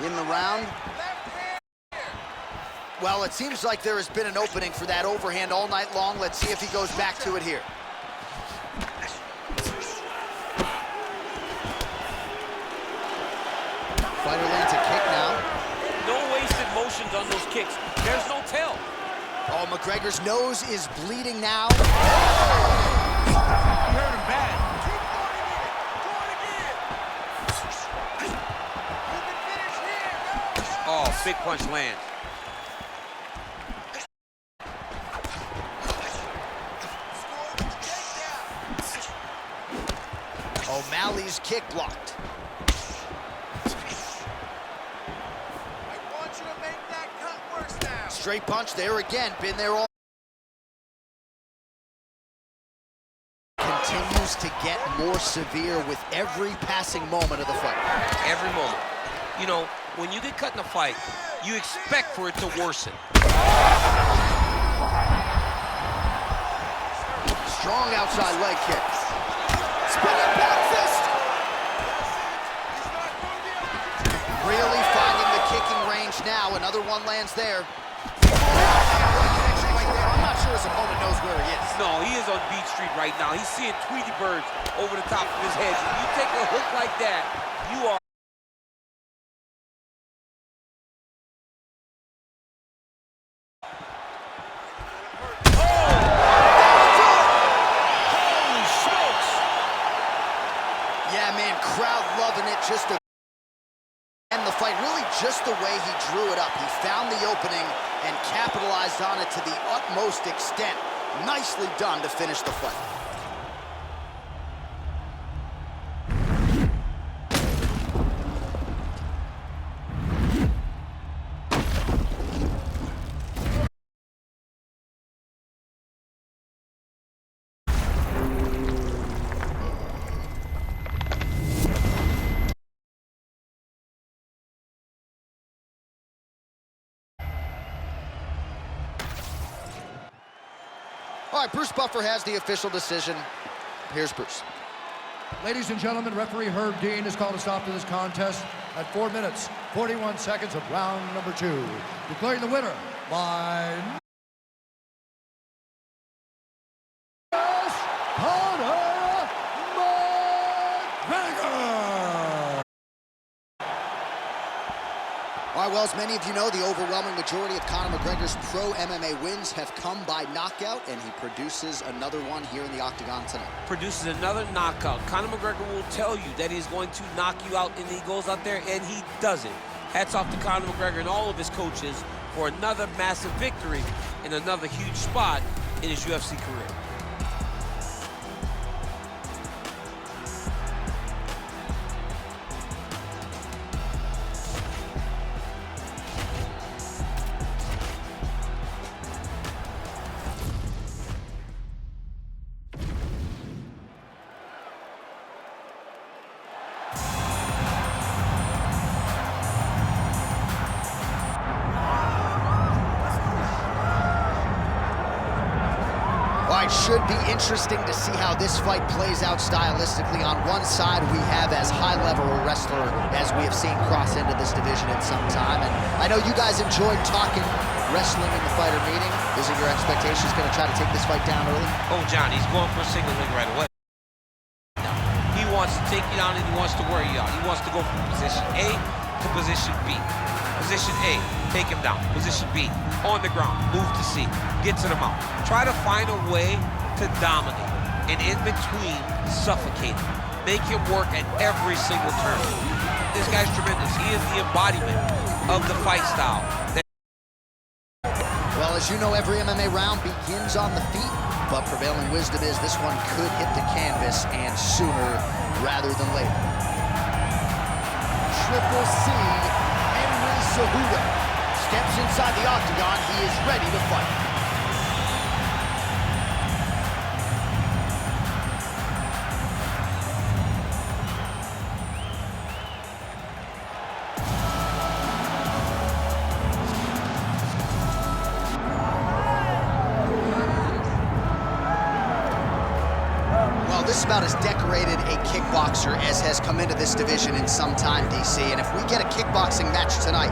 in the round. Well, it seems like there has been an opening for that overhand all night long. Let's see if he goes back to it here. Fighter lands a kick now. No wasted motions on those kicks. There's no tell. Oh, McGregor's nose is bleeding now. He hurt him bad. Oh, big punch lands. O'Malley's kick blocked. Straight punch there again. Been there all. Continues to get more severe with every passing moment of the fight. Every moment. You know, when you get cut in a fight, you expect for it to worsen. Strong outside leg kick. Spinning back fist. Really finding the kicking range now. Another one lands there. I'm not sure his opponent knows where he is. No, he is on Beach Street right now. He's seeing Tweety birds over the top of his head. If you take a hook like that, you are. Holy smokes! Yeah, man, crowd loving it. Just to end the fight, really just the way he drew it up. He found the opening and capitalized on it to the utmost extent. Nicely done to finish the fight. All right, Bruce Buffer has the official decision. Here's Bruce. Ladies and gentlemen, referee Herb Dean has called a stop to this contest at 4 minutes, 41 seconds of round number 2. Declaring the winner by Conor McGregor. All right, well, as many of you know, the overwhelming majority of Conor McGregor's pro MMA wins have come by knockout, and he produces another one here in the octagon tonight. Produces another knockout. Conor McGregor will tell you that he's going to knock you out, and he goes out there and he does it. Hats off to Conor McGregor and all of his coaches for another massive victory and another huge spot in his UFC career. Should be interesting to see how this fight plays out stylistically. On one side, we have as high-level a wrestler as we have seen cross into this division in some time. And I know you guys enjoyed talking wrestling in the fighter meeting. Is it your expectation he's going to try to take this fight down early? Oh, John, he's going for a single leg right away. He wants to take you down and he wants to wear you out. He wants to go from position A to position B. Position A, take him down. Position B, on the ground, move to C, get to the mount. Try to find a way to dominate, and in between, suffocate him. Make him work at every single turn. This guy's tremendous. He is the embodiment of the fight style. Well, as you know, every MMA round begins on the feet, but prevailing wisdom is this one could hit the canvas, and sooner rather than later. Triple C, Henry Cejudo, steps inside the octagon. He is ready to fight. This just about as decorated a kickboxer as has come into this division in some time, DC. And if we get a kickboxing match tonight,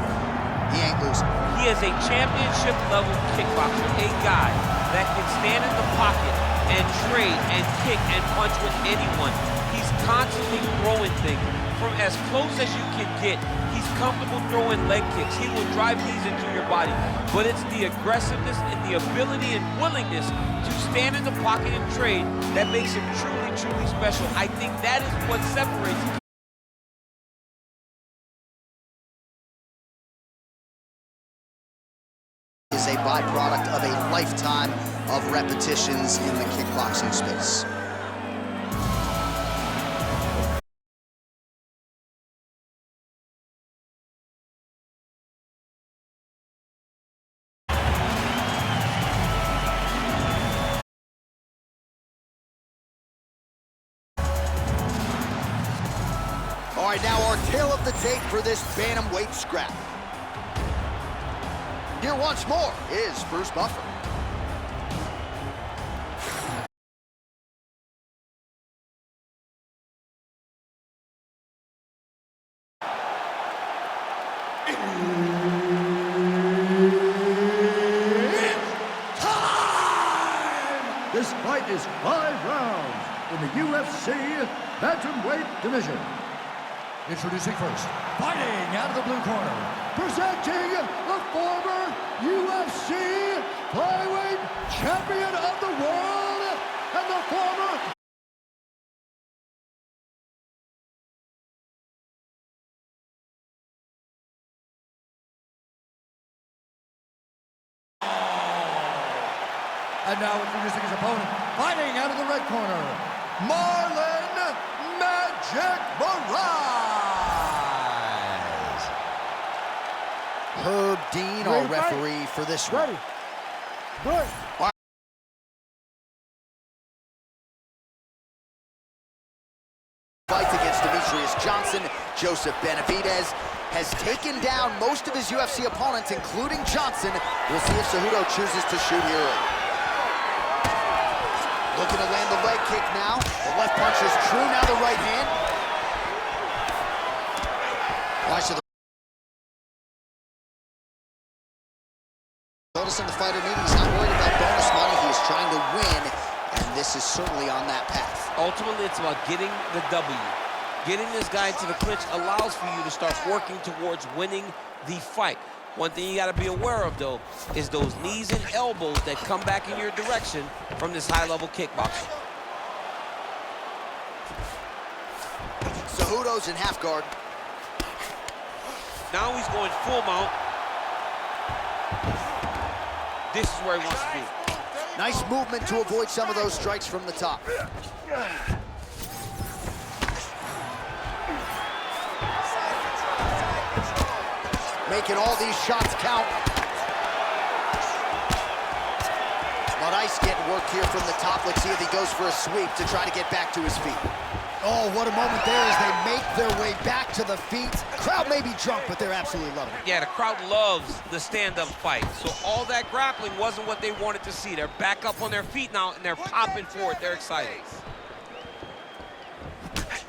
he ain't losing. He is a championship-level kickboxer, a guy that can stand in the pocket and trade and kick and punch with anyone. He's constantly throwing things from as close as you can get. He's comfortable throwing leg kicks. He will drive these into your body. But it's the aggressiveness and the ability and willingness to stand in the pocket and trade that makes him truly, truly special. I think that is what separates him. Is a byproduct of a lifetime of repetitions in the kickboxing space. All right, now our tale of the tape for this bantamweight scrap. Here once more is Bruce Buffer. This fight is 5 rounds in the UFC bantamweight division. Introducing first, fighting out of the blue corner, presenting the former UFC flyweight champion of the world and the former And now introducing his opponent, fighting out of the red corner, Marlon Magic Moraes. Herb Dean, our referee for this one. Ready. Good. Fight against Demetrius Johnson, Joseph Benavidez has taken down most of his UFC opponents, including Johnson. We'll see if Cejudo chooses to shoot here early. Looking to land the leg kick now. The left punch is true, now the right hand. Watch the notice in the fighter meeting, he's not worried about bonus money. He is trying to win, and this is certainly on that path. Ultimately, it's about getting the W. Getting this guy into the clinch allows for you to start working towards winning the fight. One thing you got to be aware of, though, is those knees and elbows that come back in your direction from this high-level kickboxer. Cejudo's in half guard. Now he's going full mount. This is where he wants to be. Nice movement to avoid some of those strikes from the top. Making all these shots count. But Ice getting work here from the top. Let's see if he goes for a sweep to try to get back to his feet. Oh, what a moment there as they make their way back to the feet. Crowd may be drunk, but they're absolutely loving it. Yeah, the crowd loves the stand-up fight. So all that grappling wasn't what they wanted to see. They're back up on their feet now, and they're popping for it. They're excited.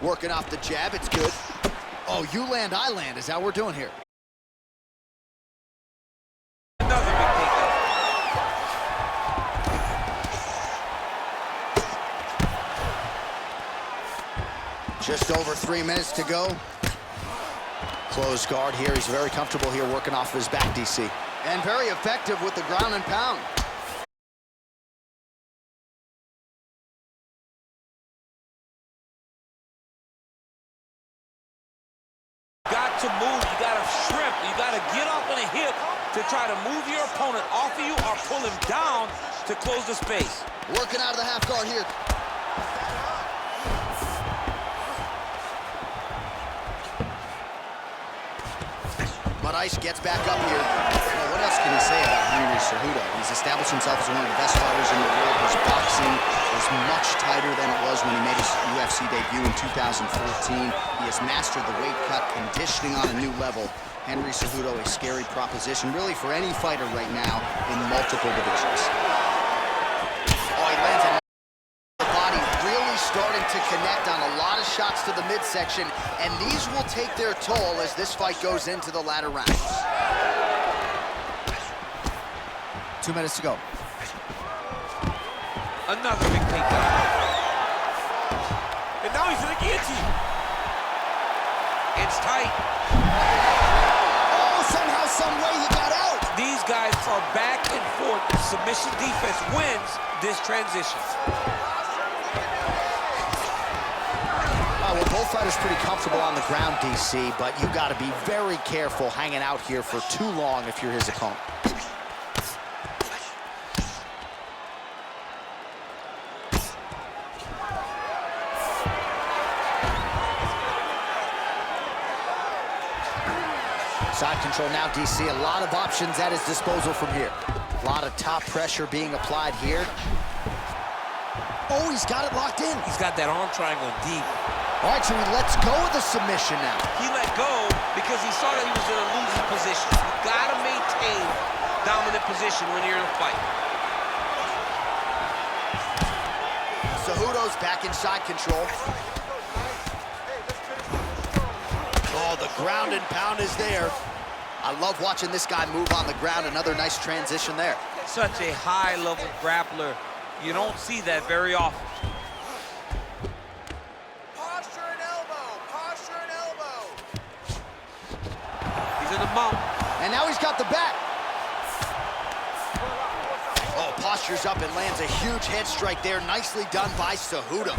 Working off the jab, it's good. Oh, you land, I land is how we're doing here. Another big takedown. Just over 3 minutes to go. Closed guard here. He's very comfortable here working off his back, DC. And very effective with the ground and pound. Got to move, you got to shrimp, you got to get off on a hip to try to move your opponent off of you or pull him down to close the space. Working out of the half guard here. But Ice gets back up here. Well, what else can he say about Henry Cejudo? He's established himself as one of the best fighters in the world. His boxing is much tighter than it was when he made his UFC debut in 2014. He has mastered the weight cut, conditioning on a new level. Henry Cejudo, a scary proposition, really, for any fighter right now in multiple divisions. Oh, he lands a body really starting to shots to the midsection, and these will take their toll as this fight goes into the latter rounds. 2 minutes to go. Another big takedown. And now he's in the guillotine. It's tight. Oh, somehow, some way he got out. These guys are back and forth. Submission defense wins this transition. Well, both fighters pretty comfortable on the ground, DC, but you got to be very careful hanging out here for too long if you're his opponent. Side control now, DC. A lot of options at his disposal from here. A lot of top pressure being applied here. Oh, he's got it locked in. He's got that arm triangle deep. All right, so he lets go of the submission now. He let go because he saw that he was in a losing position. You gotta maintain dominant position when you're in a fight. Cejudo's back in side control. Oh, the ground and pound is there. I love watching this guy move on the ground. Another nice transition there. Such a high-level grappler. You don't see that very often. Posture and elbow. Posture and elbow. He's in the mount. And now he's got the back. Oh, posture's up and lands a huge head strike there. Nicely done by Cejudo.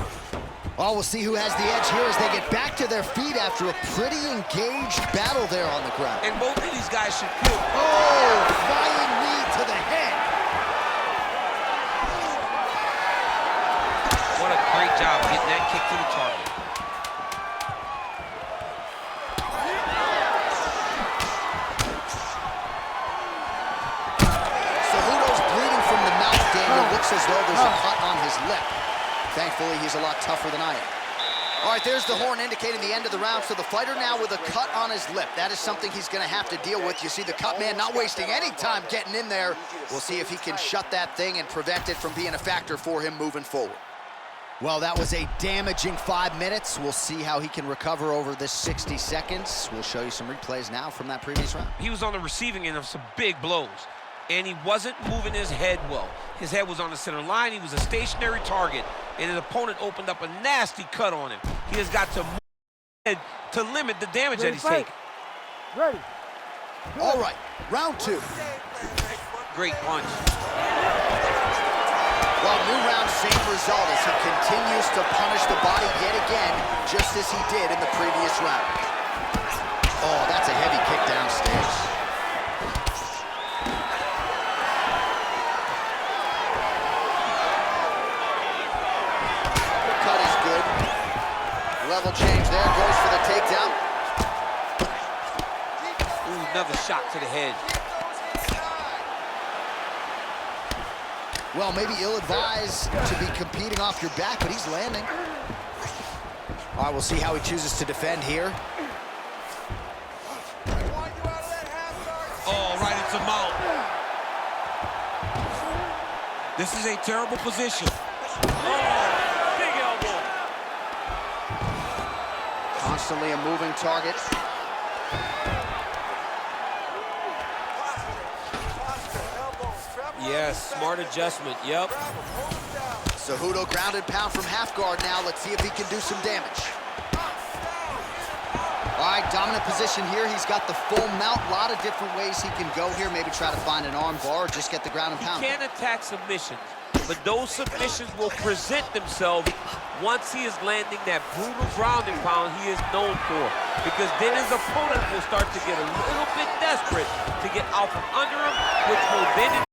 Oh, we'll see who has the edge here as they get back to their feet after a pretty engaged battle there on the ground. And both of these guys should feel. Oh, flying knee to the head. What a great job getting that kick to the target. Cejudo's bleeding from the mouth, Daniel. Looks as though there's a cut on his lip. Thankfully, he's a lot tougher than I am. All right, there's the horn indicating the end of the round. So the fighter now with a cut on his lip. That is something he's going to have to deal with. You see the cut man not wasting any time getting in there. We'll see if he can shut that thing and prevent it from being a factor for him moving forward. Well, that was a damaging 5 minutes. We'll see how he can recover over this 60 seconds. We'll show you some replays now from that previous round. He was on the receiving end of some big blows, and he wasn't moving his head well. His head was on the center line. He was a stationary target, and his opponent opened up a nasty cut on him. He has got to move his head to limit the damage that he's taking. Ready. All right, round 2. Great punch. Well, new round, same result as he continues to punish the body yet again, just as he did in the previous round. Oh, that's a heavy kick downstairs. The cut is good. Level change there, goes for the takedown. Ooh, another shot to the head. Well, maybe ill-advised to be competing off your back, but he's landing. All right, we'll see how he chooses to defend here. Oh, right into mount. This is a terrible position. Oh, big elbow. Constantly a moving target. Yes, smart adjustment, yep. Cejudo ground and pound from half guard now. Let's see if he can do some damage. All right, dominant position here. He's got the full mount. A lot of different ways he can go here. Maybe try to find an arm bar or just get the ground and pound. He can attack submissions, but those submissions will present themselves once he is landing that brutal ground and pound he is known for. Because then his opponent will start to get a little bit desperate to get out from under him, which will then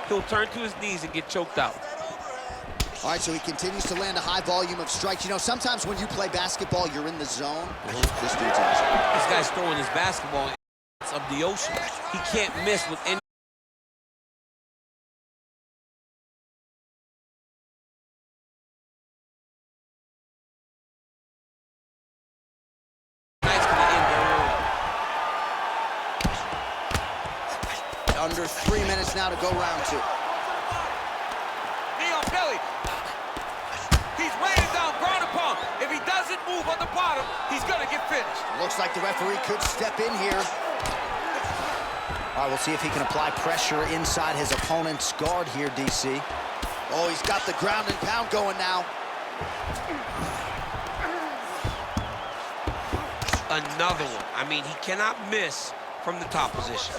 he'll turn to his knees and get choked out. All right, so he continues to land a high volume of strikes. You know, sometimes when you play basketball, you're in the zone. This dude's in the zone. This guy's throwing his basketball of the ocean. He can't miss with any. Under 3 minutes now to go round 2. Knee on belly. He's waiting move on the bottom, he's gonna get finished. Looks like the referee could step in here. All right, we'll see if he can apply pressure inside his opponent's guard here, DC. Oh, he's got the ground and pound going now. Another one. I mean, he cannot miss from the top position.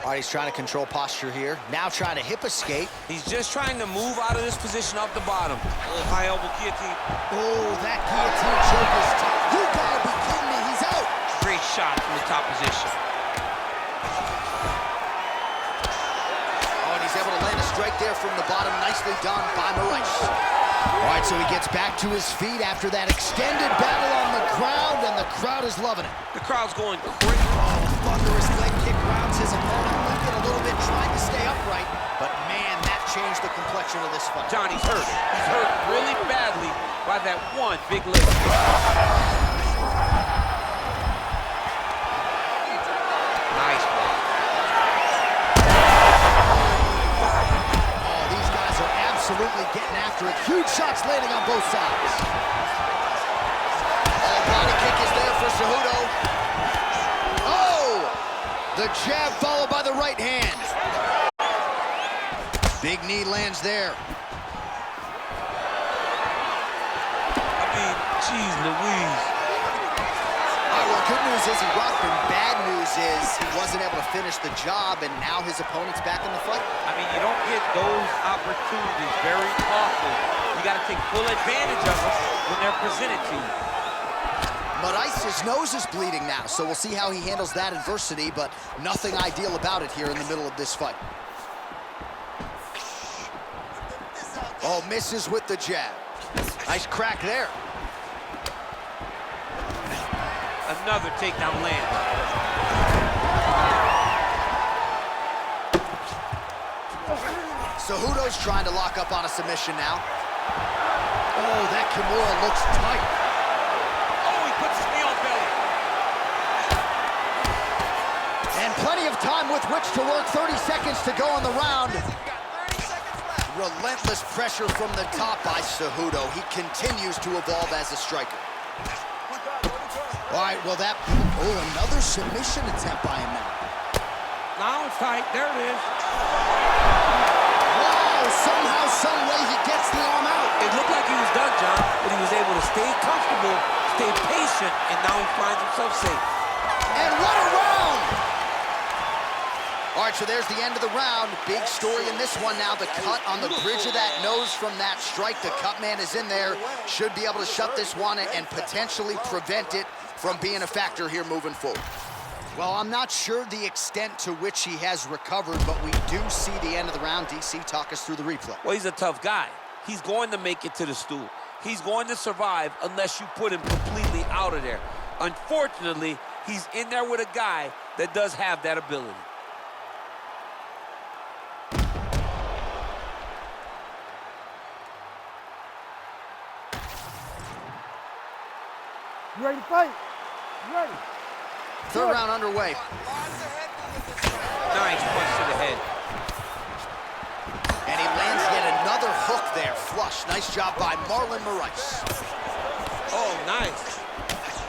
All right, he's trying to control posture here. Now trying to hip escape. He's just trying to move out of this position off the bottom. Oh, high elbow guillotine. Oh, that guillotine choke is tough. You gotta be kidding me, he's out. Great shot from the top position. Oh, and he's able to land a strike there from the bottom. Nicely done by Moraes. All right, so he gets back to his feet after that extended battle on the ground, and the crowd is loving it. The crowd's going crazy. Thunderous leg kick rounds his opponent, looking a little bit, trying to stay upright. But man, that changed the complexion of this fight. Johnny's hurt. He's hurt really badly by that one big leg kick. Nice block. Oh, these guys are absolutely getting after it. Huge shots landing on both sides. Oh, body kick is there for Cejudo. The jab followed by the right hand. Big knee lands there. I mean, geez Louise. All right, well, good news is he rocked him. Bad news is he wasn't able to finish the job, and now his opponent's back in the fight. I mean, you don't get those opportunities very often. You got to take full advantage of them when they're presented to you. Moraes' nose is bleeding now, so we'll see how he handles that adversity, but nothing ideal about it here in the middle of this fight. Oh, misses with the jab. Nice crack there. Another takedown land. Cejudo's trying to lock up on a submission now. Oh, that Kimura looks tight. Plenty of time with which to work. 30 seconds to go on the round. Relentless pressure from the top by Cejudo. He continues to evolve as a striker. All right, well another submission attempt by him now. Now it's tight, there it is. Wow, somehow, some way he gets the arm out. It looked like he was done, John, but he was able to stay comfortable, stay patient, and now he finds himself safe. And what a round! All right, so there's the end of the round. Big story in this one now. The cut on the bridge of that nose from that strike. The cut man is in there. Should be able to shut this one and potentially prevent it from being a factor here moving forward. Well, I'm not sure the extent to which he has recovered, but we do see the end of the round. DC, talk us through the replay. Well, he's a tough guy. He's going to make it to the stool. He's going to survive unless you put him completely out of there. Unfortunately, he's in there with a guy that does have that ability. You ready to fight? You ready? Third round underway. Nice punch to the head. And he lands yet another hook there. Flush. Nice job by Marlon Moraes. Oh, nice.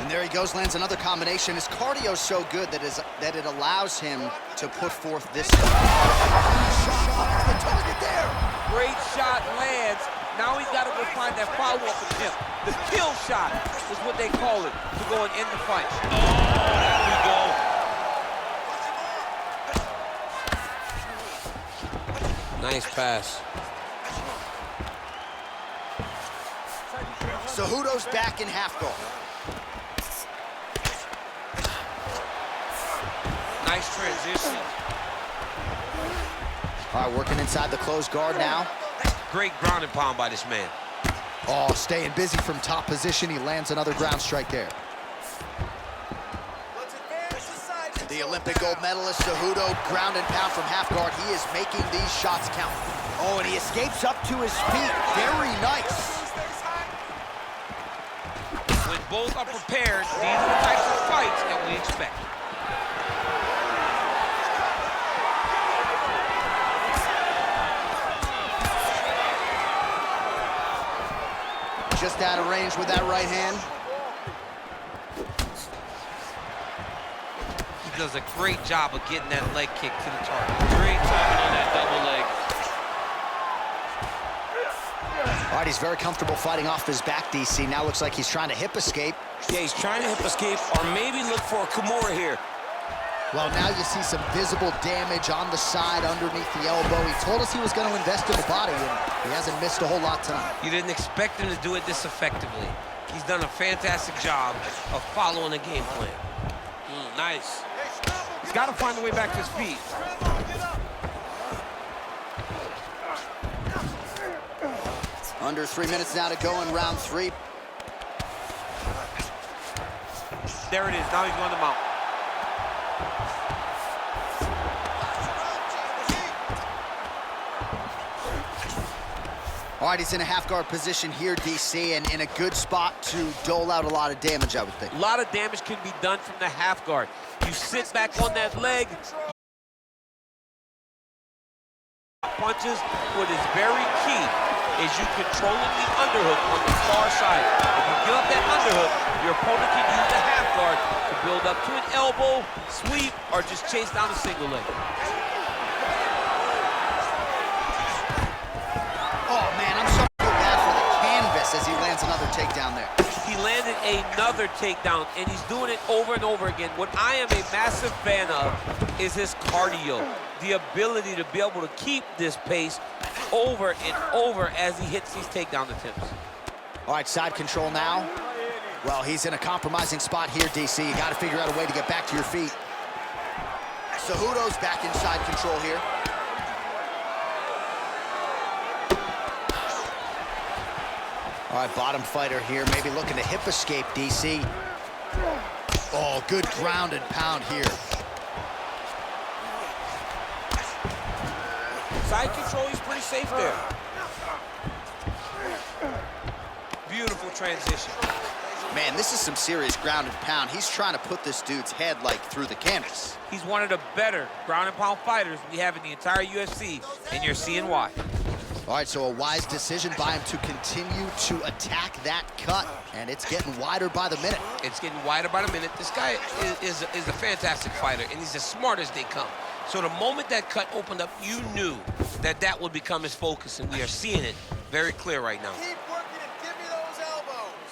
And there he goes, lands another combination. His cardio's so good that it allows him to put forth this shot. The target there. Great shot lands. Now he's got to go find that follow-up attempt. The kill shot is what they call it to go and end the fight. Oh, there we go. Nice pass. Cejudo's back in half guard. Nice transition. All right, working inside the closed guard now. Great ground and pound by this man. Oh, staying busy from top position. He lands another ground strike there. The Olympic gold medalist, Cejudo, ground and pound from half guard. He is making these shots count. Oh, and he escapes up to his feet. Very nice. When both are prepared, these are the types of fights that we expect. just out of range with that right hand. He does a great job of getting that leg kick to the target. Great timing on that double leg. All right, he's very comfortable fighting off his back, DC. Now looks like he's trying to hip escape. Yeah, he's trying to hip escape or maybe look for a Kimura here. Well, now you see some visible damage on the side underneath the elbow. He told us he was going to invest in the body, and he hasn't missed a whole lot tonight. You didn't expect him to do it this effectively. He's done a fantastic job of following the game plan. Nice. He's got to find a way back to his feet. Under 3 minutes now to go in round 3. There it is. Now he's going to mount. All right, he's in a half-guard position here, DC, and in a good spot to dole out a lot of damage, I would think. A lot of damage can be done from the half guard. You sit back on that leg. Punches. What is very key is you controlling the underhook on the far side. If you give up that underhook, your opponent can use the half guard to build up to an elbow, sweep, or just chase down a single leg. Oh, man, I'm so bad for the canvas as he lands another takedown there. He landed another takedown, and he's doing it over and over again. What I am a massive fan of is his cardio, the ability to be able to keep this pace over and over as he hits these takedown attempts. All right, side control now. Well, he's in a compromising spot here, DC. You got to figure out a way to get back to your feet. Cejudo's back in side control here. All right, bottom fighter here, maybe looking to hip escape, DC. Oh, good ground and pound here. Side control, he's pretty safe there. Beautiful transition. Man, this is some serious ground and pound. He's trying to put this dude's head, like, through the canvas. He's one of the better ground and pound fighters we have in the entire UFC, and you're seeing why. All right, so a wise decision by him to continue to attack that cut, and it's getting wider by the minute. It's getting wider by the minute. This guy is a fantastic fighter, and he's as smart as they come. So the moment that cut opened up, you knew that that would become his focus, and we are seeing it very clear right now. Keep working and give me those elbows.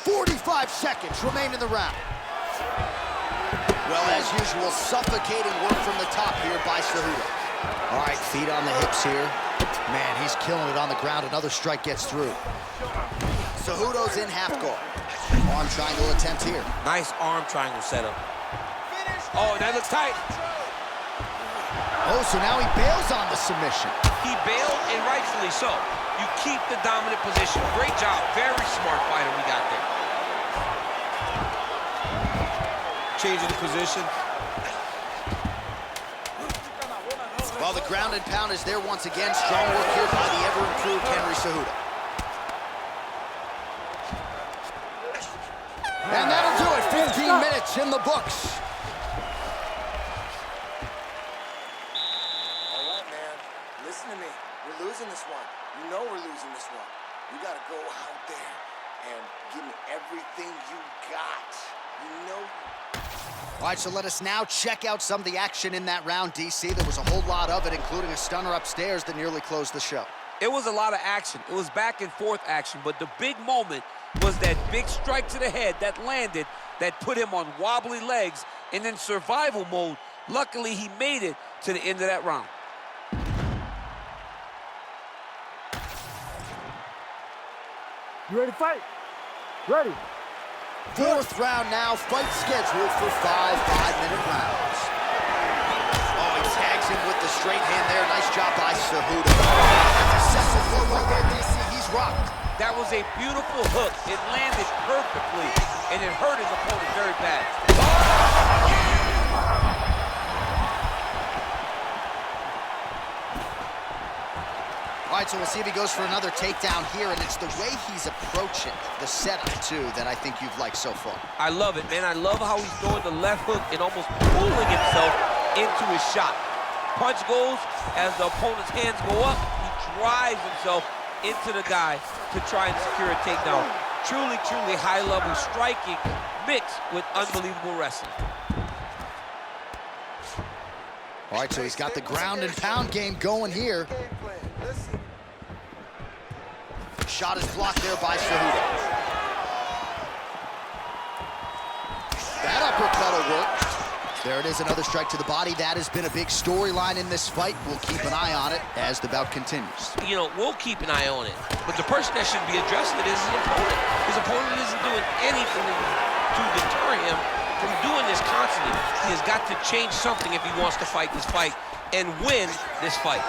45 seconds remain in the round. Well, as usual, suffocating work from the top here by Cejudo. All right, feet on the hips here. Man, he's killing it on the ground. Another strike gets through. Cejudo's in half guard. Arm triangle attempt here. Nice arm triangle setup. Oh, that looks tight. Oh, so now he bails on the submission. He bailed, and rightfully so. You keep the dominant position. Great job. Very smart fighter we got there. Changing the position. Well, the ground and pound is there once again. Strong work here by the ever-improved Henry Cejudo. And that'll do it. 15 minutes in the books. All right, man. Listen to me. We're losing this one. You know we're losing this one. You got to go out there and give me everything you got. You know. All right, so let us now check out some of the action in that round, DC. There was a whole lot of it, including a stunner upstairs that nearly closed the show. It was a lot of action. It was back and forth action, but the big moment was that big strike to the head that landed, that put him on wobbly legs, and in survival mode. Luckily, he made it to the end of that round. You ready to fight? Ready. Fourth round now, fight scheduled for 5 5-minute rounds. Oh, he tags him with the straight hand there. Nice job by Cejudo. That's a second blow right there, DC. He's rocked. That was a beautiful hook. It landed perfectly, and it hurt his opponent very bad. All right, so we'll see if he goes for another takedown here, and it's the way he's approaching the setup, too, that I think you've liked so far. I love it, man. I love how he's throwing the left hook and almost pulling himself into his shot. Punch goes, as the opponent's hands go up, he drives himself into the guy to try and secure a takedown. Truly, truly high-level striking mixed with unbelievable wrestling. All right, so he's got the ground and pound game going here. Shot is blocked there by Cejudo. That uppercut will work. There it is, another strike to the body. That has been a big storyline in this fight. We'll keep an eye on it as the bout continues. You know, we'll keep an eye on it. But the person that should be addressing it is his opponent. His opponent isn't doing anything to deter him from doing this constantly. He has got to change something if he wants to fight this fight and win this fight.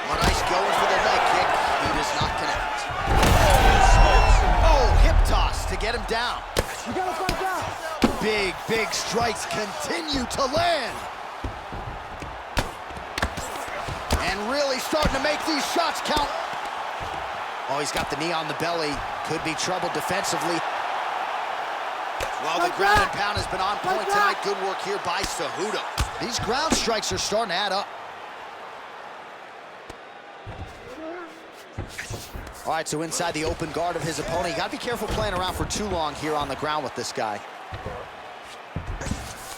Nice going for the leg kick. He does not connect. Oh, hip toss to get him down. You gotta fight down. Big, big strikes continue to land. And really starting to make these shots count. Oh, he's got the knee on the belly. Could be trouble defensively. Well, the ground and pound has been on point tonight. Good work here by Cejudo. These ground strikes are starting to add up. All right, so inside the open guard of his opponent. You got to be careful playing around for too long here on the ground with this guy.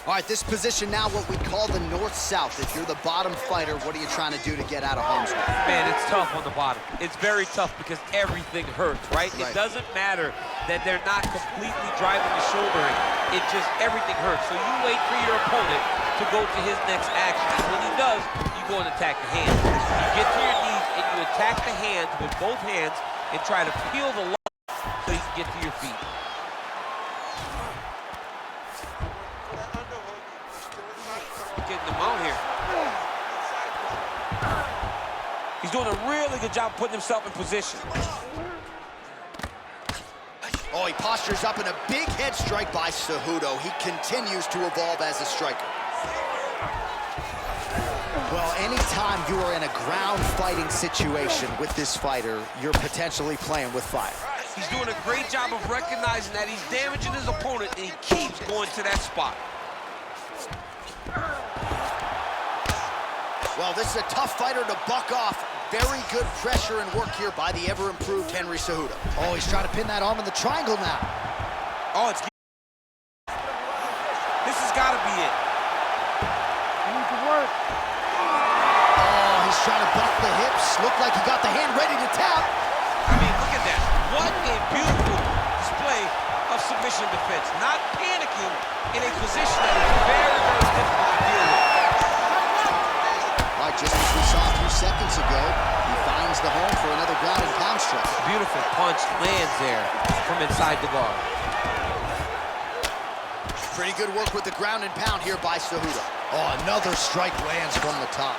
All right, this position now what we call the north-south. If you're the bottom fighter, what are you trying to do to get out of harm's way? Man, it's tough on the bottom. It's very tough because everything hurts, right? It doesn't matter that they're not completely driving the shouldering. It just, everything hurts. So you wait for your opponent to go to his next action. And when he does, you go and attack the hands. You get to your knees and you attack the hands with both hands and try to peel the lock so you can get to your feet. Getting them out here. He's doing a really good job putting himself in position. Oh, he postures up in a big head strike by Cejudo. He continues to evolve as a striker. Well, anytime you are in a ground fighting situation with this fighter, you're potentially playing with fire. He's doing a great job of recognizing that he's damaging his opponent, and he keeps going to that spot. Well, this is a tough fighter to buck off. Very good pressure and work here by the ever-improved Henry Cejudo. Oh, he's trying to pin that arm in the triangle now. Oh, it's... This has got to be it. You need to work. Oh, he's trying to buck the hips. Looked like he got the hand ready to tap. I mean, look at that. What a beautiful display of submission defense. Not panicking in a position that is very, very difficult to deal with. Right, just as we saw a few seconds ago, he finds the home for another ground and pound strike. Beautiful punch lands there from inside the guard. Pretty good work with the ground and pound here by Cejudo. Oh, another strike lands from the top.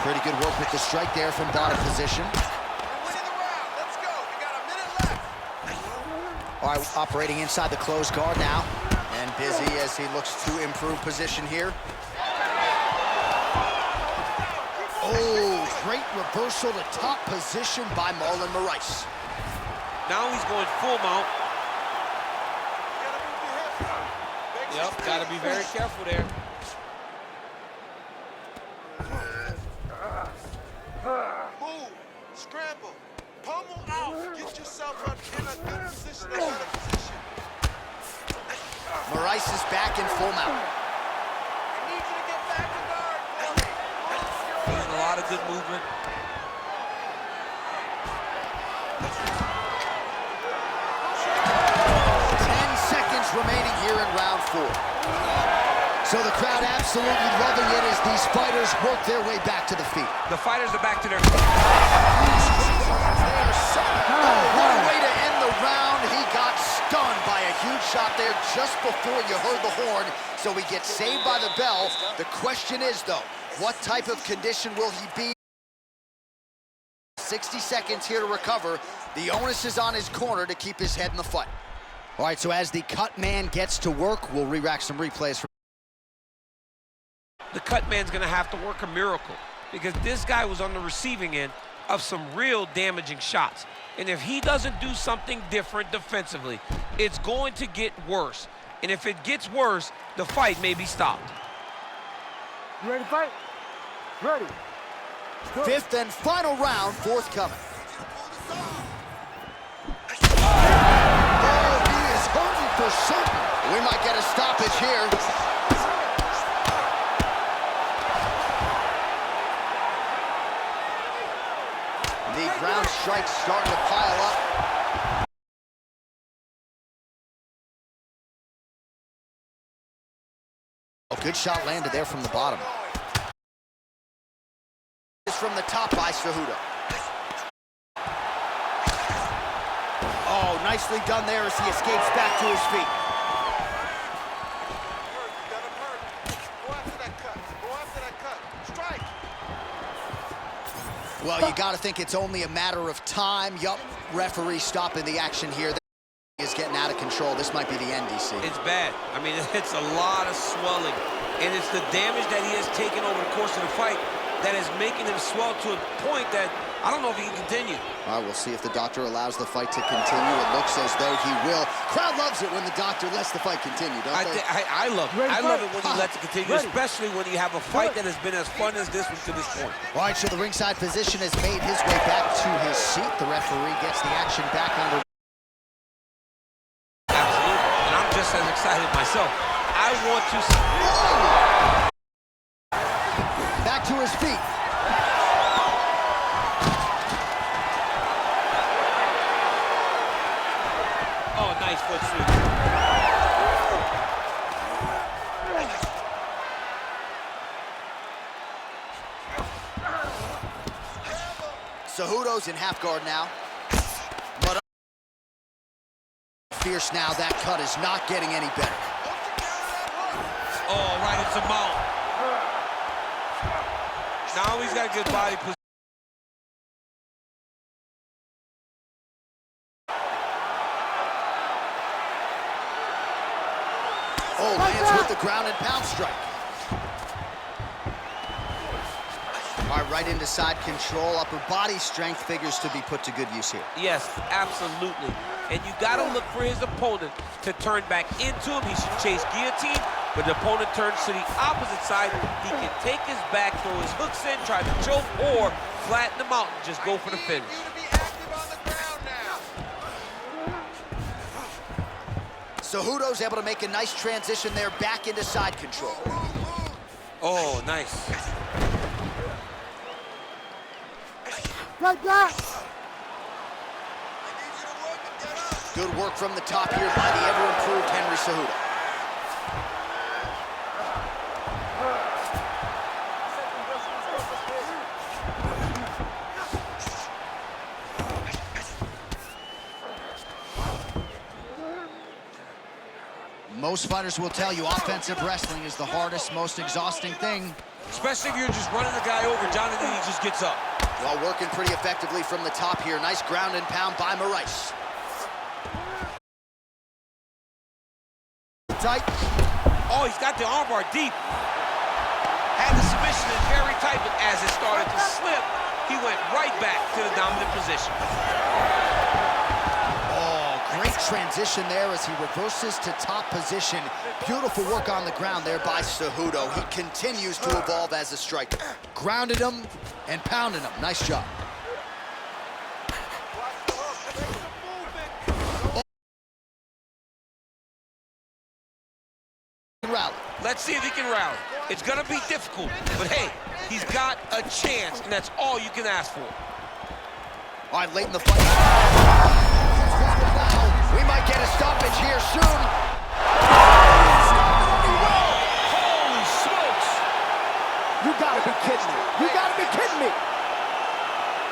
Pretty good work with the strike there from bottom position. We're winning the round. Let's go. We got a minute left. All right, operating inside the closed guard now. And busy as he looks to improve position here. Oh, great reversal to top position by Marlon Moraes. Now he's going full mount. Yep, got to be very careful there. Move. Scramble. Pummel out. Get yourself in a good position. That's your position. Moraes is back in full mount. I need you to get back in guard. Using a lot of good movement. 10 seconds remaining here in round 4. So the crowd absolutely loving it as these fighters work their way back to the feet. The fighters are back to their feet. What a way to end the round. He got stunned by a huge shot there just before you heard the horn. So he gets saved by the bell. The question is, though, what type of condition will he be? 60 seconds here to recover. The onus is on his corner to keep his head in the fight. All right, so as the cut man gets to work, we'll re-rack some replays. The cut man's going to have to work a miracle because this guy was on the receiving end of some real damaging shots. And if he doesn't do something different defensively, it's going to get worse. And if it gets worse, the fight may be stopped. You ready to fight? Ready. Good. Fifth and final round, forthcoming. Oh, he is hurting for something. We might get a stoppage here. The ground strikes starting to pile up. A good shot landed there from the bottom. From the top by Cejudo. Oh, nicely done there as he escapes back to his feet. Go after that cut. Go after that cut. Strike. Well, you got to think it's only a matter of time. Yup, referee stopping the action here. Is getting out of control. This might be the end, DC. It's bad. I mean, it's a lot of swelling, and it's the damage that he has taken over the course of the fight that is making him swell to a point that I don't know if he can continue. All right, we'll see if the doctor allows the fight to continue. It looks as though he will. Crowd loves it when the doctor lets the fight continue, don't they? I love it. I love it when he lets it continue, especially when you have a fight that has been as fun as this one to this point. All right, so the ringside physician has made his way back to his seat. The referee gets the action back under. Absolutely, and I'm just as excited myself. I want to see. Back to his feet. Oh, nice foot sweep. Cejudo's in half guard now. But fierce now. That cut is not getting any better. Oh, right into mount. Now he's got a good body position. Oh, lands with the ground and pound strike. All right, right into side control. Upper body strength figures to be put to good use here. Yes, absolutely. And you got to look for his opponent to turn back into him. He should chase guillotine, but the opponent turns to the opposite side. He can take his back, throw his hooks in, try to choke, or flatten him out and just go for the finish. Cejudo's able to make a nice transition there back into side control. Oh, nice. Like that. Good work from the top here by the ever-improved Henry Cejudo. Most fighters will tell you offensive wrestling is the hardest, most exhausting thing. Especially if you're just running the guy over. Jonathan, he just gets up. Well, working pretty effectively from the top here. Nice ground and pound by Moraes. Tight. Oh, he's got the armbar deep. Had the submission in very tight, but as it started to slip, he went right back to the dominant position. Great transition there as he reverses to top position. Beautiful work on the ground there by Cejudo. He continues to evolve as a striker. Grounded him and pounded him. Nice job. Rally. Let's see if he can rally. It's gonna be difficult, but hey, he's got a chance, and that's all you can ask for. All right, late in the fight. We might get a stoppage here soon. Holy smokes! You gotta be kidding me. You gotta be kidding me.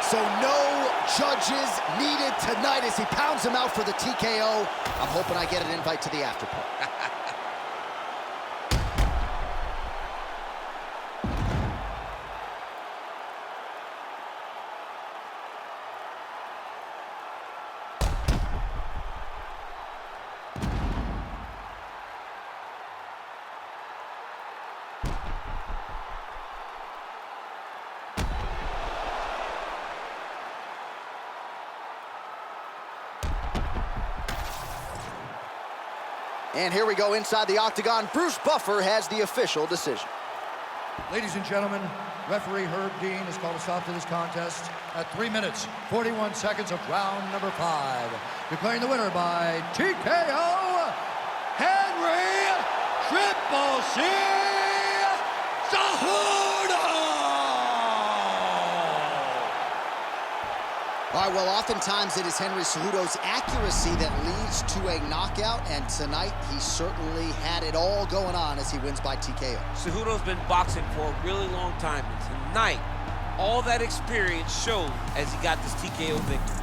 So no judges needed tonight as he pounds him out for the TKO. I'm hoping I get an invite to the after party. And here we go inside the octagon. Bruce Buffer has the official decision. Ladies and gentlemen, referee Herb Dean has called a stop to this contest at 3 minutes, 41 seconds of round number 5. Declaring the winner by TKO, Henry Triple C Cejudo! All right, well, oftentimes it is Henry Cejudo's accuracy that leads to a knockout, and tonight he certainly had it all going on as he wins by TKO. Cejudo's been boxing for a really long time, and tonight, all that experience showed as he got this TKO victory.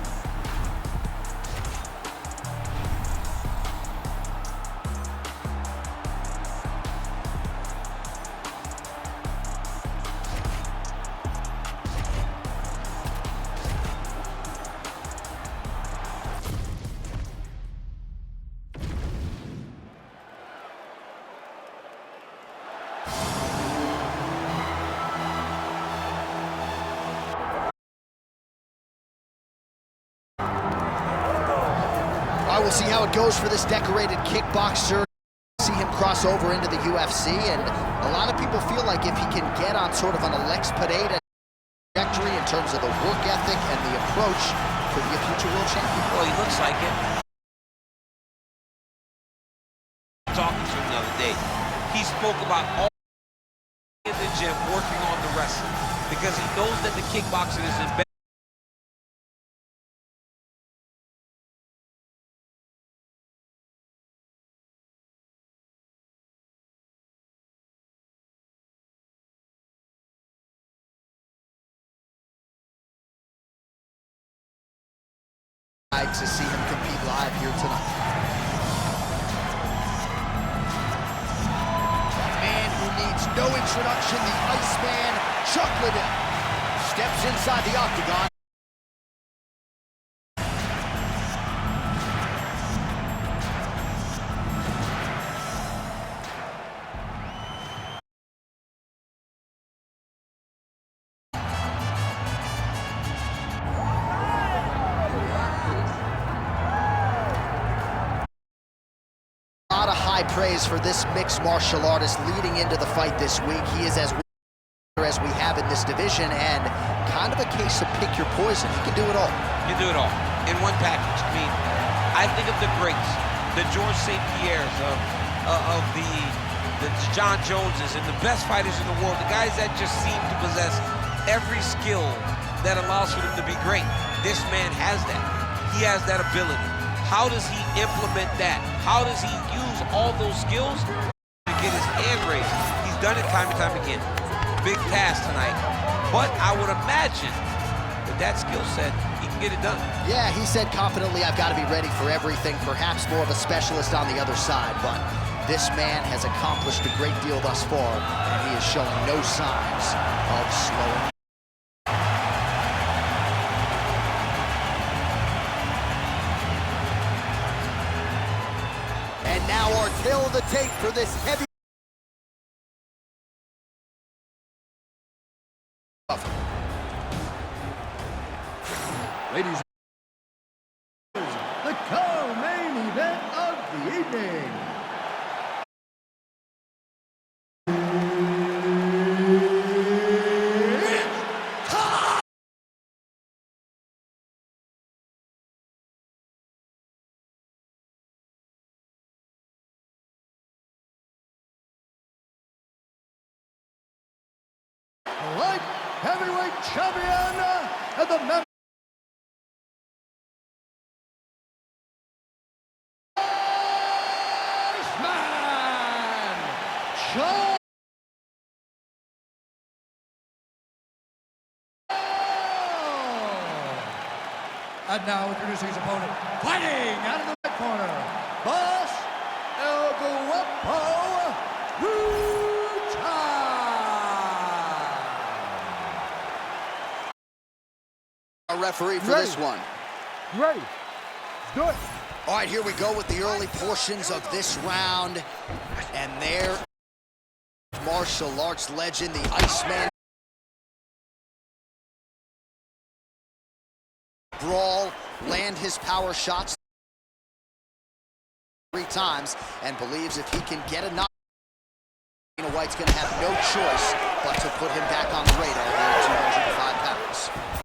We'll see how it goes for this decorated kickboxer. See him cross over into the UFC, and a lot of people feel like if he can get on sort of an Alex Pereira trajectory in terms of the work ethic and the approach, could be a future world champion. Well, he looks like it. Talking to him the other day, he spoke about all in the gym working on the wrestling because he knows that the kickboxing is embedded. To see him compete live here tonight. Man who needs no introduction, the Iceman, Chuck Liddell, steps inside the octagon. A lot of high praise for this mixed martial artist leading into the fight this week. He is as we have in this division, and kind of a case of pick your poison. He can do it all. You do it all in one package. I mean, I think of the greats, the George St. Pierres of the John Joneses, and the best fighters in the world, the guys that just seem to possess every skill that allows for them to be great. This man has that. He has that ability. How does he implement that? How does he use all those skills to get his hand raised? He's done it time and time again. Big task tonight. But I would imagine with that skill set, he can get it done. Yeah, he said confidently, I've got to be ready for everything, perhaps more of a specialist on the other side, but this man has accomplished a great deal thus far, and he is showing no signs of slowing. And now our tail of the tape for this heavy. Ladies and gentlemen, the co-main event of the evening. Light heavyweight champion and the member. And now introducing his opponent, fighting out of the red corner, Boss El Guapo Ruta. Our referee for this one. You ready? Let's do it. All right, here we go with the early portions of this round. And there, martial arts legend, the Iceman. Brawl, land his power shots 3 times, and believes if he can get a knock, Dana White's going to have no choice but to put him back on the radar here at 205 pounds.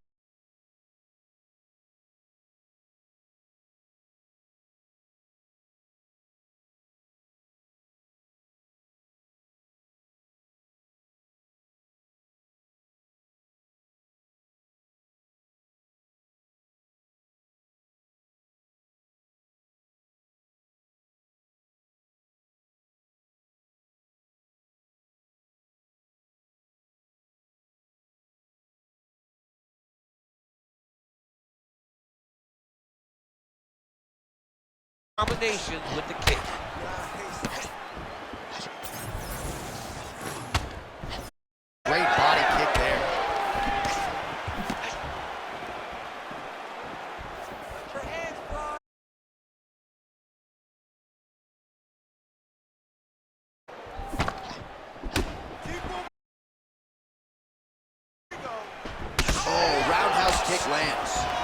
Combination with the kick. Great body kick there. Oh, roundhouse kick lands.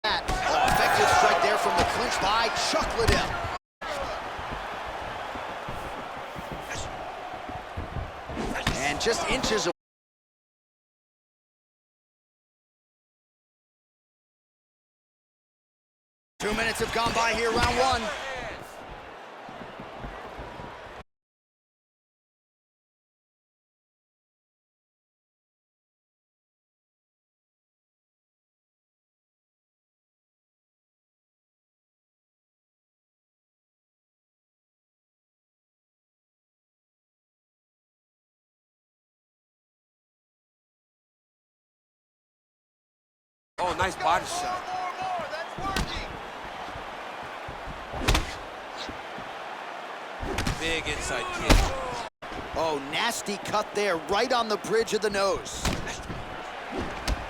Oh, effective strike there from the clinch by Chuck Liddell. And just inches away. Two minutes have gone by here, round one. Oh, nice body shot. Big inside kick. Oh, nasty cut there, right on the bridge of the nose.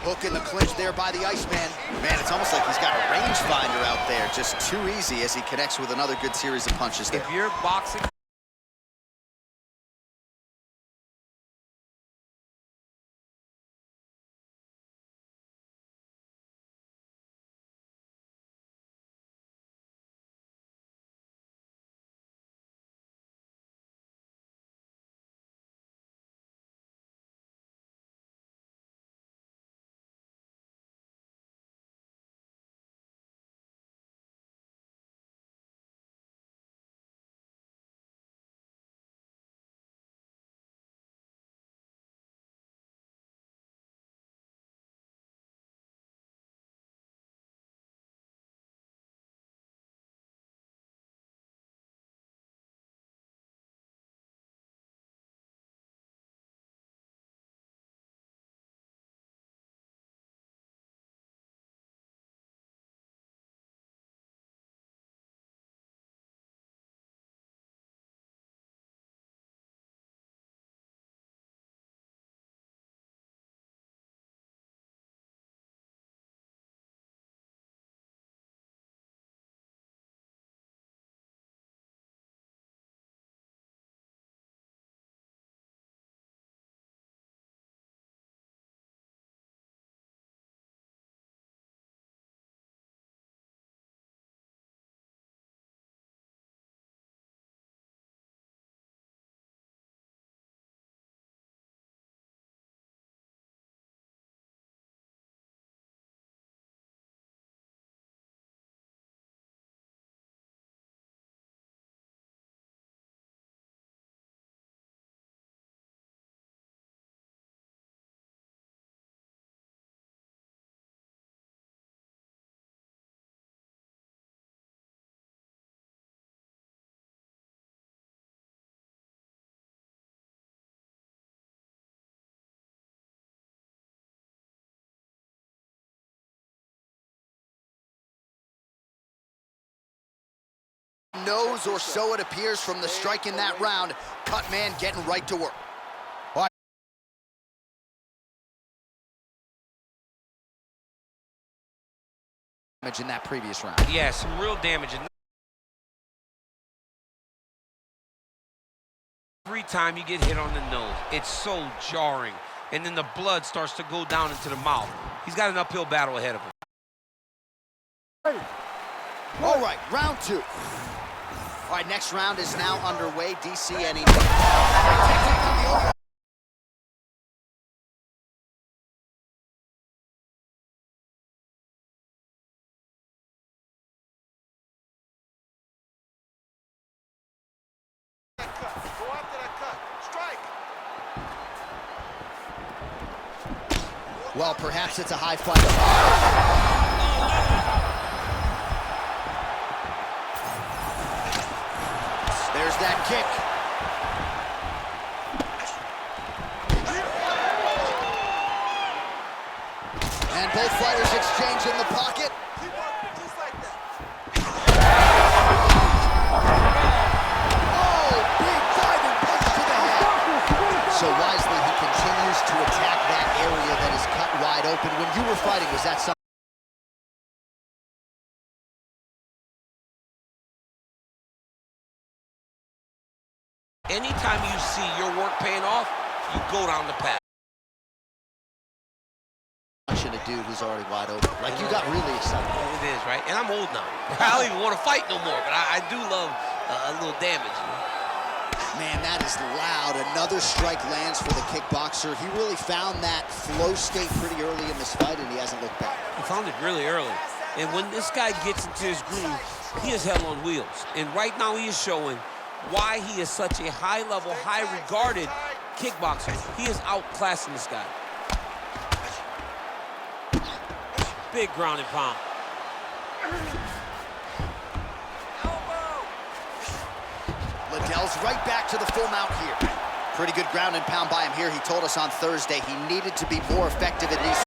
Hook in the clinch there by the Iceman. Man, it's almost like he's got a rangefinder out there. Just too easy as he connects with another good series of punches there. If you're boxing, Nose, or so it appears from the strike in that round. Cut man getting right to work. All right. Damage in that previous round. yeah, some real damage. Every time you get hit on the nose, it's so jarring. and then the blood starts to go down into the mouth. He's got an uphill battle ahead of him. All right, round 2. All right, next round is now underway. DC, any... Go after that cut. Strike. Well, perhaps it's a high fight. There's that kick. And both fighters exchange in the pocket. Keep working just like that. Oh, big diving punch to the head. So wisely, he continues to attack that area that is cut wide open. When you were fighting, was that something? Anytime you see your work paying off, you go down the path. Punching a dude who's already wide open. Like, you got really excited. It is, right? And I'm old now. I don't even want to fight no more, but I do love a little damage. Man, that is loud. Another strike lands for the kickboxer. He really found that flow state pretty early in this fight, and he hasn't looked back. He found it really early. And when this guy gets into his groove, he is hell on wheels. And right now he is showing why he is such a high-level, high-regarded kickboxer. He is outclassing this guy. Big ground and pound. Liddell's right back to the full mount here. Pretty good ground and pound by him here. He told us on Thursday he needed to be more effective in these.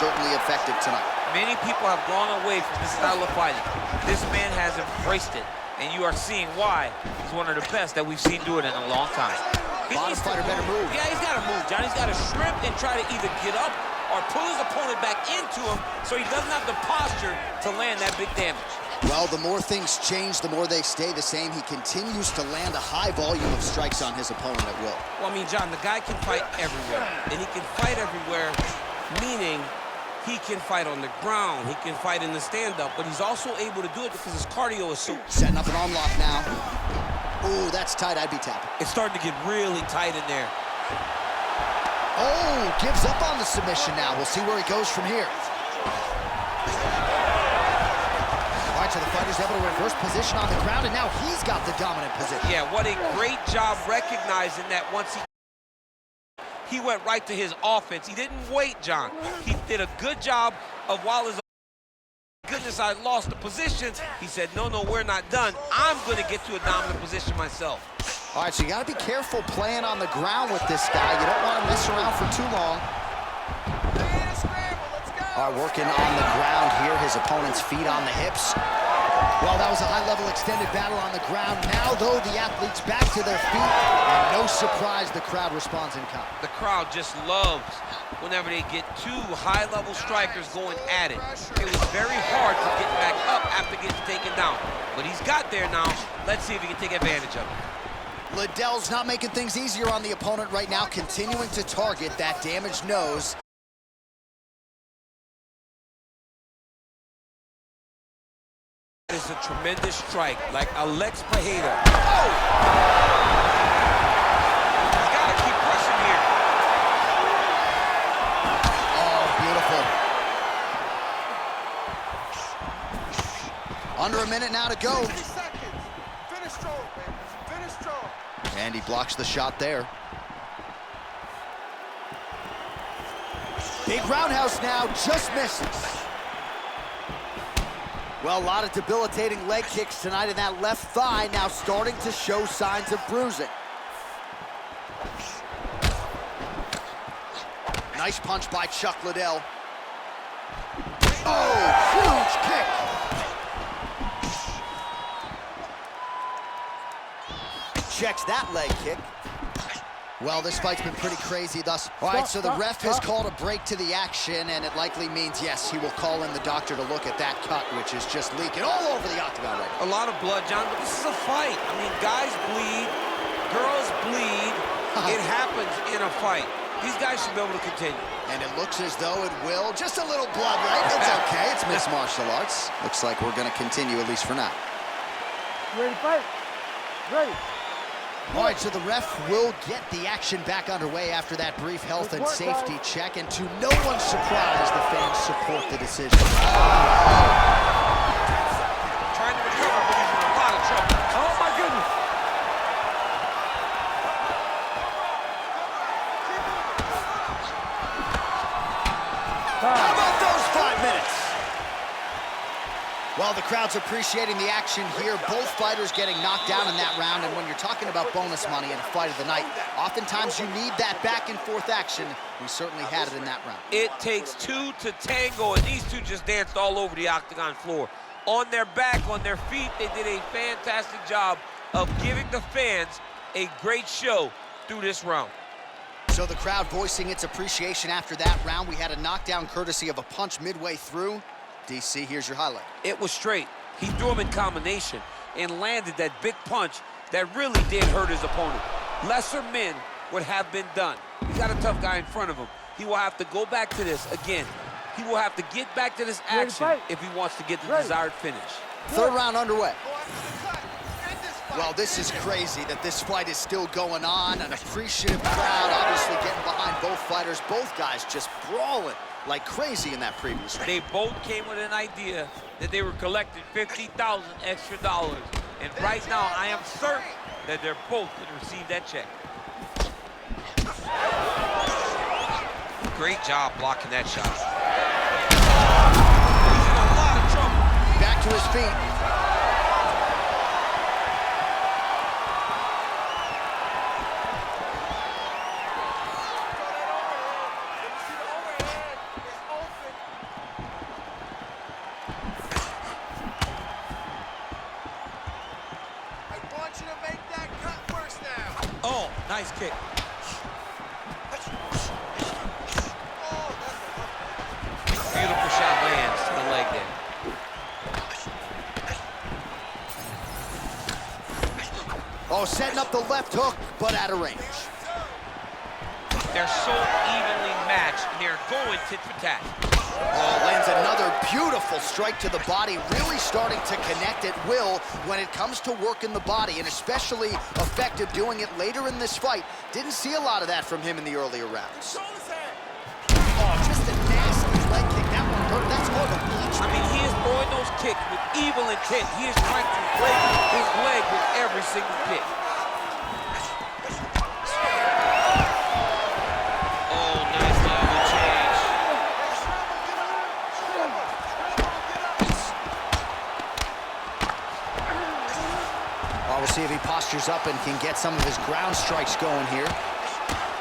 Certainly effective tonight. Many people have gone away from this style of fighting. This man has embraced it, and you are seeing why he's one of the best that we've seen do it in a long time. Bottom fighter better move. Yeah, he's got to move, John. He's got to shrimp and try to either get up or pull his opponent back into him so he doesn't have the posture to land that big damage. Well, the more things change, the more they stay the same. He continues to land a high volume of strikes on his opponent at will. Well, I mean, John, the guy can fight everywhere. And he can fight everywhere, meaning he can fight on the ground, he can fight in the stand-up, but he's also able to do it because his cardio is so... Setting up an arm lock now. Ooh, that's tight. I'd be tapping. It's starting to get really tight in there. Oh, gives up on the submission now. We'll see where he goes from here. All right, so the fighter's able to reverse position on the ground, and now he's got the dominant position. Yeah, what a great job recognizing that once he went right to his offense. He didn't wait, John. He did a good job of while his goodness, I lost the position. He said, no, we're not done. I'm going to get to a dominant position myself. All right, so you got to be careful playing on the ground with this guy. You don't want to mess around for too long. All right, working on the ground here. His opponent's feet on the hips. Well, that was a high-level extended battle on the ground. Now, though, the athletes back to their feet. And no surprise, the crowd responds in kind. The crowd just loves whenever they get two high-level strikers going at it. It was very hard to get back up after getting taken down. But he's got there now. Let's see if he can take advantage of it. Liddell's not making things easier on the opponent right now, continuing to target that damaged nose. It's a tremendous strike, like Alex Pajeda. Oh! He's got to keep pushing here. Oh, beautiful. Under a minute now to go. 30 seconds. Finish strong, man. Finish strong. And he blocks the shot there. Big roundhouse now, just misses. Well, a lot of debilitating leg kicks tonight in that left thigh, now starting to show signs of bruising. Nice punch by Chuck Liddell. Oh, huge kick. Checks that leg kick. Well, this fight's been pretty crazy thus. All right, so the ref has called a break to the action, and it likely means, yes, he will call in the doctor to look at that cut, which is just leaking all over the octagon right now. A lot of blood, John, but this is a fight. I mean, guys bleed, girls bleed. It happens in a fight. These guys should be able to continue. And it looks as though it will. Just a little blood, right? It's okay. It's mixed martial arts. Looks like we're going to continue, at least for now. You ready to fight? Ready. All right, so the ref will get the action back underway after that brief health and safety check. And to no one's surprise, the fans support the decision. Trying to recover, but he's in a lot of trouble. Oh, my goodness. How about those 5 minutes? Well, the crowd's appreciating the action here. Both fighters getting knocked down in that round. And when you're talking about bonus money in a fight of the night, oftentimes you need that back and forth action. We certainly had it in that round. It takes two to tango, and these two just danced all over the octagon floor. On their back, on their feet, they did a fantastic job of giving the fans a great show through this round. So the crowd voicing its appreciation after that round. We had a knockdown courtesy of a punch midway through. DC, here's your highlight. It was straight. He threw him in combination and landed that big punch that really did hurt his opponent. Lesser men would have been done. He's got a tough guy in front of him. He will have to go back to this again. He will have to get back to this action if he wants to get the desired finish. Third round underway. Well, this is crazy that this fight is still going on. An appreciative crowd obviously getting behind both fighters. Both guys just brawling like crazy in that previous round. They both came with an idea that they were collecting $50,000 extra dollars. And right now, I am certain that they're both going to receive that check. Great job blocking that shot. He's in a lot of trouble. Back to his feet. Oh, nice kick. Beautiful shot lands to the leg there. Oh, setting up the left hook, but out of range. They're so evenly matched, and they're going tit for tat. Oh, lands another beautiful strike to the body, really starting to connect at will when it comes to working the body, and especially effective doing it later in this fight. Didn't see a lot of that from him in the earlier rounds. Oh, just a nasty leg kick. That one hurt. That's more than bleach. I mean, he is throwing those kicks with evil intent. He is trying to break his leg with every single kick. Oh, nice level change. Well, we'll see if he postures up and can get some of his ground strikes going here.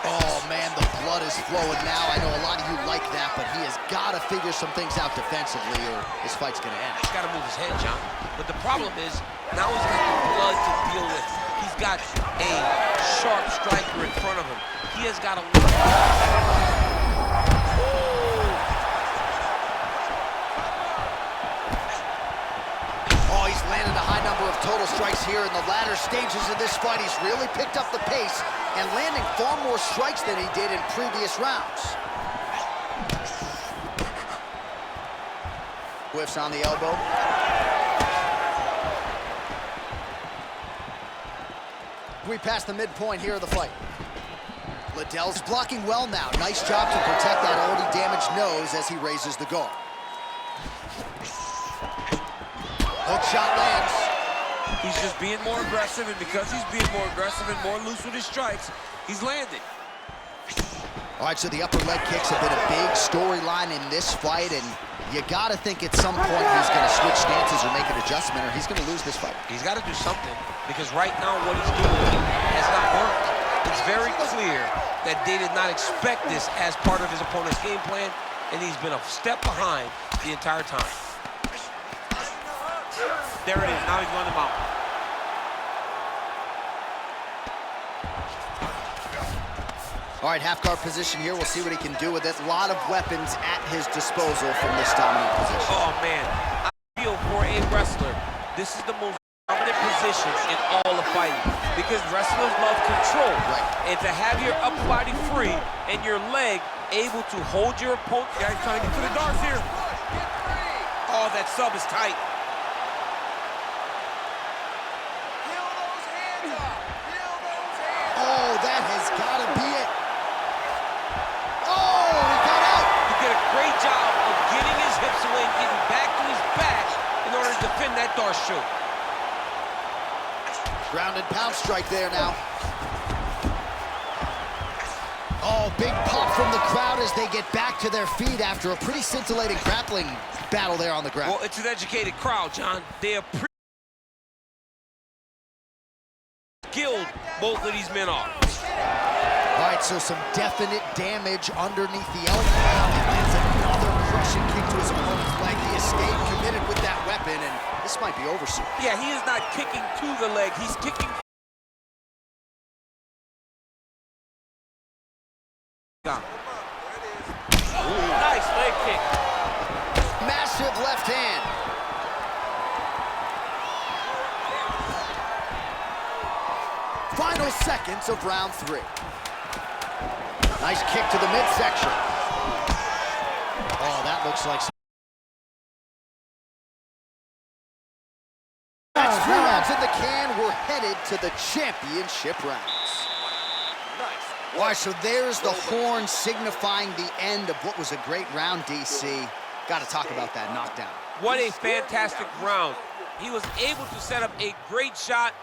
Oh, man, the blood is flowing now. I know a lot of you like that, but he has got to figure some things out defensively or this fight's going to end. He's got to move his head, John. But the problem is, now he's got the blood to deal with. He's got a sharp striker in front of him. He has got to work. Oh, he's landed a high number of total strikes here in the latter stages of this fight. He's really picked up the pace and landing far more strikes than he did in previous rounds. Whiffs on the elbow. We passed the midpoint here of the fight. Liddell's blocking well now. Nice job to protect that already damaged nose as he raises the guard. Hook shot lands. He's just being more aggressive, and because he's being more aggressive and more loose with his strikes, he's landing. All right, so the upper leg kicks have been a big storyline in this fight, and you got to think at some point he's going to switch stances or make an adjustment, or he's going to lose this fight. He's got to do something, because right now what he's doing has not worked. It's very clear that they did not expect this as part of his opponent's game plan, and he's been a step behind the entire time. There it is. Now he's going to mount. All right, half guard position here. We'll see what he can do with it. A lot of weapons at his disposal from this dominant position. Oh, man. I feel for a wrestler, this is the most dominant positions in all of fighting because wrestlers love control. Right. And to have your upper body free and your leg able to hold your opponent. Yeah, he's trying to get to the darts here. Oh, that sub is tight. Oh, that has got to be it. Oh, he got out. He did a great job of getting his hips away and getting back to his back in order to defend that dart shoot. Ground and pound strike there now. Oh, big pop from the crowd as they get back to their feet after a pretty scintillating grappling battle there on the ground. Well, it's an educated crowd, John. They appreciate skilled both of these men are. All right, so some definite damage underneath the elbow. He lands another crushing kick to his opponent's leg. He escaped, committed with that weapon, and this might be over soon. Yeah, he is not kicking to the leg. He's kicking. Down. Ooh, nice leg kick. Massive left hand. Final seconds of round 3. Nice kick to the midsection. Oh, that looks like... That's 3 rounds in the can. We're headed to the championship rounds. All right, so there's the horn signifying the end of what was a great round, DC. Got to talk about that knockdown. What a fantastic round. He was able to set up a great shot,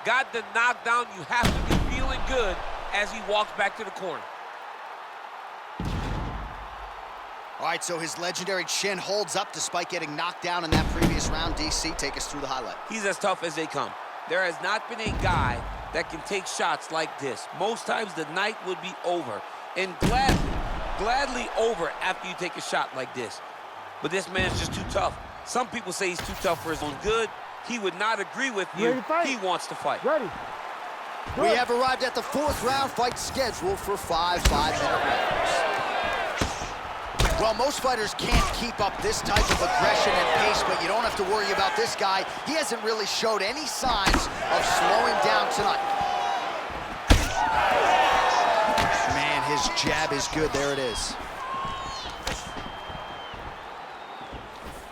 got the knockdown. You have to be feeling good as he walks back to the corner. All right, so his legendary chin holds up despite getting knocked down in that previous round. DC, take us through the highlight. He's as tough as they come. There has not been a guy that can take shots like this. Most times the night would be over, and gladly over after you take a shot like this. But this man's just too tough. Some people say he's too tough for his own good. He would not agree with you. He wants to fight. Ready. We have arrived at the 4th round fight scheduled for 5 5-minute rounds. Well, most fighters can't keep up this type of aggression and pace, but you don't have to worry about this guy. He hasn't really showed any signs of slowing down tonight. Man, his jab is good. There it is.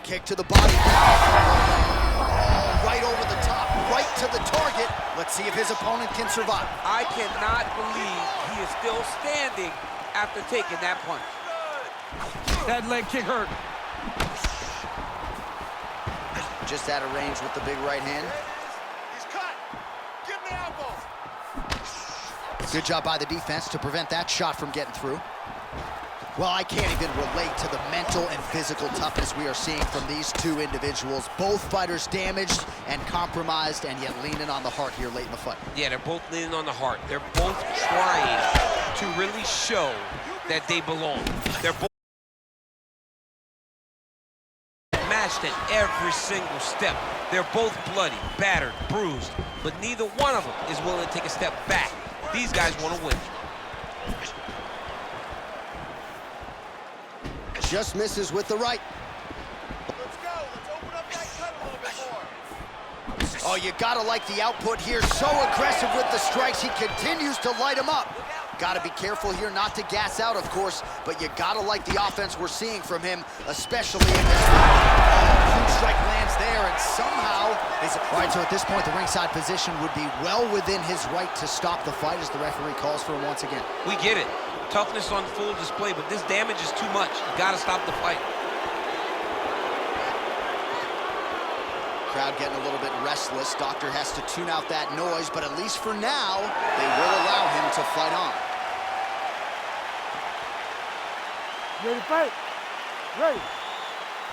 Kick to the body. Oh, right over the top, right to the target. Let's see if his opponent can survive. I cannot believe he is still standing after taking that punch. That leg kick hurt. Just out of range with the big right hand. He's cut. Give him the elbow. Good job by the defense to prevent that shot from getting through. Well, I can't even relate to the mental and physical toughness we are seeing from these two individuals. Both fighters damaged and compromised, and yet leaning on the heart here late in the fight. Yeah, they're both leaning on the heart. They're both trying to really show that they belong. They're both matched at every single step. They're both bloody, battered, bruised, but neither one of them is willing to take a step back. These guys want to win. Just misses with the right. Let's go. Let's open up that cut a little bit more. Oh, you gotta like the output here. So aggressive with the strikes. He continues to light him up. Gotta be careful here not to gas out, of course, but you gotta like the offense we're seeing from him, especially in this fight. Huge strike lands there, and somehow is it right. So at this point, the ringside position would be well within his right to stop the fight as the referee calls for him once again. We get it. Toughness on full display, but this damage is too much. You gotta stop the fight. Crowd getting a little bit restless. Doctor has to tune out that noise, but at least for now, they will allow him to fight on. Ready to fight? Ready.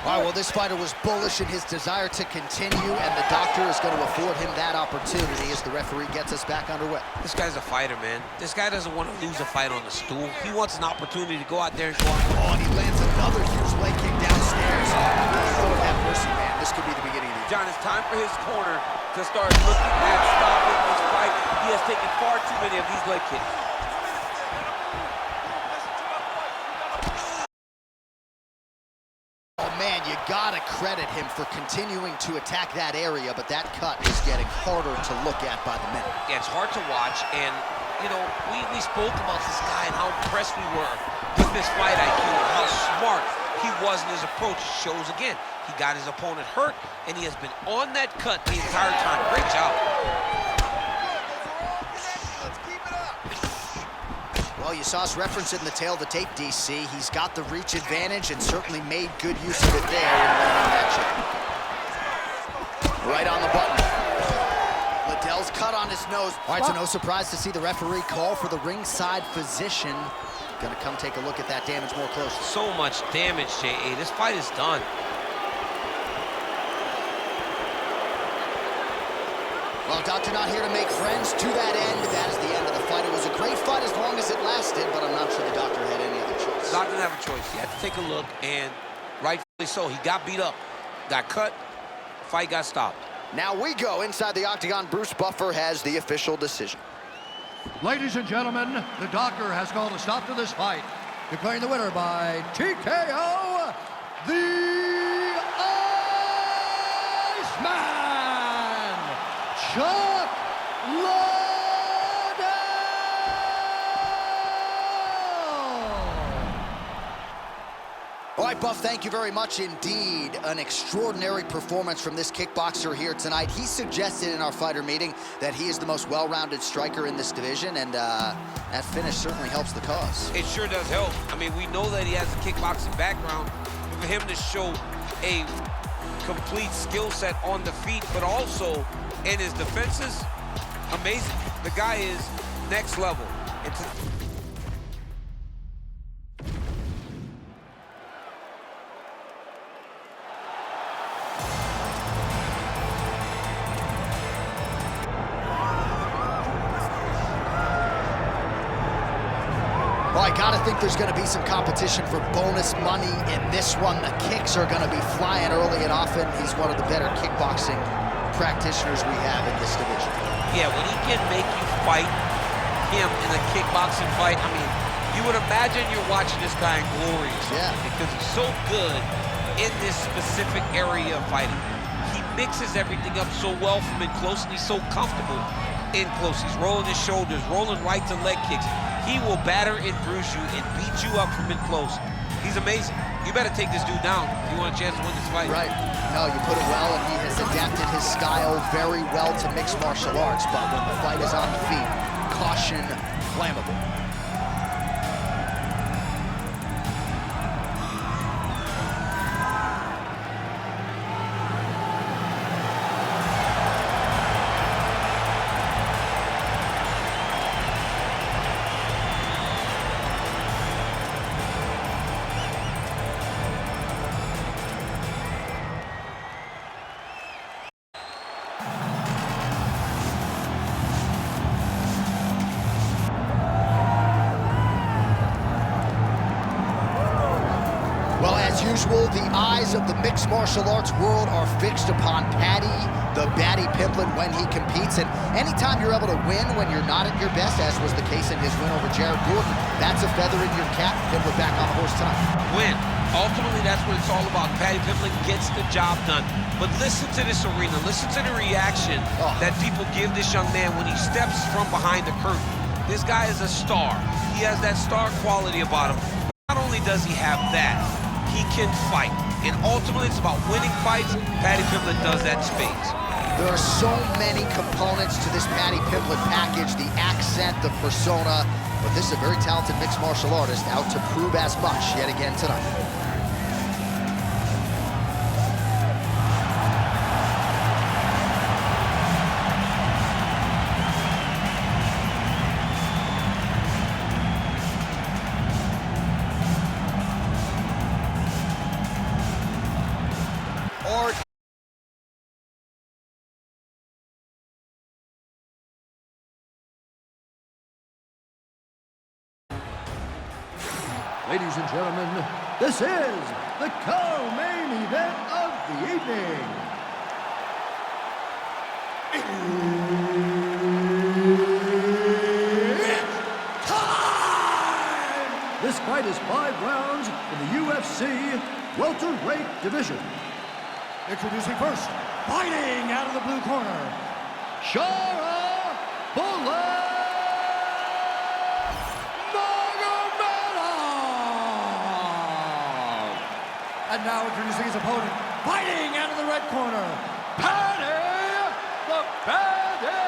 All right, well, this fighter was bullish in his desire to continue, and the doctor is going to afford him that opportunity as the referee gets us back underway. This guy's a fighter, man. This guy doesn't want to lose a fight on the stool. He wants an opportunity to go out there and go out. Oh, and he lands another huge leg kick downstairs. Lord have mercy, man. This could be the beginning of the John, it's time for his corner to start looking at stopping this fight. He has taken far too many of these leg kicks. Oh, man, you gotta credit him for continuing to attack that area, but that cut is getting harder to look at by the minute. Yeah, it's hard to watch, and, you know, we spoke about this guy and how impressed we were with his fight IQ, how smart he was in his approach. It shows again. He got his opponent hurt, and he has been on that cut the entire time. Great job. Well, you saw us reference it in the tail of the tape, DC. He's got the reach advantage and certainly made good use of it there in winning that shot. Right on the button. Liddell's cut on his nose. All right, so no surprise to see the referee call for the ringside physician. Gonna come take a look at that damage more closely. So much damage, J.A. This fight is done. Well, Doctor not here to make friends. To that end, that is the end of the fight. It was a great fight as long as it lasted, but I'm not sure the doctor had any other choice. Doctor didn't have a choice. He had to take a look, and rightfully so. He got beat up, got cut, fight got stopped. Now we go inside the octagon. Bruce Buffer has the official decision. Ladies and gentlemen, the doctor has called a stop to this fight, declaring the winner by TKO, the Iceman, Chuck Liddell. All right, Buff, thank you very much indeed. An extraordinary performance from this kickboxer here tonight. He suggested in our fighter meeting that he is the most well-rounded striker in this division, and that finish certainly helps the cause. It sure does help. I mean, we know that he has a kickboxing background. For him to show a complete skill set on the feet, but also in his defenses, amazing. The guy is next level. Well, I gotta think there's gonna be some competition for bonus money in this one. The kicks are gonna be flying early and often. He's one of the better kickboxing practitioners we have in this division. Yeah, when he can make you fight him in a kickboxing fight, I mean, you would imagine you're watching this guy in glory or something. Yeah. Because he's so good in this specific area of fighting. He mixes everything up so well from in close, and he's so comfortable in close. He's rolling his shoulders, rolling right to leg kicks. He will batter and bruise you and beat you up from in close. He's amazing. You better take this dude down if you want a chance to win this fight. Right. No, you put it well, and he has adapted his style very well to mixed martial arts, but when the fight is on the feet, caution, flammable. As usual, the eyes of the mixed martial arts world are fixed upon Paddy, the Batty Pimblett, when he competes. And anytime you're able to win when you're not at your best, as was the case in his win over Jared Gordon, that's a feather in your cap. Pimblett back on the horse tonight. Win. Ultimately, that's what it's all about. Paddy Pimblett gets the job done. But listen to this arena. Listen to the reaction that people give this young man when he steps from behind the curtain. This guy is a star. He has that star quality about him. Not only does he have that, he can fight. And ultimately, it's about winning fights. Paddy Pimblett does that in spades. There are so many components to this Paddy Pimblett package, the accent, the persona, but this is a very talented mixed martial artist out to prove as much yet again tonight. Ladies and gentlemen, this is the co-main event of the evening. It's time! This fight is 5 rounds in the UFC welterweight division. Introducing first, fighting out of the blue corner, Shara Bullet Nurmagomedov. And now introducing his opponent, fighting out of the red corner, Paddy the Baddy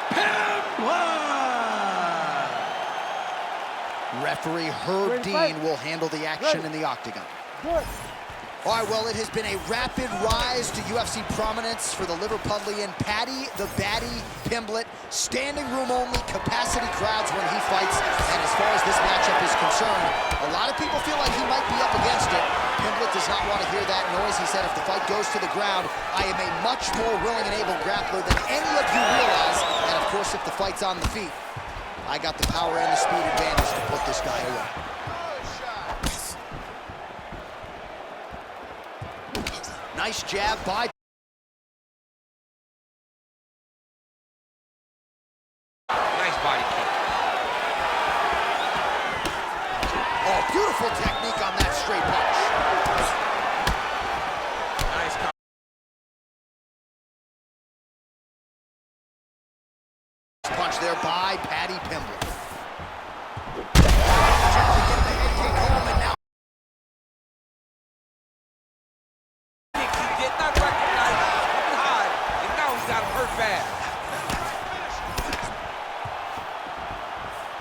Pimblett. Referee Herb Dean will handle the action in the octagon. Good. All right, well, it has been a rapid rise to UFC prominence for the Liverpudlian Paddy the Baddy Pimblett. Standing room only, capacity crowds when he fights. And as far as this matchup is concerned, a lot of people feel like he might be up against it. Pimblett does not want to hear that noise. He said if the fight goes to the ground, I am a much more willing and able grappler than any of you realize. And of course, if the fight's on the feet, I got the power and the speed advantage to put this guy away. Nice jab by. Nice body kick. Oh, beautiful technique on that straight punch. Nice Punch there by Paddy Pimblett. Trying to get the head kick home, and now he did not recognize he was coming high, and now he's got him hurt bad.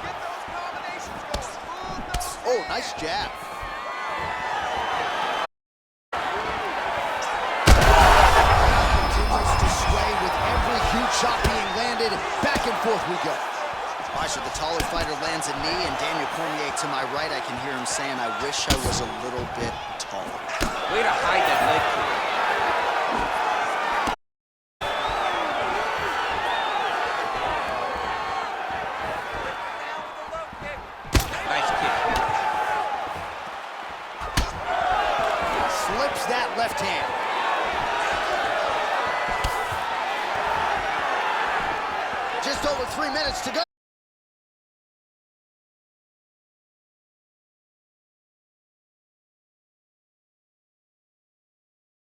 Get those combinations going. Move those. oh, nice jab. Continues to sway with every huge shot being landed. Back and forth we go. All right, so the taller fighter lands a knee, and Daniel Cormier to my right, I can hear him saying, I wish I was a little bit taller. Way to hide that leg kick. Nice kick. Slips that left hand. Just over 3 minutes to go.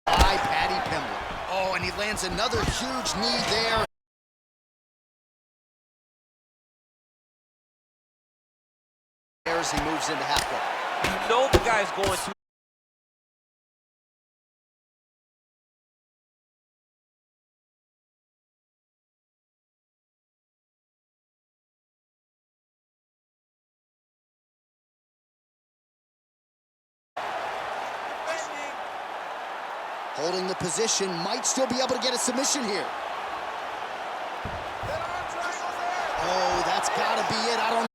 By Paddy Pimblett. Oh, and he lands another huge knee there. As he moves into half guard. You know the guy's going to. Holding the position, might still be able to get a submission here. Oh, that's gotta be it. I don't.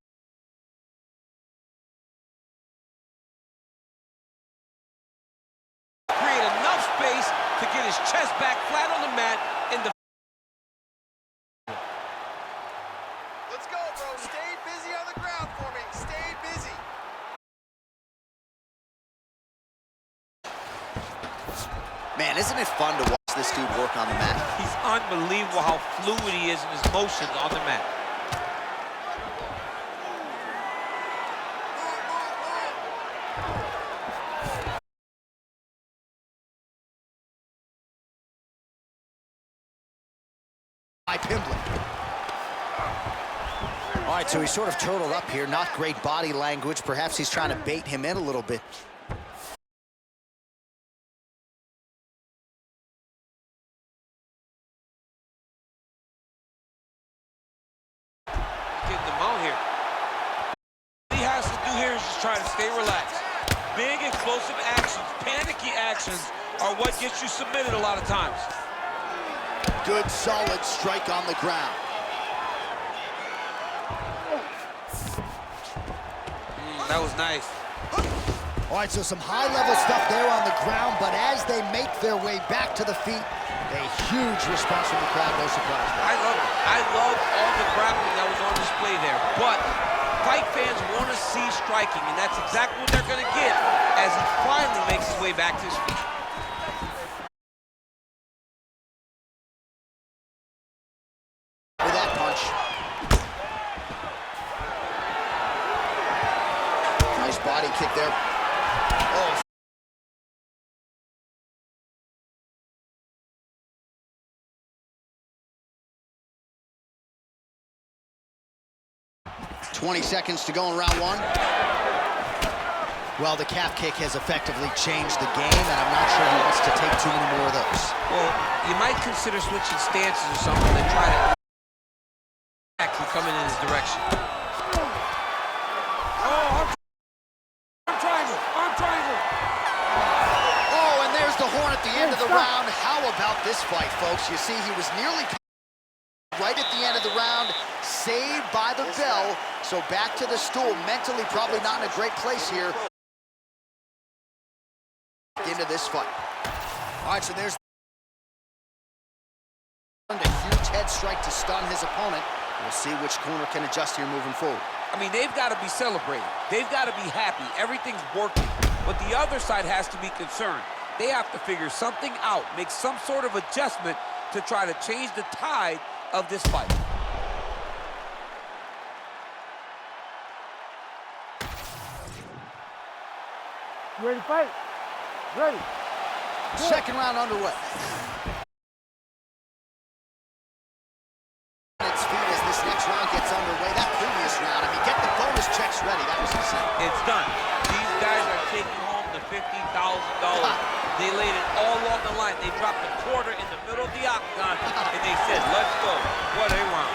Create enough space to get his chest back flat on the mat and the. Let's go, bro. Stay busy on the ground for me. Stay busy. Man, isn't it fun to watch this dude work on the mat? He's unbelievable how fluid he is in his motions on the mat. By Pimblett. All right, so he's sort of turtled up here. Not great body language. Perhaps he's trying to bait him in a little bit. Getting them out here. What he has to do here is just try to stay relaxed. Big explosive actions, panicky actions are what gets you submitted a lot of times. Good, solid strike on the ground. That was nice. All right, so some high-level stuff there on the ground, but as they make their way back to the feet, a huge response from the crowd, no surprise. I love it. I love all the grappling that was on display there. But fight fans want to see striking, and that's exactly what they're going to get as he finally makes his way back to his feet. With that punch. Nice body kick there. Oh, 20 seconds to go in round one. Well, the calf kick has effectively changed the game, and I'm not sure he wants to take too many more of those. Well, you might consider switching stances or something and try to actually coming in his direction. Oh, arm triangle, arm triangle. Oh, and there's the horn at the end of the round. How about this fight, folks? You see, he was nearly right at the end of the round, saved by the bell. So back to the stool, mentally probably not in a great place here into this fight. All right, so there's a huge head strike to stun his opponent. We'll see which corner can adjust here moving forward. I mean, they've got to be celebrating. They've got to be happy. Everything's working. But the other side has to be concerned. They have to figure something out, make some sort of adjustment to try to change the tide of this fight. You ready to fight? Ready. Second round underway. Its feet as this next round gets underway. That previous round, I mean, get the bonus checks ready. That was insane. It's done. These guys are taking home the $50,000. They laid it all on the line. They dropped a quarter in the middle of the octagon, and they said, let's go. What a round.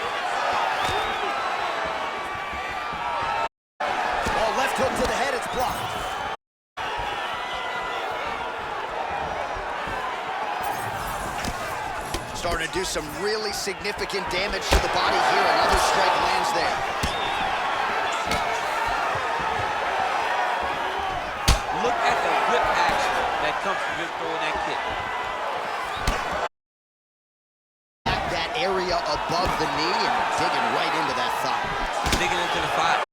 Oh, left hook to the head. It's blocked. Starting to do some really significant damage to the body here. Another strike lands there. Look at the whip action that comes from him throwing that kick. That area above the knee and digging right into that thigh. Digging into the thigh.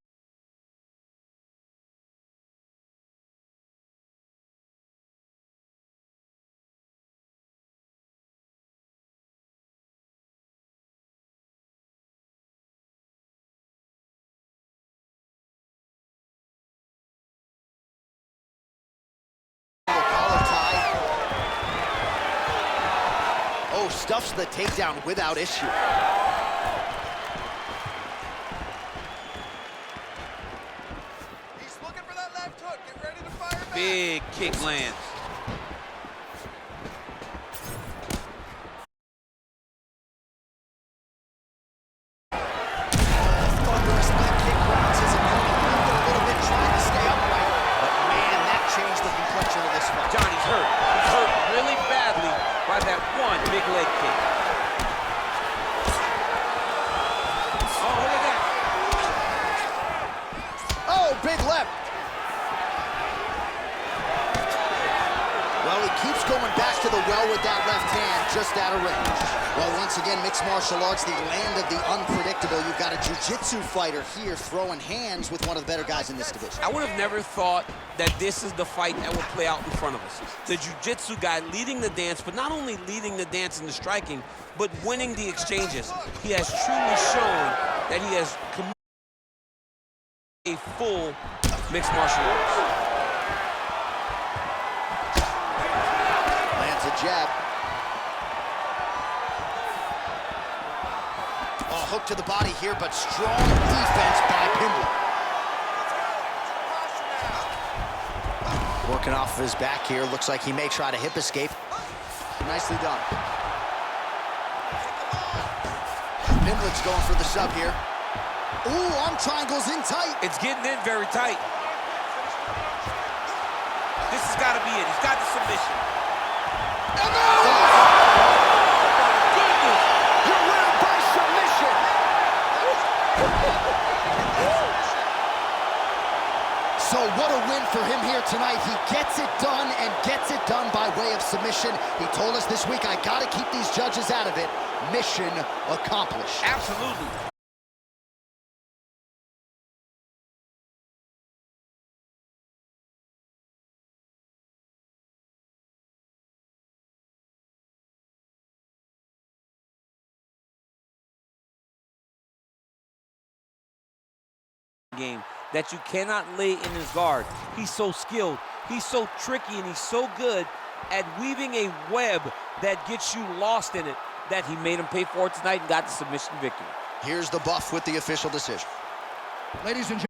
Stuffs the takedown without issue. He's looking for that left hook. Get ready to fire back. Big kick lands. Thunderous leg kick grounds his opponent a little bit, trying to stay upright. But man, that changed the complexion of this fight. Johnny's hurt. He's hurt really badly by that one big leg kick. Oh, look at that. Oh, big left. Well, he keeps going back to the well with that left hand, just out of range. Well, once again, mixed martial arts, the land of the unpredictable. You've got a jiu-jitsu fighter here throwing hands with one of the better guys in this division. I would have never thought that this is the fight that will play out in front of us. The jiu-jitsu guy leading the dance, but not only leading the dance in the striking, but winning the exchanges. He has truly shown that he has committed a full mixed martial arts. Lands a jab. Oh, hook to the body here, but strong defense by Pimblett. Working off of his back here. Looks like he may try to hip escape. Nicely done. Pimblett's going for the sub here. Ooh, arm triangles in tight. It's getting in very tight. This has got to be it. He's got the submission. And goodness! You're winning by submission. So what a win for him here tonight. He gets it done and gets it done by way of submission. He told us this week, I got to keep these judges out of it. Mission accomplished. Absolutely. Game that you cannot lay in his guard. He's so skilled, he's so tricky, and he's so good at weaving a web that gets you lost in it that he made him pay for it tonight and got the submission victory. Here's the buff with the official decision. Ladies and gentlemen,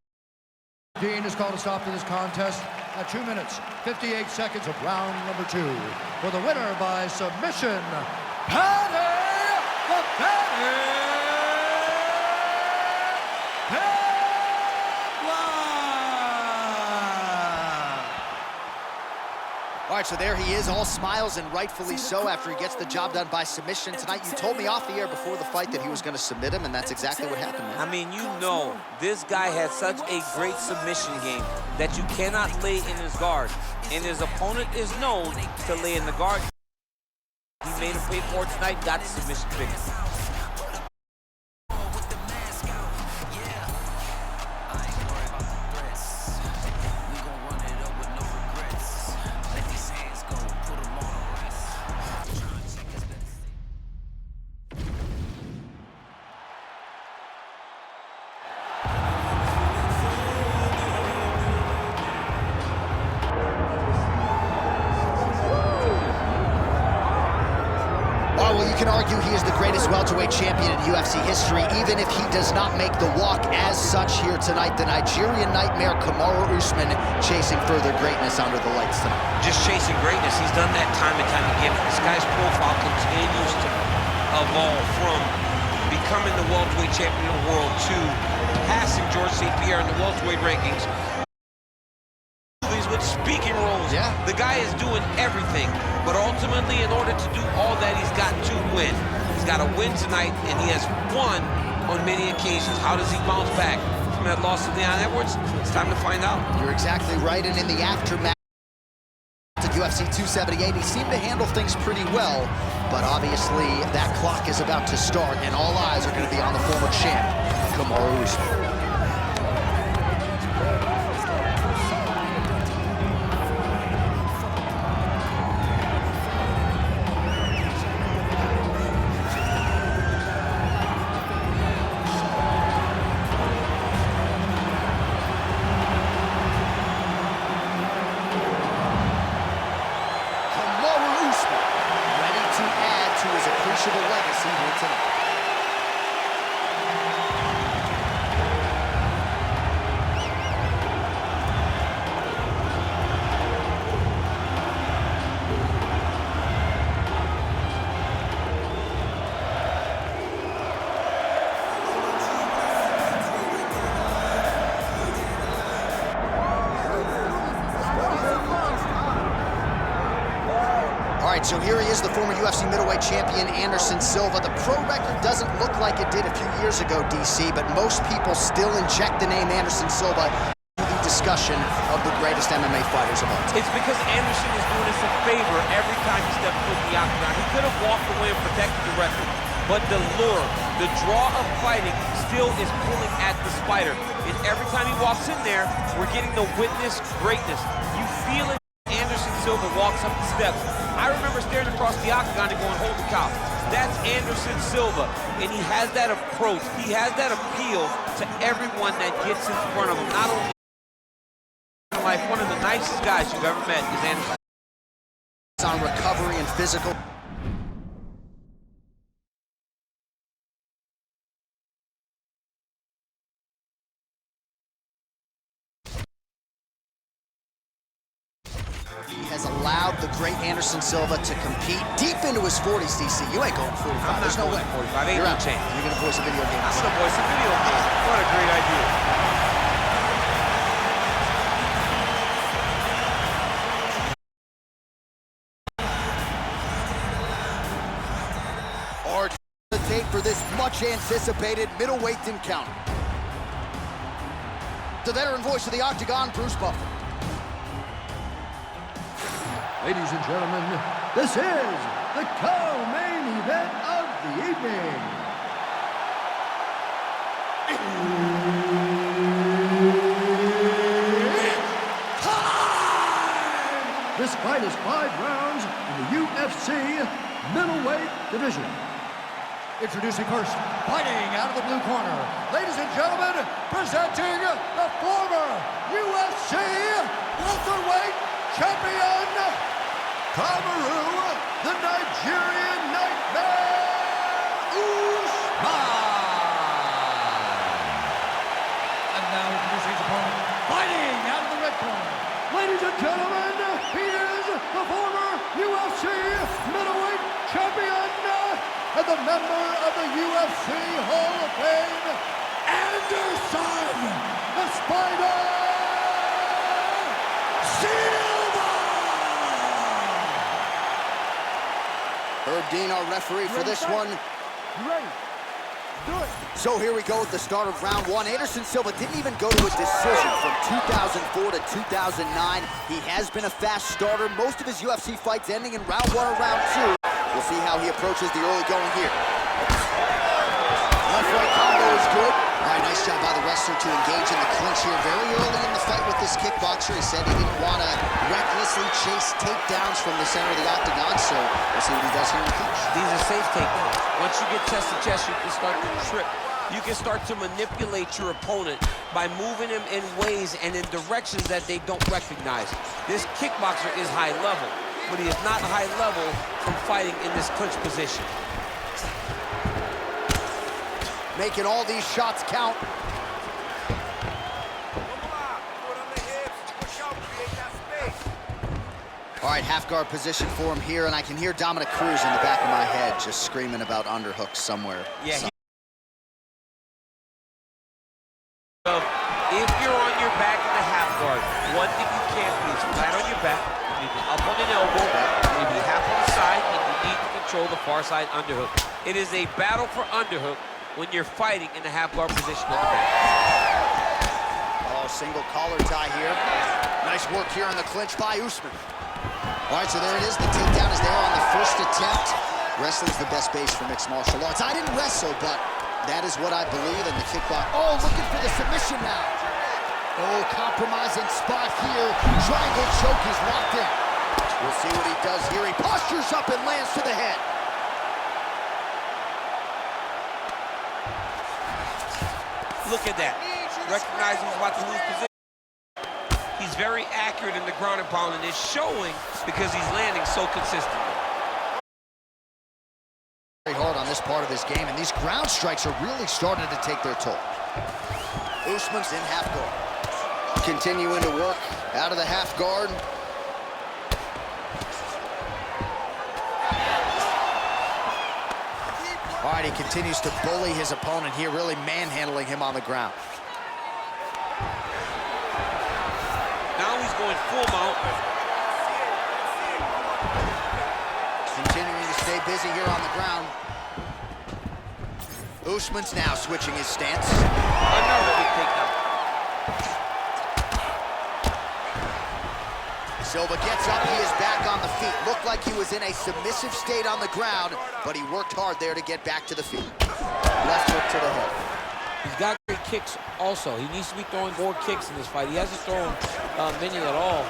Dean has called a stop to this contest at 2 minutes, 58 seconds of round number 2. For the winner by submission, Patty the Patty! All right, so there he is, all smiles, and rightfully so after he gets the job done by submission tonight. You told me off the air before the fight that he was going to submit him, and that's exactly what happened, man. I mean, you know, this guy has such a great submission game that you cannot lay in his guard. And his opponent is known to lay in the guard. He made him pay for it tonight, got the submission victory. Well, you can argue he is the greatest welterweight champion in UFC history, even if he does not make the walk as such here tonight. The Nigerian Nightmare, Kamaru Usman, chasing further greatness under the lights tonight. Just chasing greatness. He's done that time and time again. This guy's profile continues to evolve from becoming the welterweight champion of the world to passing George St. Pierre in the welterweight rankings. With speaking roles. Yeah. The guy is doing everything, but ultimately, in order to do all that, he's got to win. He's got to win tonight, and he has won on many occasions. How does he bounce back from that loss to Leon Edwards? It's time to find out. You're exactly right, and in the aftermath of UFC 278, he seemed to handle things pretty well, but obviously that clock is about to start, and all eyes are going to be on the former champ, Kamaru Usman. Appreciable legacy here tonight. All right, so here he is, the former UFC middleweight champion, Anderson Silva. The pro record doesn't look like it did a few years ago, DC, but most people still inject the name Anderson Silva into the discussion of the greatest MMA fighters of all time. It's because Anderson is doing us a favor every time he steps foot in the octagon. He could have walked away and protected the record, but the lure, the draw of fighting still is pulling at the spider. And every time he walks in there, we're getting to witness greatness. You feel it. Anderson Silva walks up the steps. I remember staring across the octagon and going, holy cow, that's Anderson Silva. And he has that approach. He has that appeal to everyone that gets in front of him. Not only in life, one of the nicest guys you've ever met is Anderson. On recovery and physical. He has allowed the great Anderson Silva to compete deep into his 40s, DC. You ain't going 45. There's no way. 45. You're out. Chance. You're going to voice a video game. I'm going to voice a video game. What a great idea. Hard to take for this much-anticipated middleweight encounter. The veteran voice of the Octagon, Bruce Buffer. Ladies and gentlemen, this is the co-main event of the evening. This fight is 5 rounds in the UFC middleweight division. Introducing first, fighting out of the blue corner. Ladies and gentlemen, presenting the former UFC welterweight champion, Kamaru, the Nigerian Nightmare, Usman. And gentlemen, he is the former UFC middleweight champion and the member of the UFC Hall of Fame, Anderson the Spider Silva! Herb Dean, our referee for this one. You ready? Do it. So here we go at the start of round one. Anderson Silva didn't even go to a decision from 2004 to 2009. He has been a fast starter. Most of his UFC fights ending in round one or round two. We'll see how he approaches the early going here. Left right combo is good. All right, nice job by the wrestler to engage in the clinch here very early in the fight with this kickboxer. He said he didn't want to recklessly chase takedowns from the center of the octagon, so we'll see what he does here in the clinch. These are safe takedowns. Once you get chest to chest, you can start to trip. You can start to manipulate your opponent by moving him in ways and in directions that they don't recognize. This kickboxer is high level, but he is not high level from fighting in this clinch position. Making all these shots count. All right, half guard position for him here, and I can hear Dominic Cruz in the back of my head just screaming about underhooks somewhere. Yeah. If you're on your back in the half guard, one thing you can't be is flat on your back. You need to be up on an elbow, you need to be half on the side, and you need to control the far side underhook. It is a battle for underhook when you're fighting in the half guard position on the back. Oh, single collar tie here. Nice work here in the clinch by Usman. All right, so there it is. The takedown is there on the first attempt. Wrestling's the best base for mixed martial arts. I didn't wrestle, but that is what I believe in the kickbox. Oh, looking for the submission now. Oh, compromising spot here. Triangle choke is locked in. We'll see what he does here. He postures up and lands to the head. Look at that. Recognize he's about to lose position. He's very accurate in the ground and pound, and it's showing because he's landing so consistently. Very hard on this part of his game, and these ground strikes are really starting to take their toll. Usman's in half guard. Continuing to work out of the half guard. All right, he continues to bully his opponent here, really manhandling him on the ground. Now he's going full mount. Continuing to stay busy here on the ground. Usman's now switching his stance. Another big takedown. Silva gets up, he is back on the feet. Looked like he was in a submissive state on the ground, but he worked hard there to get back to the feet. Left hook to the head. He's got great kicks also. He needs to be throwing more kicks in this fight. He hasn't thrown many at all.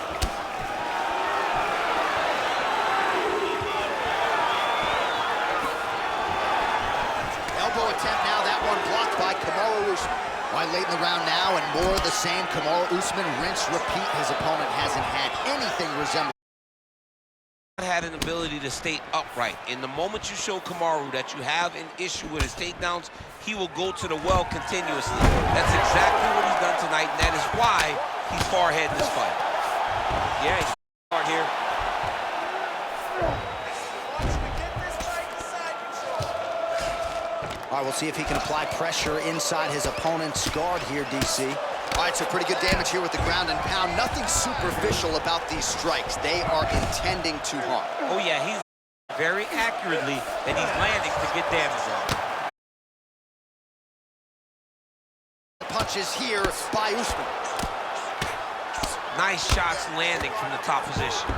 Elbow attempt now, that one blocked by Kamaru Usman. Right, late in the round now, and more of the same. Kamaru Usman, rinse, repeat. His opponent hasn't had anything resembling. Had an ability to stay upright. In the moment you show Kamaru that you have an issue with his takedowns, he will go to the well continuously. That's exactly what he's done tonight, and that is why he's far ahead in this fight. Yeah, he's hard here. All right, we'll see if he can apply pressure inside his opponent's guard here, DC. All right, so pretty good damage here with the ground and pound. Nothing superficial about these strikes. They are intending to harm. Oh, yeah, he's very accurately, and he's landing to get damage on. Punches here by Usman. Nice shots landing from the top position.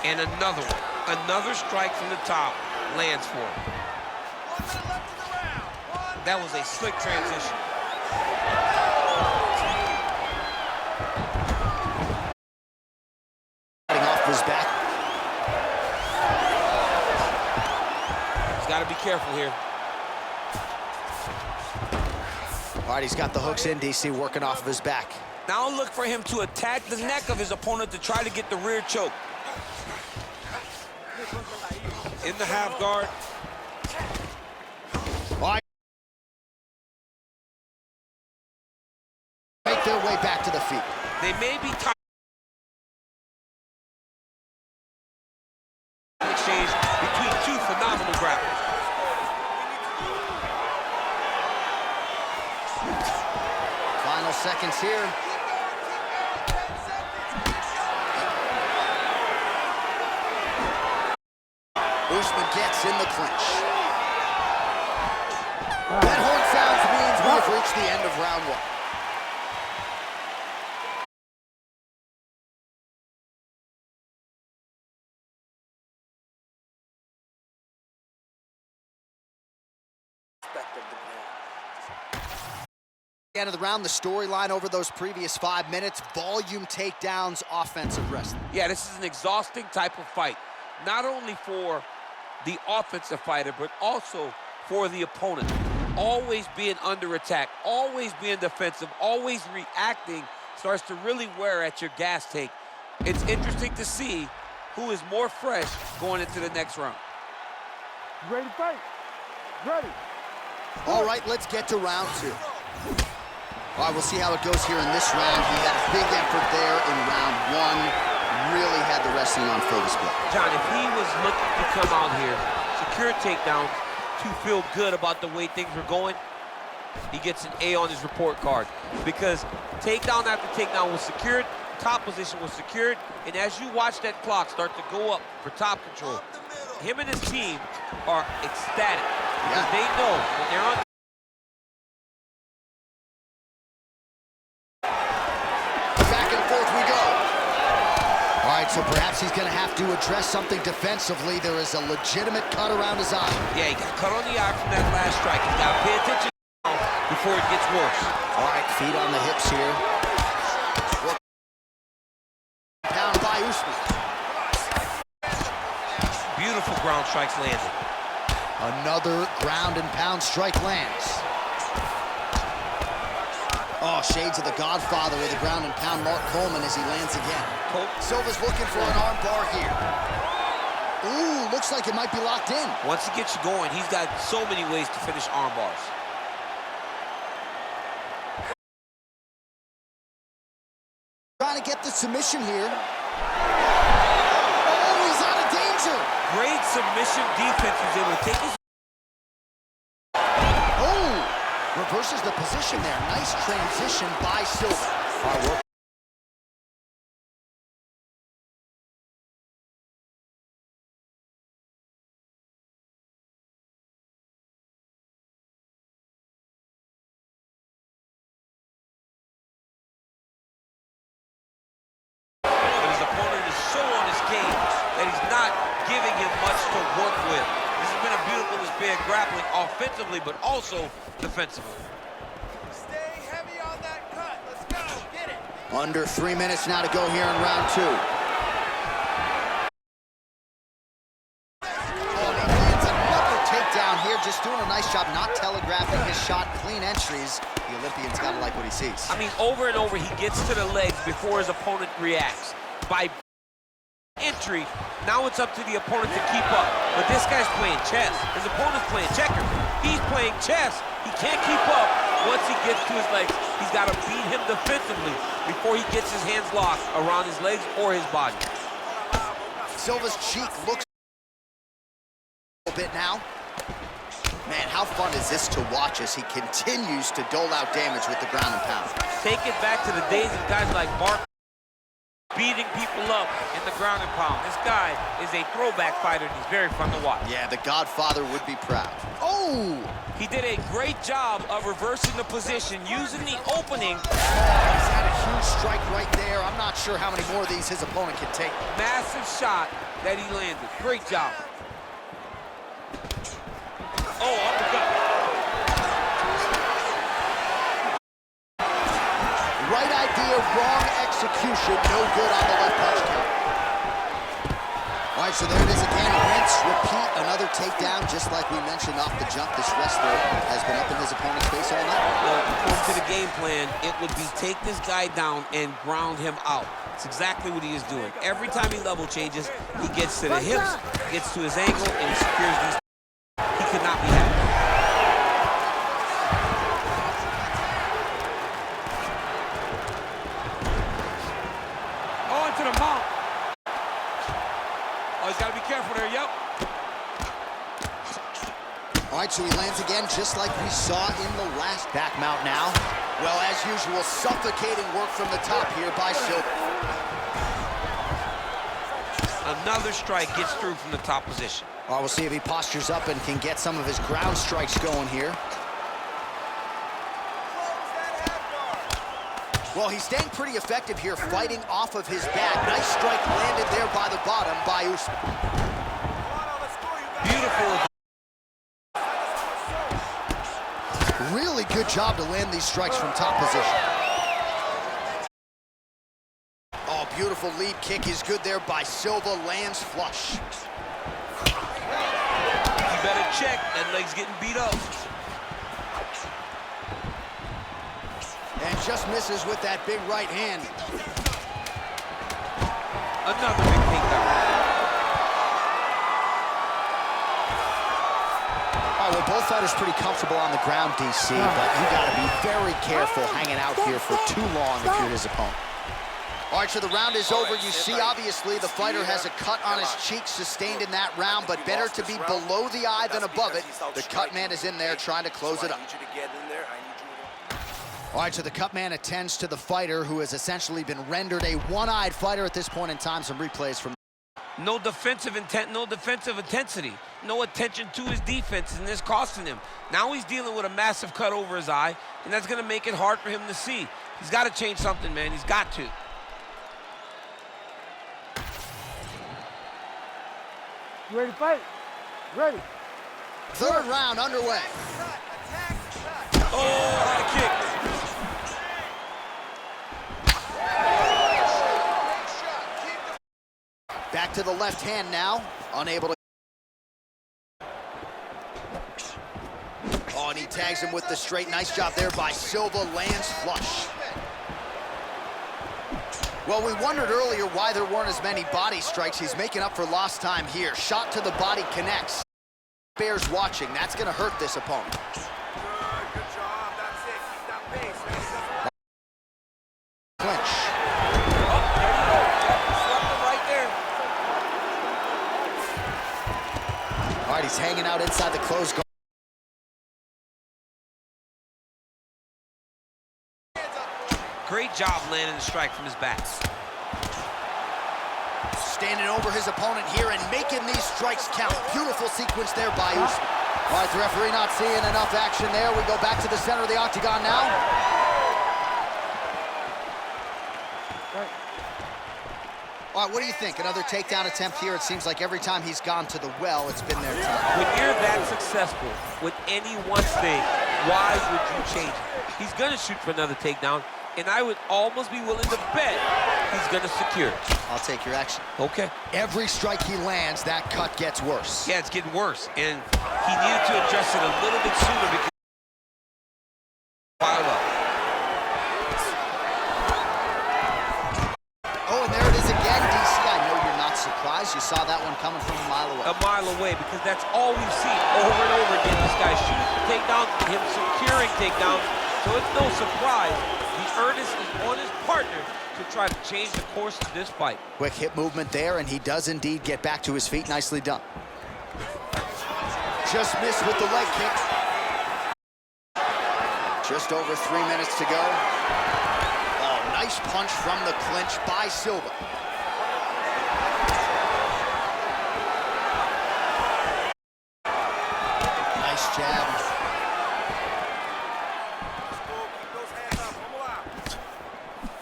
And another one. Another strike from the top lands for him. That was a slick transition. Off his back. He's got to be careful here. All right, he's got the hooks in, DC, working off of his back. Now look for him to attack the neck of his opponent to try to get the rear choke. In the half guard. All right. Make their way back to the feet. They may be tired. seconds here. Usman gets in the clinch. That horn sounds means we've reached the end of round one. End of the round, the storyline over those previous 5 minutes, volume takedowns, offensive wrestling. Yeah, this is an exhausting type of fight, not only for the offensive fighter, but also for the opponent. Always being under attack, always being defensive, always reacting starts to really wear at your gas tank. It's interesting to see who is more fresh going into the next round. You ready to fight? Ready. All right, let's get to round two. All right, we'll see how it goes here in this round. He had a big effort there in round one. Really had the wrestling on full display. John, if he was looking to come out here, secure takedowns, to feel good about the way things were going, he gets an A on his report card. Because takedown after takedown was secured, top position was secured, and as you watch that clock start to go up for top control, him and his team are ecstatic. Because they know when they're on So perhaps he's going to have to address something defensively. There is a legitimate cut around his eye. Yeah, he got cut on the eye from that last strike. He's got to pay attention before it gets worse. All right, feet on the hips here. Pound by Usman. Beautiful ground strikes landed. Another ground and pound strike lands. Oh, shades of the godfather of the ground and pound, Mark Coleman, as he lands again. Silva's looking for an arm bar here. Ooh, looks like it might be locked in. Once he gets you going, he's got so many ways to finish arm bars. Trying to get the submission here. Oh, he's out of danger. Great submission defense. He's able to take his... Reverses the position there. Nice transition by Silva. Hard work. His opponent is so on his game that he's not giving him much to work with. This has been a beautiful display of grappling offensively, but also defensively. Stay heavy on that cut. Let's go. Get it. Under 3 minutes now to go here in round two. Oh, and he lands another takedown here, just doing a nice job not telegraphing his shot. Clean entries. The Olympian's got to like what he sees. I mean, over and over, he gets to the legs before his opponent reacts. By entry, now it's up to the opponent to keep up. But this guy's playing chess. His opponent's playing checkers. He's playing chess. He can't keep up. Once he gets to his legs, he's got to beat him defensively before he gets his hands locked around his legs or his body. Silva's cheek looks a bit now. Man, how fun is this to watch as he continues to dole out damage with the ground and pound. Take it back to the days of guys like Mark beating people up in the ground and pound. This guy is a throwback fighter, and he's very fun to watch. Yeah, the Godfather would be proud. Oh! He did a great job of reversing the position, using the opening. Oh, he's had a huge strike right there. I'm not sure how many more of these his opponent can take. Massive shot that he landed. Great job. Oh, uppercut. Right idea, wrong execution. No good on the left punch count. All right, so there it is again. Rinse, repeat, another takedown. Just like we mentioned off the jump, this wrestler has been up in his opponent's face all night. Well, according to the game plan, it would be take this guy down and ground him out. It's exactly what he is doing. Every time he level changes, he gets to the hips, gets to his ankle, and he secures these. He could not be happy. Oh, into the mount. Oh, he's got to be careful there, yep. All right, so he lands again, just like we saw in the last. Back mount now. Well, as usual, suffocating work from the top here by Silva. Another strike gets through from the top position. Oh, we'll see if he postures up and can get some of his ground strikes going here. Well, he's staying pretty effective here, fighting off of his back. Nice strike landed there by the bottom by Usman. Beautiful. Really good job to land these strikes from top position. Oh, beautiful lead kick is good there by Silva, lands flush. You better check, that leg's getting beat up. And just misses with that big right hand. Another big takedown. All right, well, both fighters pretty comfortable on the ground, DC, but you got to be very careful hanging out here for too long if you're his opponent. All right, so the round is over. You see, obviously, the fighter has a cut on his cheek sustained in that round, but better to be below the eye than above it. The cut man is in there trying to close it up. All right, so the cut man attends to the fighter who has essentially been rendered a one-eyed fighter at this point in time. Some replays from... No defensive intent, no defensive intensity, no attention to his defense, and this costing him. Now he's dealing with a massive cut over his eye, and that's gonna make it hard for him to see. He's gotta change something, man, he's got to. You ready to fight? Ready. Third round underway. Oh, high kick. Back to the left hand now, unable to... Oh, and he tags him with the straight. Nice job there by Silva, lands flush. Well, we wondered earlier why there weren't as many body strikes. He's making up for lost time here. Shot to the body connects. Bears watching. That's going to hurt this opponent. Good job. That's it. Keep that pace. Clinch. Oh, there you go. Slept him right there. All right, he's hanging out inside the closed guard. Great job landing the strike from his back. Standing over his opponent here and making these strikes count. Beautiful sequence there by Usman. All right, the referee not seeing enough action there. We go back to the center of the octagon now. All right, what do you think? Another takedown attempt here. It seems like every time he's gone to the well, it's been their time. When you're that successful with any one thing, why would you change it? He's gonna shoot for another takedown, and I would almost be willing to bet he's gonna secure it. I'll take your action. Okay. Every strike he lands, that cut gets worse. Yeah, it's getting worse, and he needed to adjust it a little bit sooner because pile up. Oh, and there it is again, DC. I know you're not surprised. You saw that one coming from a mile away. A mile away, because that's all we've seen over and over again. This guy shooting for takedowns, him securing takedowns, so it's no surprise. The earnest is on his partner to try to change the course of this fight. Quick hip movement there, and he does indeed get back to his feet. Nicely done. Just missed with the leg kick. Just over 3 minutes to go. Oh, nice punch from the clinch by Silva. Nice jab.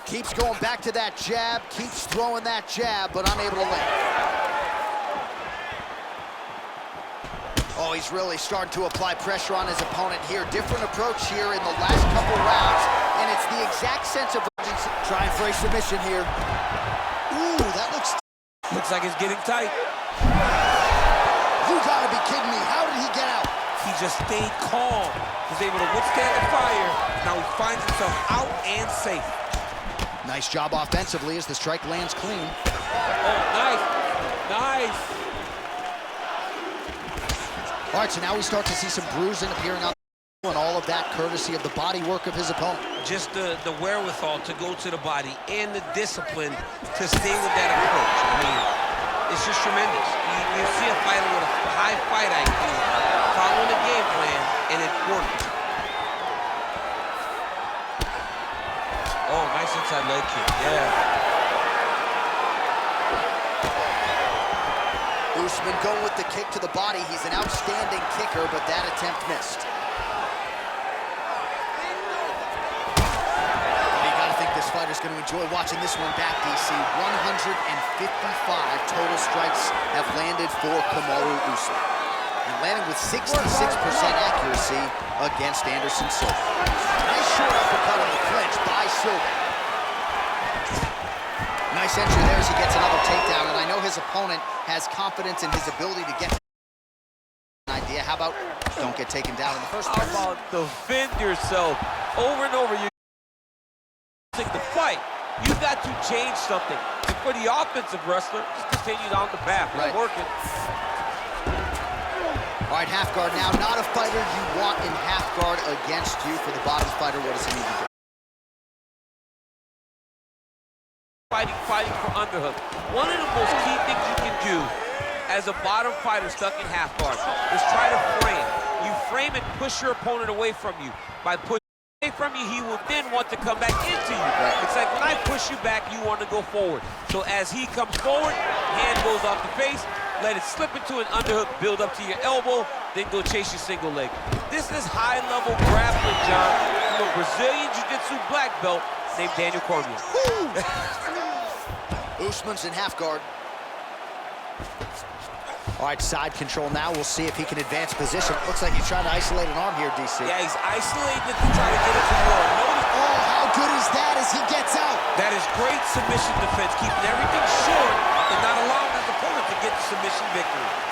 Keeps going back to that jab, keeps throwing that jab, but unable to land. Oh, he's really starting to apply pressure on his opponent here. Different approach here in the last couple rounds, and it's the exact sense of urgency. Trying for a submission here. Ooh, that looks Looks like it's getting tight. You gotta be kidding me. How did he get out? He just stayed calm. Was able to withstand the fire. Now he finds himself out and safe. Nice job offensively as the strike lands clean. Oh, nice. Nice. All right, so now we start to see some bruising appearing on and all of that courtesy of the body work of his opponent. Just the wherewithal to go to the body and the discipline to stay with that approach. I mean, it's just tremendous. You see a fighter with a high fight IQ following the game plan, and it worked. Oh, nice inside leg kick, yeah. Usman going with the kick to the body. He's an outstanding kicker, but that attempt missed. You gotta think this fighter's gonna enjoy watching this one back, DC. 155 total strikes have landed for Kamaru Usman. And landing with 66% accuracy against Anderson Silva. Nice short uppercut on the clinch by Silva. Nice entry there as he gets another takedown, and I know his opponent has confidence in his ability to get an idea. How about don't get taken down in the first place? How about defend yourself over and over? You take the fight. You got to change something. And for the offensive wrestler, just continue down the path. It's working. All right, half guard now. Not a fighter you want in half guard against you. For the bottom fighter, what does he need to do? Fighting for underhook. One of the most key things you can do as a bottom fighter stuck in half guard is try to frame. You frame and push your opponent away from you. By pushing away from you, he will then want to come back into you. It's like when I push you back, you want to go forward. So as he comes forward, hand goes off the face, let it slip into an underhook, build up to your elbow, then go chase your single leg. This is high-level grappling, John, from a Brazilian Jiu-Jitsu black belt named Daniel Cormier. Usman's in half guard. All right, side control now. We'll see if he can advance position. Looks like he's trying to isolate an arm here, DC. Yeah, he's isolating it to try to get it to war. Oh, how good is that as he gets out? That is great submission defense, keeping everything short and not allowing his opponent to get the submission victory.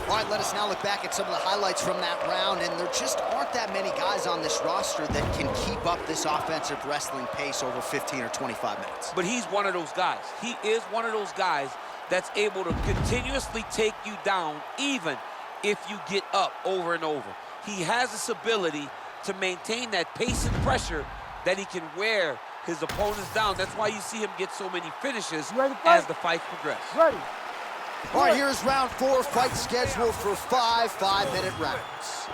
All right, let us now look back at some of the highlights from that round, and there just aren't that many guys on this roster that can keep up this offensive wrestling pace over 15 or 25 minutes. But he's one of those guys. He is one of those guys that's able to continuously take you down even if you get up over and over. He has this ability to maintain that pace and pressure that he can wear his opponents down. That's why you see him get so many finishes as the fights progress. Ready. All right, here's round 4, fight scheduled for 5 5-minute rounds.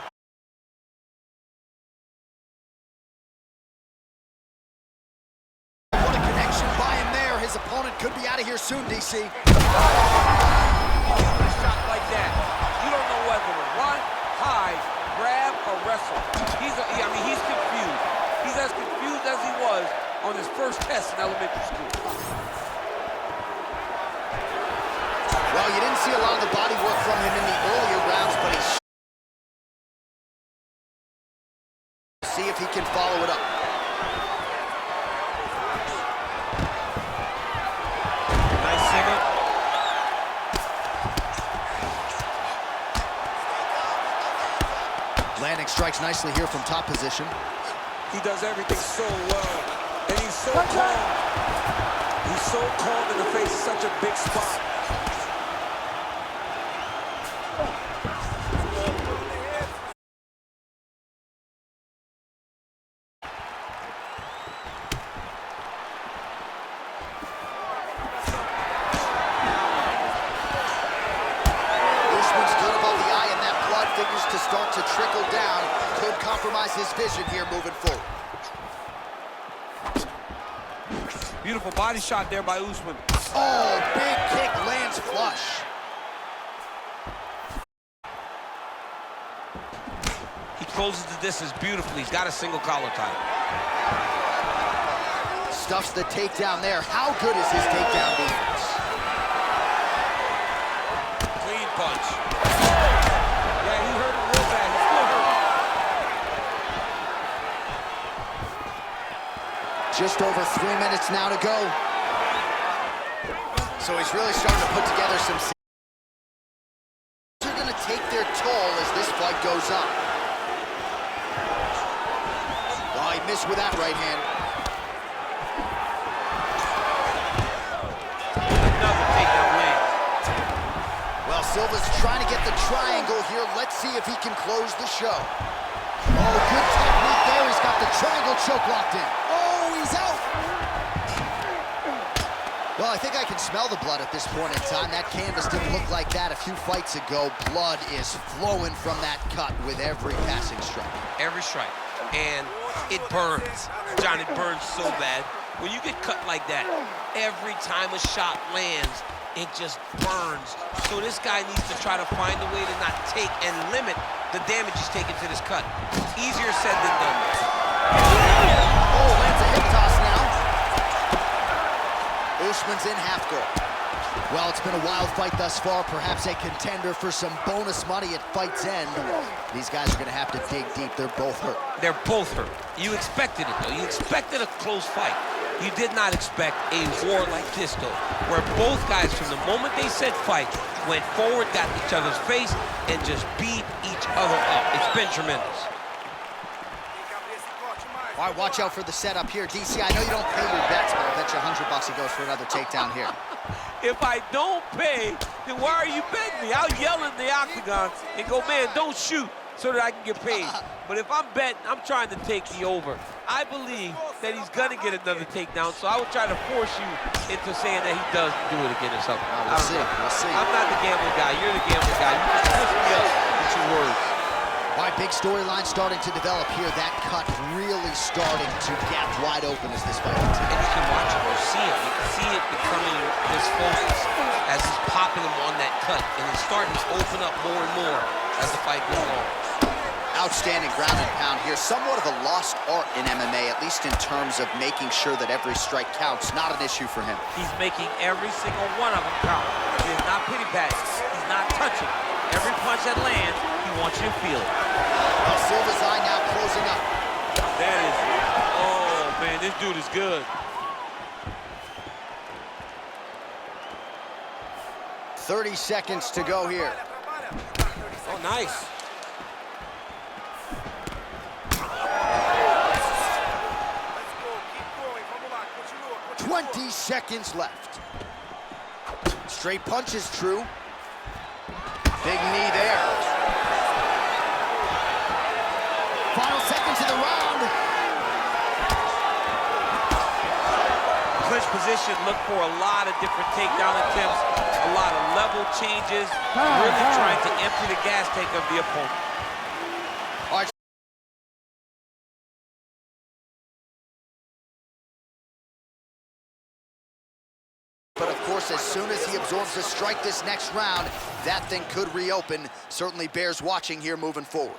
What a connection by him there. His opponent could be out of here soon, DC. A shot like that, you don't know whether to run, hide, grab, or wrestle. He's confused. He's as confused as he was on his first test in elementary school. Well, you didn't see a lot of the body work from him in the earlier rounds, but he's... See if he can follow it up. Nice single. Landing strikes nicely here from top position. He does everything so well, and he's so calm. He's so calm in the face of such a big spot. To start to trickle down, could compromise his vision here moving forward. Beautiful body shot there by Usman. Oh, big kick lands flush. He closes the distance beautifully. He's got a single collar tie. Stuffs the takedown there. How good is his takedown defense? Clean punch. Yeah, he hurt him real bad. He's still hurt. Just over 3 minutes now to go. So he's really starting to put together some... They're going to take their toll as this fight goes on. Oh, he missed with that right hand. Another takedown lands. Well, Silva's trying to get the triangle here. Let's see if he can close the show. Oh, good technique there as he's got the triangle choke locked in. Oh, he's out. Well, I think I can smell the blood at this point in time. That canvas didn't look like that a few fights ago. Blood is flowing from that cut with every passing strike. Every strike. And it burns. John, it burns so bad. When you get cut like that, every time a shot lands, it just burns. So this guy needs to try to find a way to not take and limit the damage he's taking to this cut. Easier said than done. Oh, lands a hip toss now. Usman's in half guard. Well, it's been a wild fight thus far, perhaps a contender for some bonus money at fight's end. These guys are gonna have to dig deep. They're both hurt. They're both hurt. You expected it, though. You expected a close fight. You did not expect a war like this, though, where both guys, from the moment they said fight, went forward, got each other's face, and just beat each other up. It's been tremendous. All right, watch out for the setup here. DC, I know you don't pay your bets, but I'll bet you $100 he goes for another takedown here. If I don't pay, then why are you betting me? I'll yell in the octagon and go, man, don't shoot, so that I can get paid. But if I'm betting, I'm trying to take the over. I believe that he's gonna get another takedown, so I would try to force you into saying that he does do it again or something. We'll see. We'll see. I'm not the gambling guy. You're the gambling guy. You just twist me up with your words. All right, big storyline starting to develop here. That cut really starting to gap wide open as this fight continues. And you can watch it, you see it. You can see it becoming his focus as he's popping him on that cut. And it's starting to open up more and more as the fight goes on. Outstanding ground and pound here. Somewhat of a lost art in MMA, at least in terms of making sure that every strike counts. Not an issue for him. He's making every single one of them count. He's not pity patting. He's not touching. Every punch that lands, he wants you to feel it. Well, Silva's eye now closing up. That is, oh man, this dude is good. 30 seconds to go here. Oh, nice. 20 seconds left. Straight punch is true. Big knee there. Final seconds of the round. Clinch position, look for a lot of different takedown attempts, a lot of level changes, really trying to empty the gas tank of the opponent. All right. But of course, as soon as he absorbs a strike this next round, that thing could reopen. Certainly bears watching here moving forward.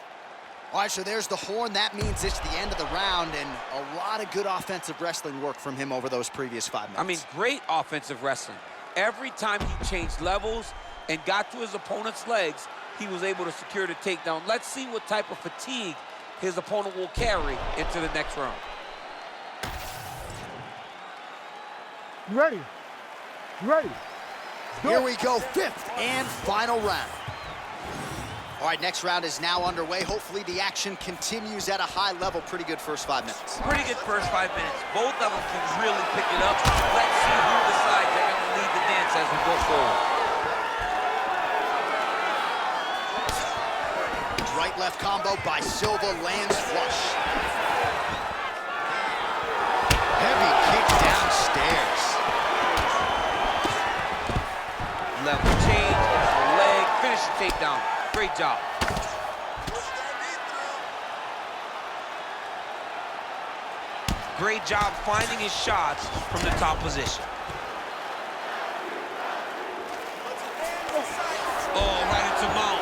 All right, so there's the horn. That means it's the end of the round, and a lot of good offensive wrestling work from him over those previous 5 minutes. I mean, great offensive wrestling. Every time he changed levels and got to his opponent's legs, he was able to secure the takedown. Let's see what type of fatigue his opponent will carry into the next round. You ready? You ready? Here we go, 5th and final round. All right, next round is now underway. Hopefully the action continues at a high level. Pretty good first 5 minutes. Pretty good first 5 minutes. Both of them can really pick it up. Let's see who decides they're going to lead the dance as we go forward. Right-left combo by Silva lands flush. Heavy kick downstairs. Level change, leg, finish the takedown. Great job. Great job finding his shots from the top position. Oh, right into mount.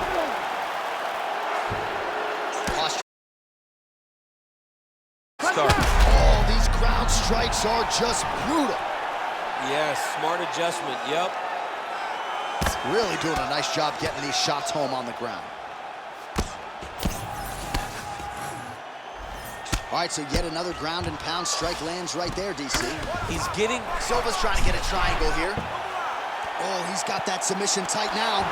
Start. Oh, these ground strikes are just brutal. Yes, smart adjustment, yep. Really doing a nice job getting these shots home on the ground. All right, so yet another ground and pound strike lands right there, DC. He's getting... Silva's trying to get a triangle here. Oh, he's got that submission tight now.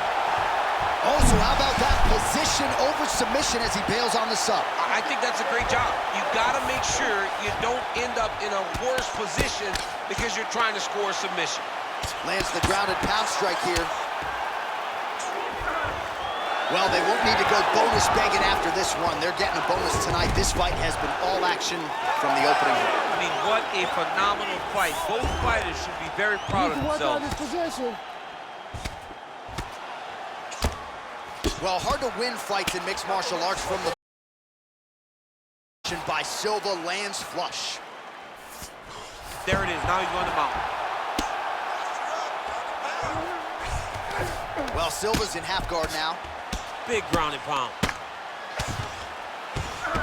Oh, so how about that position over submission as he bails on the sub? I think that's a great job. You gotta make sure you don't end up in a worse position because you're trying to score a submission. Lands the ground and pound strike here. Well, they won't need to go bonus begging after this one. They're getting a bonus tonight. This fight has been all action from the opening. I mean, what a phenomenal fight. Both fighters should be very proud of Work on themselves. this position. Well, hard to win fights in mixed martial arts from the by Silva, lands flush. There it is. Now he's going to mount. Well, Silva's in half guard now. Big ground and pound.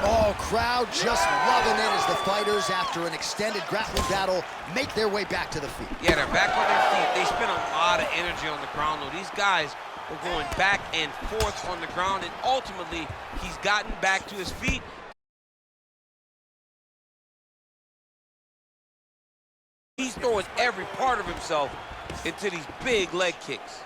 Oh, crowd just loving it as the fighters, after an extended grappling battle, make their way back to the feet. Yeah, they're back on their feet. They spend a lot of energy on the ground, though. These guys are going back and forth on the ground, and ultimately, he's gotten back to his feet. He's throwing every part of himself into these big leg kicks.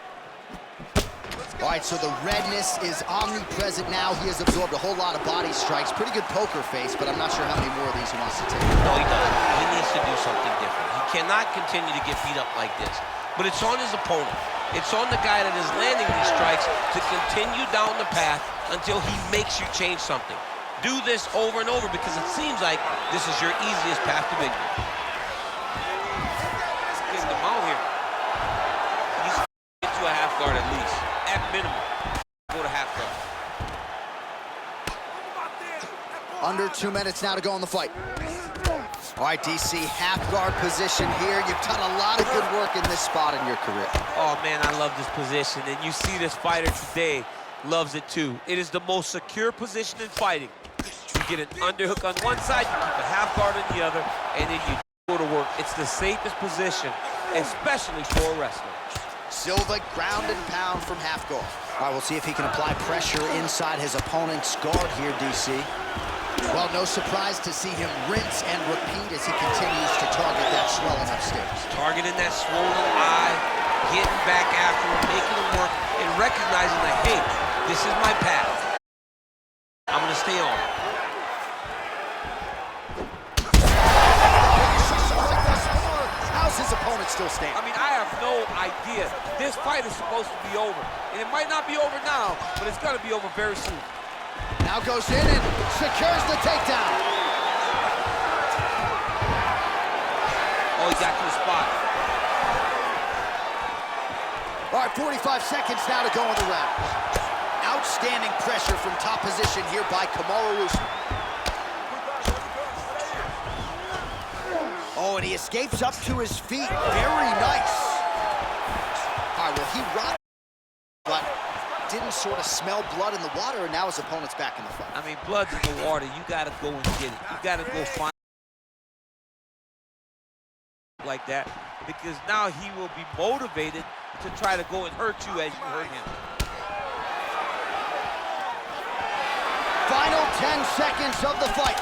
All right, so the redness is omnipresent now. He has absorbed a whole lot of body strikes. Pretty good poker face, but I'm not sure how many more of these he wants to take. No, he doesn't. He needs to do something different. He cannot continue to get beat up like this. But it's on his opponent. It's on the guy that is landing these strikes to continue down the path until he makes you change something. Do this over and over because it seems like this is your easiest path to victory. Getting the mount here. He's get to a half guard at least. At minimum, go to half guard. Under 2 minutes now to go in the fight. All right, DC, half guard position here. You've done a lot of good work in this spot in your career. Oh, man, I love this position. And you see this fighter today loves it, too. It is the most secure position in fighting. You get an underhook on one side, you keep a half guard on the other, and then you go to work. It's the safest position, especially for a wrestler. Silva ground and pound from half guard. All right, we'll see if he can apply pressure inside his opponent's guard here, DC. Well, no surprise to see him rinse and repeat as he continues to target that swelling upstairs. Targeting that swollen eye, getting back after him, making him work, and recognizing that, hey, this is my path. I'm going to stay on. How's his opponent still standing? I mean, I have no idea. This fight is supposed to be over. And it might not be over now, but it's going to be over very soon. Now goes in and secures the takedown. Oh, he got to the spot. All right, 45 seconds now to go in the round. Outstanding pressure from top position here by Kamaru Usman. Oh, and he escapes up to his feet. Very nice. All right, well, he rocked, but didn't sort of smell blood in the water, and now his opponent's back in the fight. I mean, blood's in the water. You got to go and get it. You got to go find like that, because now he will be motivated to try to go and hurt you as you hurt him. Final 10 seconds of the fight.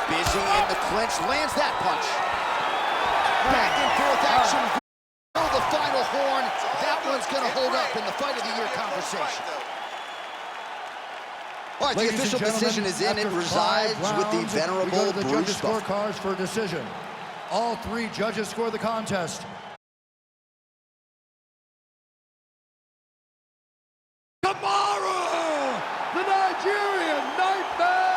Busy in the clinch, lands that punch. Back and forth action. The final horn. That one's going to hold up in the fight of the year conversation. All right, the official decision is in. It resides with the venerable the Bruce judges' Buffer. scorecards for decision. All three judges score the contest. Tomorrow, the Nigerian Nightmare,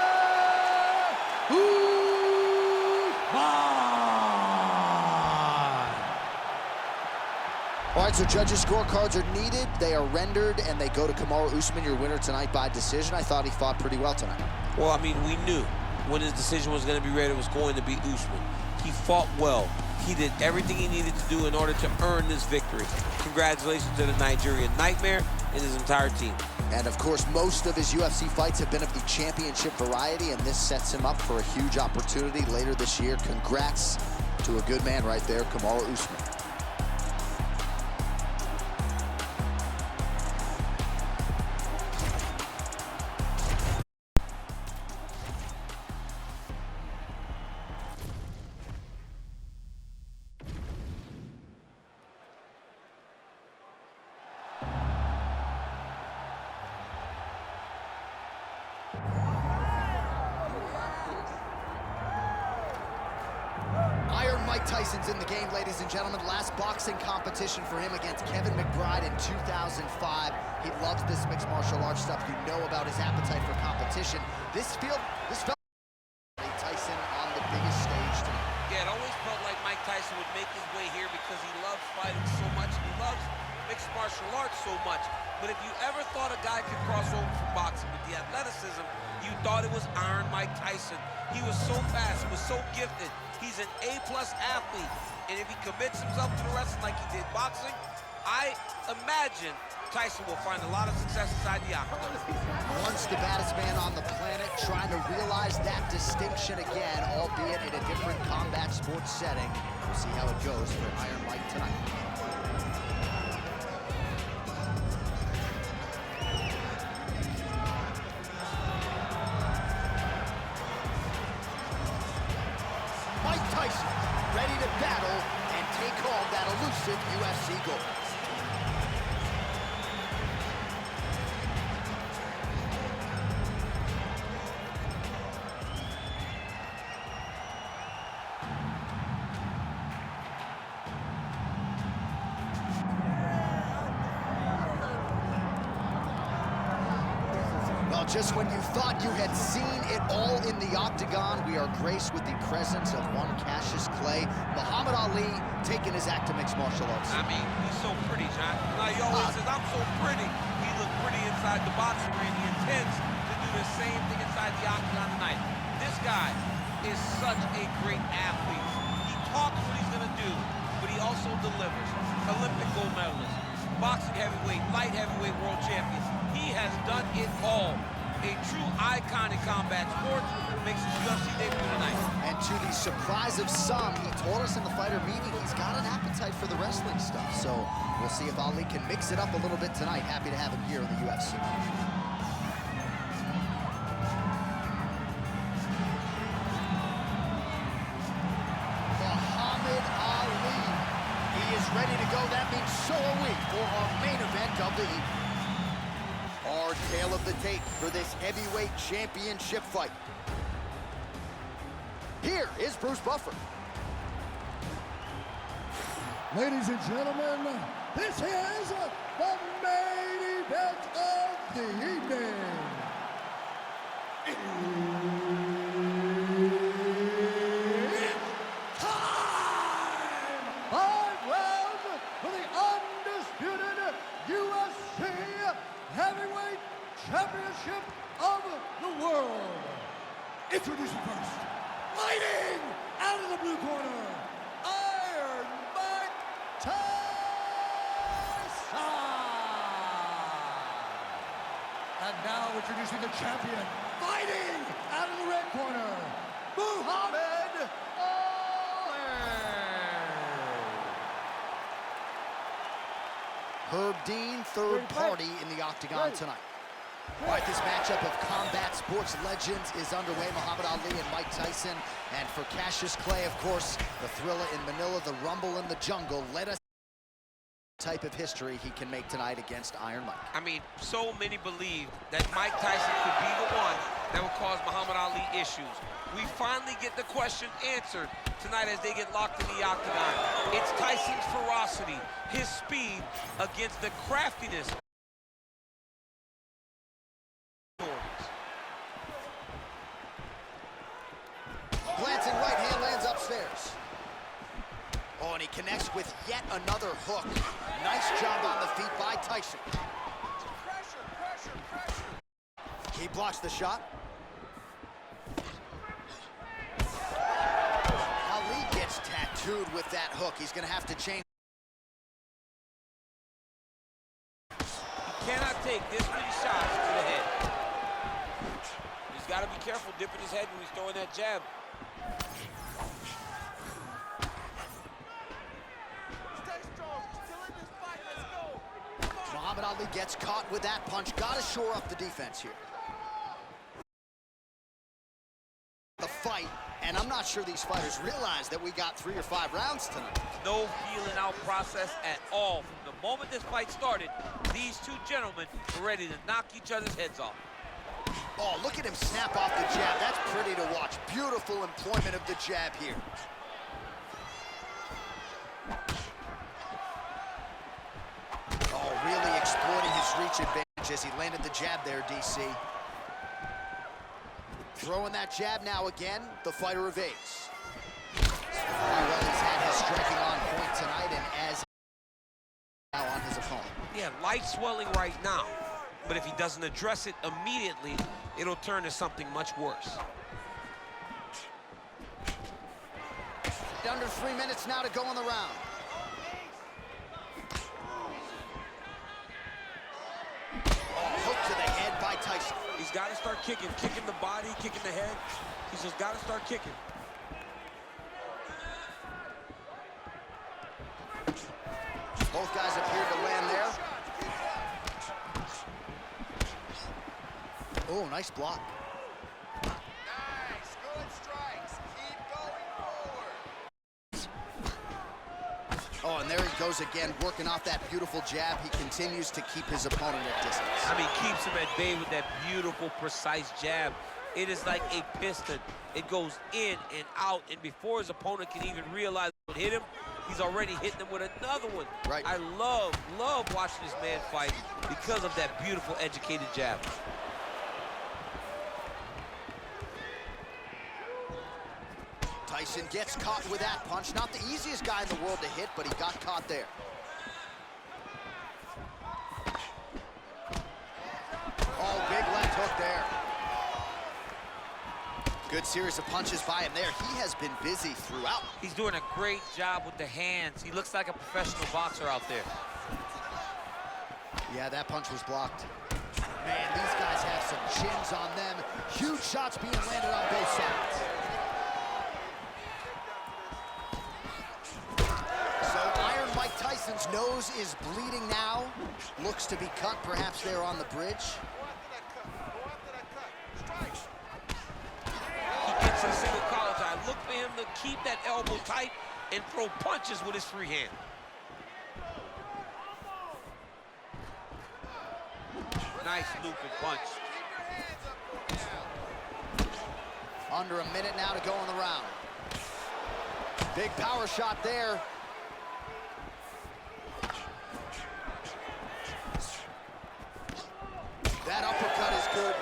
All right, so judges' scorecards are needed. They are rendered, and they go to Kamaru Usman, your winner tonight by decision. I thought he fought pretty well tonight. Well, I mean, we knew when his decision was going to be ready, it was going to be Usman. He fought well. He did everything he needed to do in order to earn this victory. Congratulations to the Nigerian Nightmare and his entire team. And, of course, most of his UFC fights have been of the championship variety, and this sets him up for a huge opportunity later this year. Congrats to a good man right there, Kamaru Usman. Iron Mike Mike Tyson's in the game, ladies and gentlemen. Last boxing competition for him against Kevin McBride in 2005. He loves this mixed martial arts stuff. You know about his appetite for competition. This felt Tyson on the biggest stage tonight. Yeah, it always felt like Mike Tyson would make his way here because he loves fighting so much. He loves mixed martial arts so much. But if you ever thought a guy could cross over from boxing with the athleticism, you thought it was Iron Mike Tyson. He was so fast, he was so gifted. He's an A-plus athlete. And if he commits himself to the wrestling like he did boxing, I imagine Tyson will find a lot of success inside the octagon. Once the baddest man on the planet, trying to realize that distinction again, albeit in a different combat sports setting. We'll see how it goes for Iron Mike tonight. Mike Tyson, ready to battle and take home that elusive UFC gold. Well, just when you thought you had seen it all in the octagon, we are graced with the presence of one Cassius Clay. Muhammad Ali taking his act to mixed martial arts. I mean, he's so pretty, John. Like he always says, I'm so pretty. He looked pretty inside the boxing ring. He intends to do the same thing inside the octagon tonight. This guy is such a great athlete. He talks what he's gonna do, but he also delivers. Olympic gold medalist, boxing heavyweight, light heavyweight world champion. He has done it all. A true icon in combat sports, makes his UFC debut tonight. And to the surprise of some, he told us in the fighter meeting he's got an appetite for the wrestling stuff. So we'll see if Ali can mix it up a little bit tonight. Happy to have him here in the UFC. Muhammad Ali. He is ready to go. That means so are we for our main event of the evening. Our tale of the tape for this heavyweight championship fight. Here is Bruce Buffer. Ladies and gentlemen, this is the main event of the evening. It's time! 5 rounds for the undisputed UFC Heavyweight Championship of the world. Introducing first, fighting out of the blue corner, Iron Mike Tyson. And now introducing the champion, fighting out of the red corner, Muhammad Ali. Herb Dean, third party in the octagon tonight. All right, this matchup of combat sports legends is underway. Muhammad Ali and Mike Tyson. And for Cassius Clay, of course, the thriller in Manila, the rumble in the jungle. Let us type of history he can make tonight against Iron Mike. I mean, so many believe that Mike Tyson could be the one that would cause Muhammad Ali issues. We finally get the question answered tonight as they get locked in the octagon. It's Tyson's ferocity, his speed, against the craftiness. Glancing right hand lands upstairs. Oh, and he connects with yet another hook. Nice job on the feet by Tyson. Pressure, pressure, pressure. He blocks the shot. Ali gets tattooed with that hook. He's going to have to change. He cannot take this many shots to the head. He's got to be careful dipping his head when he's throwing that jab. Stay strong. Still in this fight. Let's go. Come on. Muhammad Ali gets caught with that punch. Got to shore up the defense here. The fight, and I'm not sure these fighters realize that we got 3 or 5 rounds tonight. No feeling out process at all. From the moment this fight started, these two gentlemen were ready to knock each other's heads off. Oh, look at him snap off the jab. That's pretty to watch. Beautiful employment of the jab here. reach advantage as he landed the jab there, DC. Throwing that jab now again, the fighter evades. Well, he's had his striking on point tonight, and as now on his opponent. Yeah, light swelling right now, but if he doesn't address it immediately, it'll turn to something much worse. Under 3 minutes now to go in the round. Hook to the head by Tyson. He's got to start kicking the body, kicking the head. He's just got to start kicking. Both guys appeared to land there. Oh, nice block. Nice, good strikes. Keep going forward. Oh, and there he goes again, working off that beautiful jab. He continues to keep his opponent at distance. I mean, keeps him at bay with that beautiful, precise jab. It is like a piston. It goes in and out, and before his opponent can even realize what hit him, he's already hitting him with another one. Right. I love watching this man fight because of that beautiful, educated jab. Tyson gets caught with that punch. Not the easiest guy in the world to hit, but he got caught there. Oh, big left hook there. Good series of punches by him there. He has been busy throughout. He's doing a great job with the hands. He looks like a professional boxer out there. Yeah, that punch was blocked. Man, these guys have some chins on them. Huge shots being landed on both sides. So Iron Mike Tyson's nose is bleeding now. Looks to be cut, perhaps there on the bridge. Go after that cut. Strikes. He gets a single collar tie. Look for him to keep that elbow tight and throw punches with his free hand. Nice looping punch. Keep your hands up now. Under a minute now to go in the round. Big power shot there. That uppercut is good.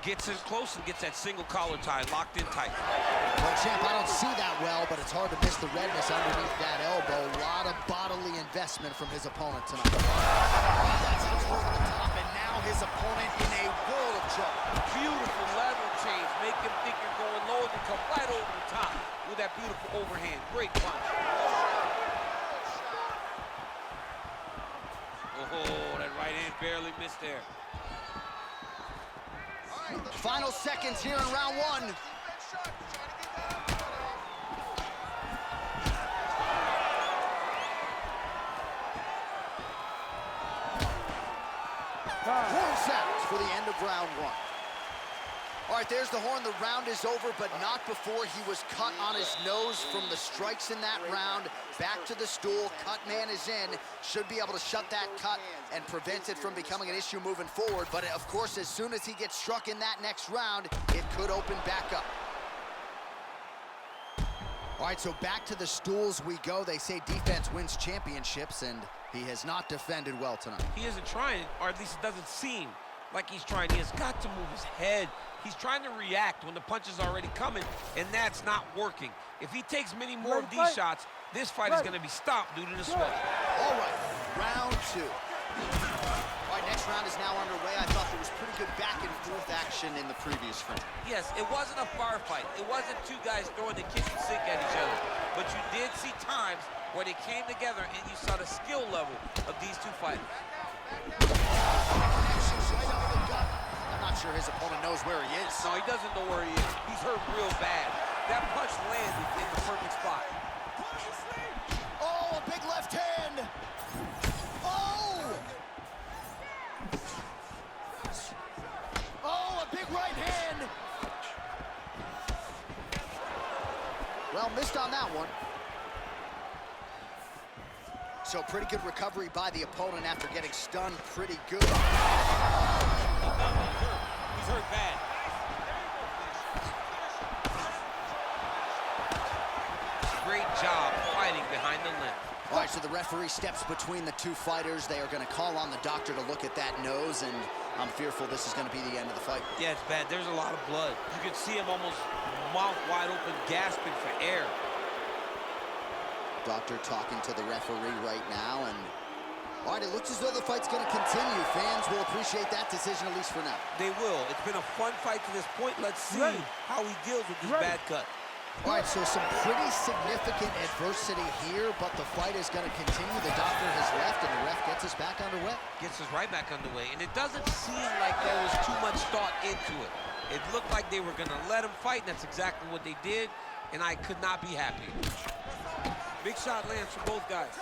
Gets in close and gets that single collar tie locked in tight. Well, champ, I don't see that well, but it's hard to miss the redness underneath that elbow. A lot of bodily investment from his opponent tonight. That's over the top, and now his opponent in a world of trouble. Beautiful lateral change. Make him think you're going low and then come right over the top with that beautiful overhand. Great punch. Oh, that right hand barely missed there. Final seconds here in round one. Horn sounds for the end of round one. All right, there's the horn. The round is over, but not before he was cut on his nose from the strikes in that round. Back to the stool. Cut man is in. Should be able to shut that cut and prevent it from becoming an issue moving forward. But, of course, as soon as he gets struck in that next round, it could open back up. All right, so back to the stools we go. They say defense wins championships, and he has not defended well tonight. He isn't trying, or at least it doesn't seem like he's trying. He has got to move his head. He's trying to react when the punch is already coming, and that's not working. If he takes many more of these shots, this fight is going to be stopped due to the sweat. All right, round two. All right, next round is now underway. I thought there was pretty good back and forth action in the previous round. Yes, it wasn't a bar fight. It wasn't two guys throwing the kitchen sink at each other. But you did see times where they came together and you saw the skill level of these two fighters. I'm not sure his opponent knows where he is. No, he doesn't know where he is. He's hurt real bad. That punch landed in the perfect spot. Oh, a big left hand. Oh! Oh, a big right hand. Well, missed on that one. So pretty good recovery by the opponent after getting stunned pretty good. He's hurt bad. Great job fighting behind the limb. All right, so the referee steps between the two fighters. They are going to call on the doctor to look at that nose, and I'm fearful this is going to be the end of the fight. Yeah, it's bad. There's a lot of blood. You can see him almost mouth wide open, gasping for air. Doctor talking to the referee right now, and all right, it looks as though the fight's going to continue. Fans will appreciate that decision, at least for now. They will. It's been a fun fight to this point. Let's see how he deals with this bad cut. All right, so some pretty significant adversity here, but the fight is going to continue. The doctor has left, and the ref gets us back underway. Gets us right back underway, and it doesn't seem like there was too much thought into it. It looked like they were going to let him fight, and that's exactly what they did, and I could not be happy. Big shot lands for both guys.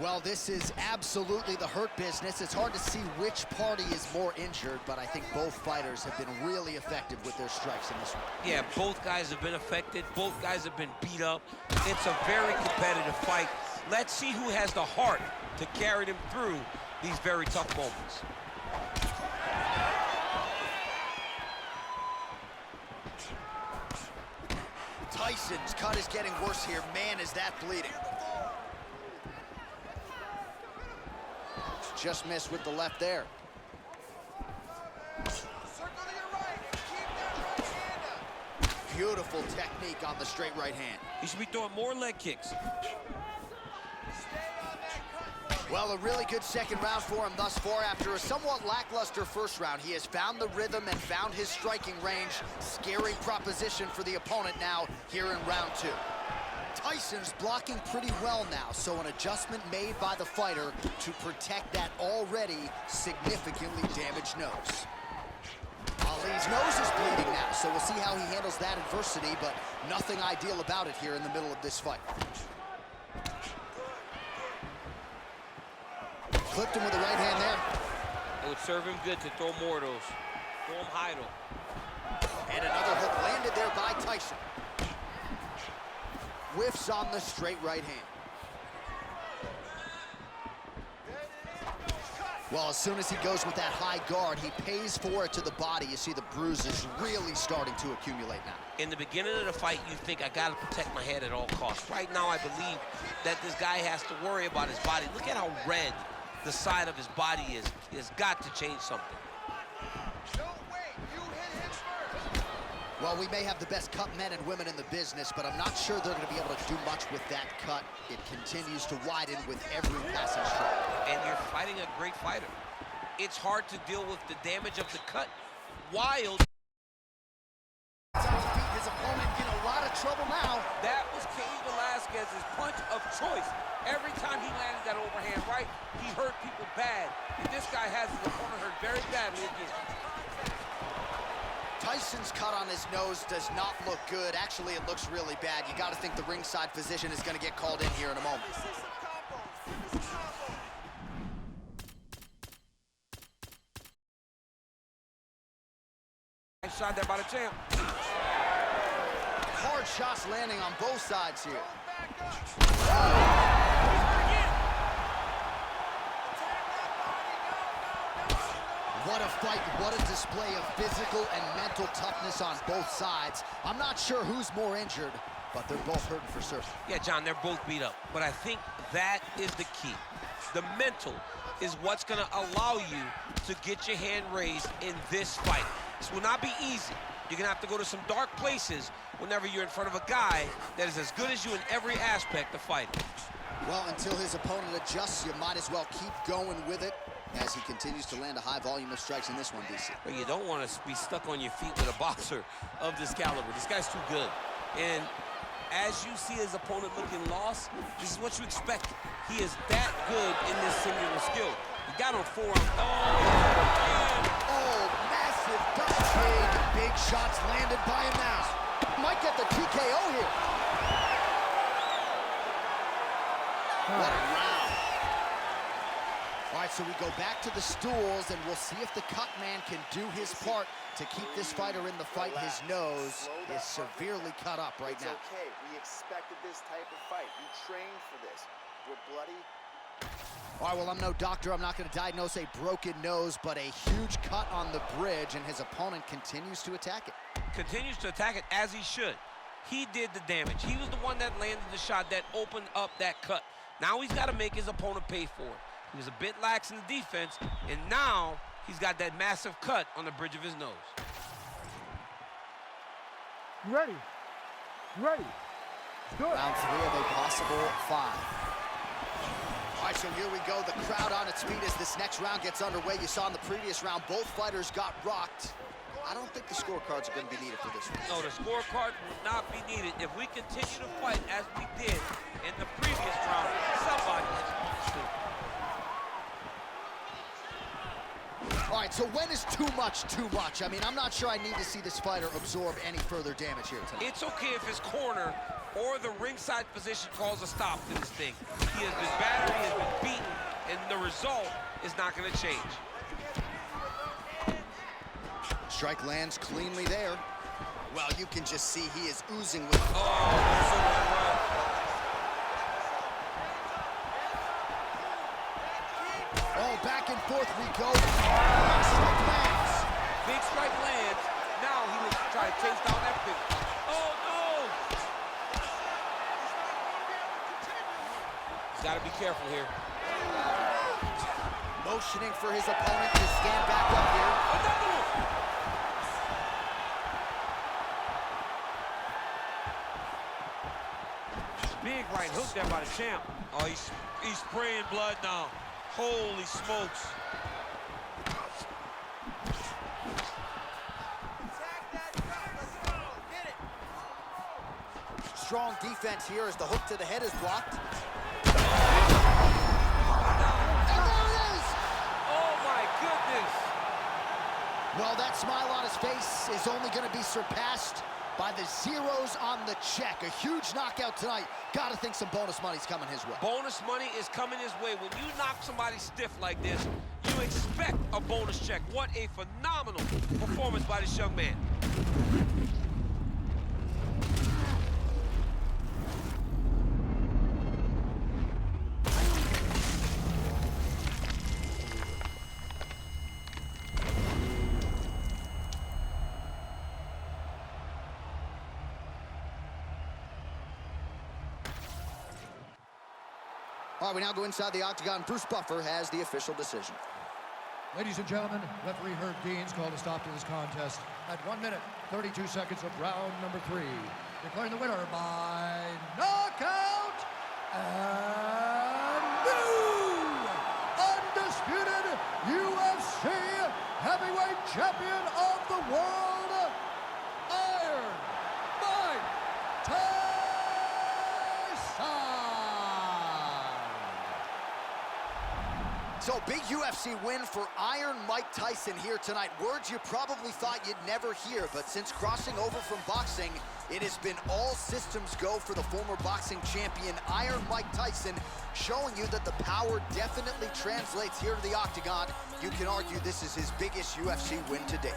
Well, this is absolutely the hurt business. It's hard to see which party is more injured, but I think both fighters have been really effective with their strikes in this one. Yeah, both guys have been affected. Both guys have been beat up. It's a very competitive fight. Let's see who has the heart to carry them through these very tough moments. Tyson's cut is getting worse here. Man, is that bleeding. Just missed with the left there. Circle to your right and keep that right hand up. Beautiful technique on the straight right hand. He should be throwing more leg kicks. Stay on that cut. Well, a really good second round for him thus far. After a somewhat lackluster first round, he has found the rhythm and found his striking range. Scary proposition for the opponent now here in round two. Tyson's blocking pretty well now, so an adjustment made by the fighter to protect that already significantly damaged nose. Ali's nose is bleeding now, so we'll see how he handles that adversity, but nothing ideal about it here in the middle of this fight. Clipped him with the right hand there. It would serve him good to throw more of those. Throw him high, though. And another hook landed there by Tyson. Whiffs on the straight right hand. Well, as soon as he goes with that high guard, he pays for it to the body. You see the bruises really starting to accumulate now. In the beginning of the fight, you think, I got to protect my head at all costs. Right now, I believe that this guy has to worry about his body. Look at how red the side of his body is. He has got to change something. Don't wait. You hit him first. Well, we may have the best cut men and women in the business, but I'm not sure they're going to be able to do much with that cut. It continues to widen with every passing strike. And you're fighting a great fighter. It's hard to deal with the damage of the cut while... His opponent in a lot of trouble now. That was Cain Velasquez's punch of choice. Every time he landed that overhand right, he hurt people bad. And this guy has his opponent hurt very badly again. Tyson's cut on his nose does not look good. Actually, it looks really bad. You got to think the ringside physician is going to get called in here in a moment. This is some combos. This is combos. Nice shot there by the champ. Hard shots landing on both sides here. Back up. What a fight, what a display of physical and mental toughness on both sides. I'm not sure who's more injured, but they're both hurting for certain. Yeah, John, they're both beat up. But I think that is the key. The mental is what's going to allow you to get your hand raised in this fight. This will not be easy. You're going to have to go to some dark places whenever you're in front of a guy that is as good as you in every aspect of fighting. Well, until his opponent adjusts, you might as well keep going with it as he continues to land a high volume of strikes in this one, DC. But you don't want to be stuck on your feet with a boxer of this caliber. This guy's too good. And as you see his opponent looking lost, this is what you expect. He is that good in this singular skill. He got on forearm. Oh, massive dodge. Big shots landed by him now. Might get the TKO here. What a round. All right, so we go back to the stools, and we'll see if the cut man can do his part to keep this fighter in the fight. His nose is severely cut up right now. It's okay. We expected this type of fight. We trained for this. We're bloody. All right, well, I'm no doctor. I'm not going to diagnose a broken nose, but a huge cut on the bridge, and his opponent continues to attack it. Continues to attack it as he should. He did the damage. He was the one that landed the shot that opened up that cut. Now he's got to make his opponent pay for it. He was a bit lax in the defense, and now he's got that massive cut on the bridge of his nose. You ready? You ready? Do it. Round 3 of a possible 5. All right, so here we go. The crowd on its feet as this next round gets underway. You saw in the previous round, both fighters got rocked. I don't think the scorecards are going to be needed for this one. No, the scorecard will not be needed. If we continue to fight as we did in the previous round, somebody is going to sleep. All right, so when is too much too much? I mean, I'm not sure I need to see this fighter absorb any further damage here tonight. It's okay if his corner or the ringside position calls a stop to this thing. He has been battered, he has been beaten, and the result is not going to change. Strike lands cleanly there. Well, you can just see he is oozing with... Oh, back and forth we go. Strike lands. Big strike lands. Now he will try to chase down that big. Oh, no! He's got to be careful here. Motioning for his opponent to stand back up here. Another one! Big right hook there by the champ. Oh, he's spraying blood now. Holy smokes. Attack that drop. Let's go. Get it. Strong defense here as the hook to the head is blocked. And there it is! Oh, my goodness! Well, that smile on his face is only going to be surpassed by the zeros on the check. A huge knockout tonight. Gotta think some bonus money's coming his way. Bonus money is coming his way. When you knock somebody stiff like this, you expect a bonus check. What a phenomenal performance by this young man. All right, we now go inside the octagon. Bruce Buffer has the official decision. Ladies and gentlemen, referee Herb Deans called a stop to this contest at 1 minute, 32 seconds of round number 3. Declaring the winner by knockout and new undisputed UFC heavyweight champion of the world, Iron Mike Tyson. So, big UFC win for Iron Mike Tyson here tonight. Words you probably thought you'd never hear, but since crossing over from boxing, it has been all systems go for the former boxing champion, Iron Mike Tyson, showing you that the power definitely translates here to the octagon. You can argue this is his biggest UFC win to date.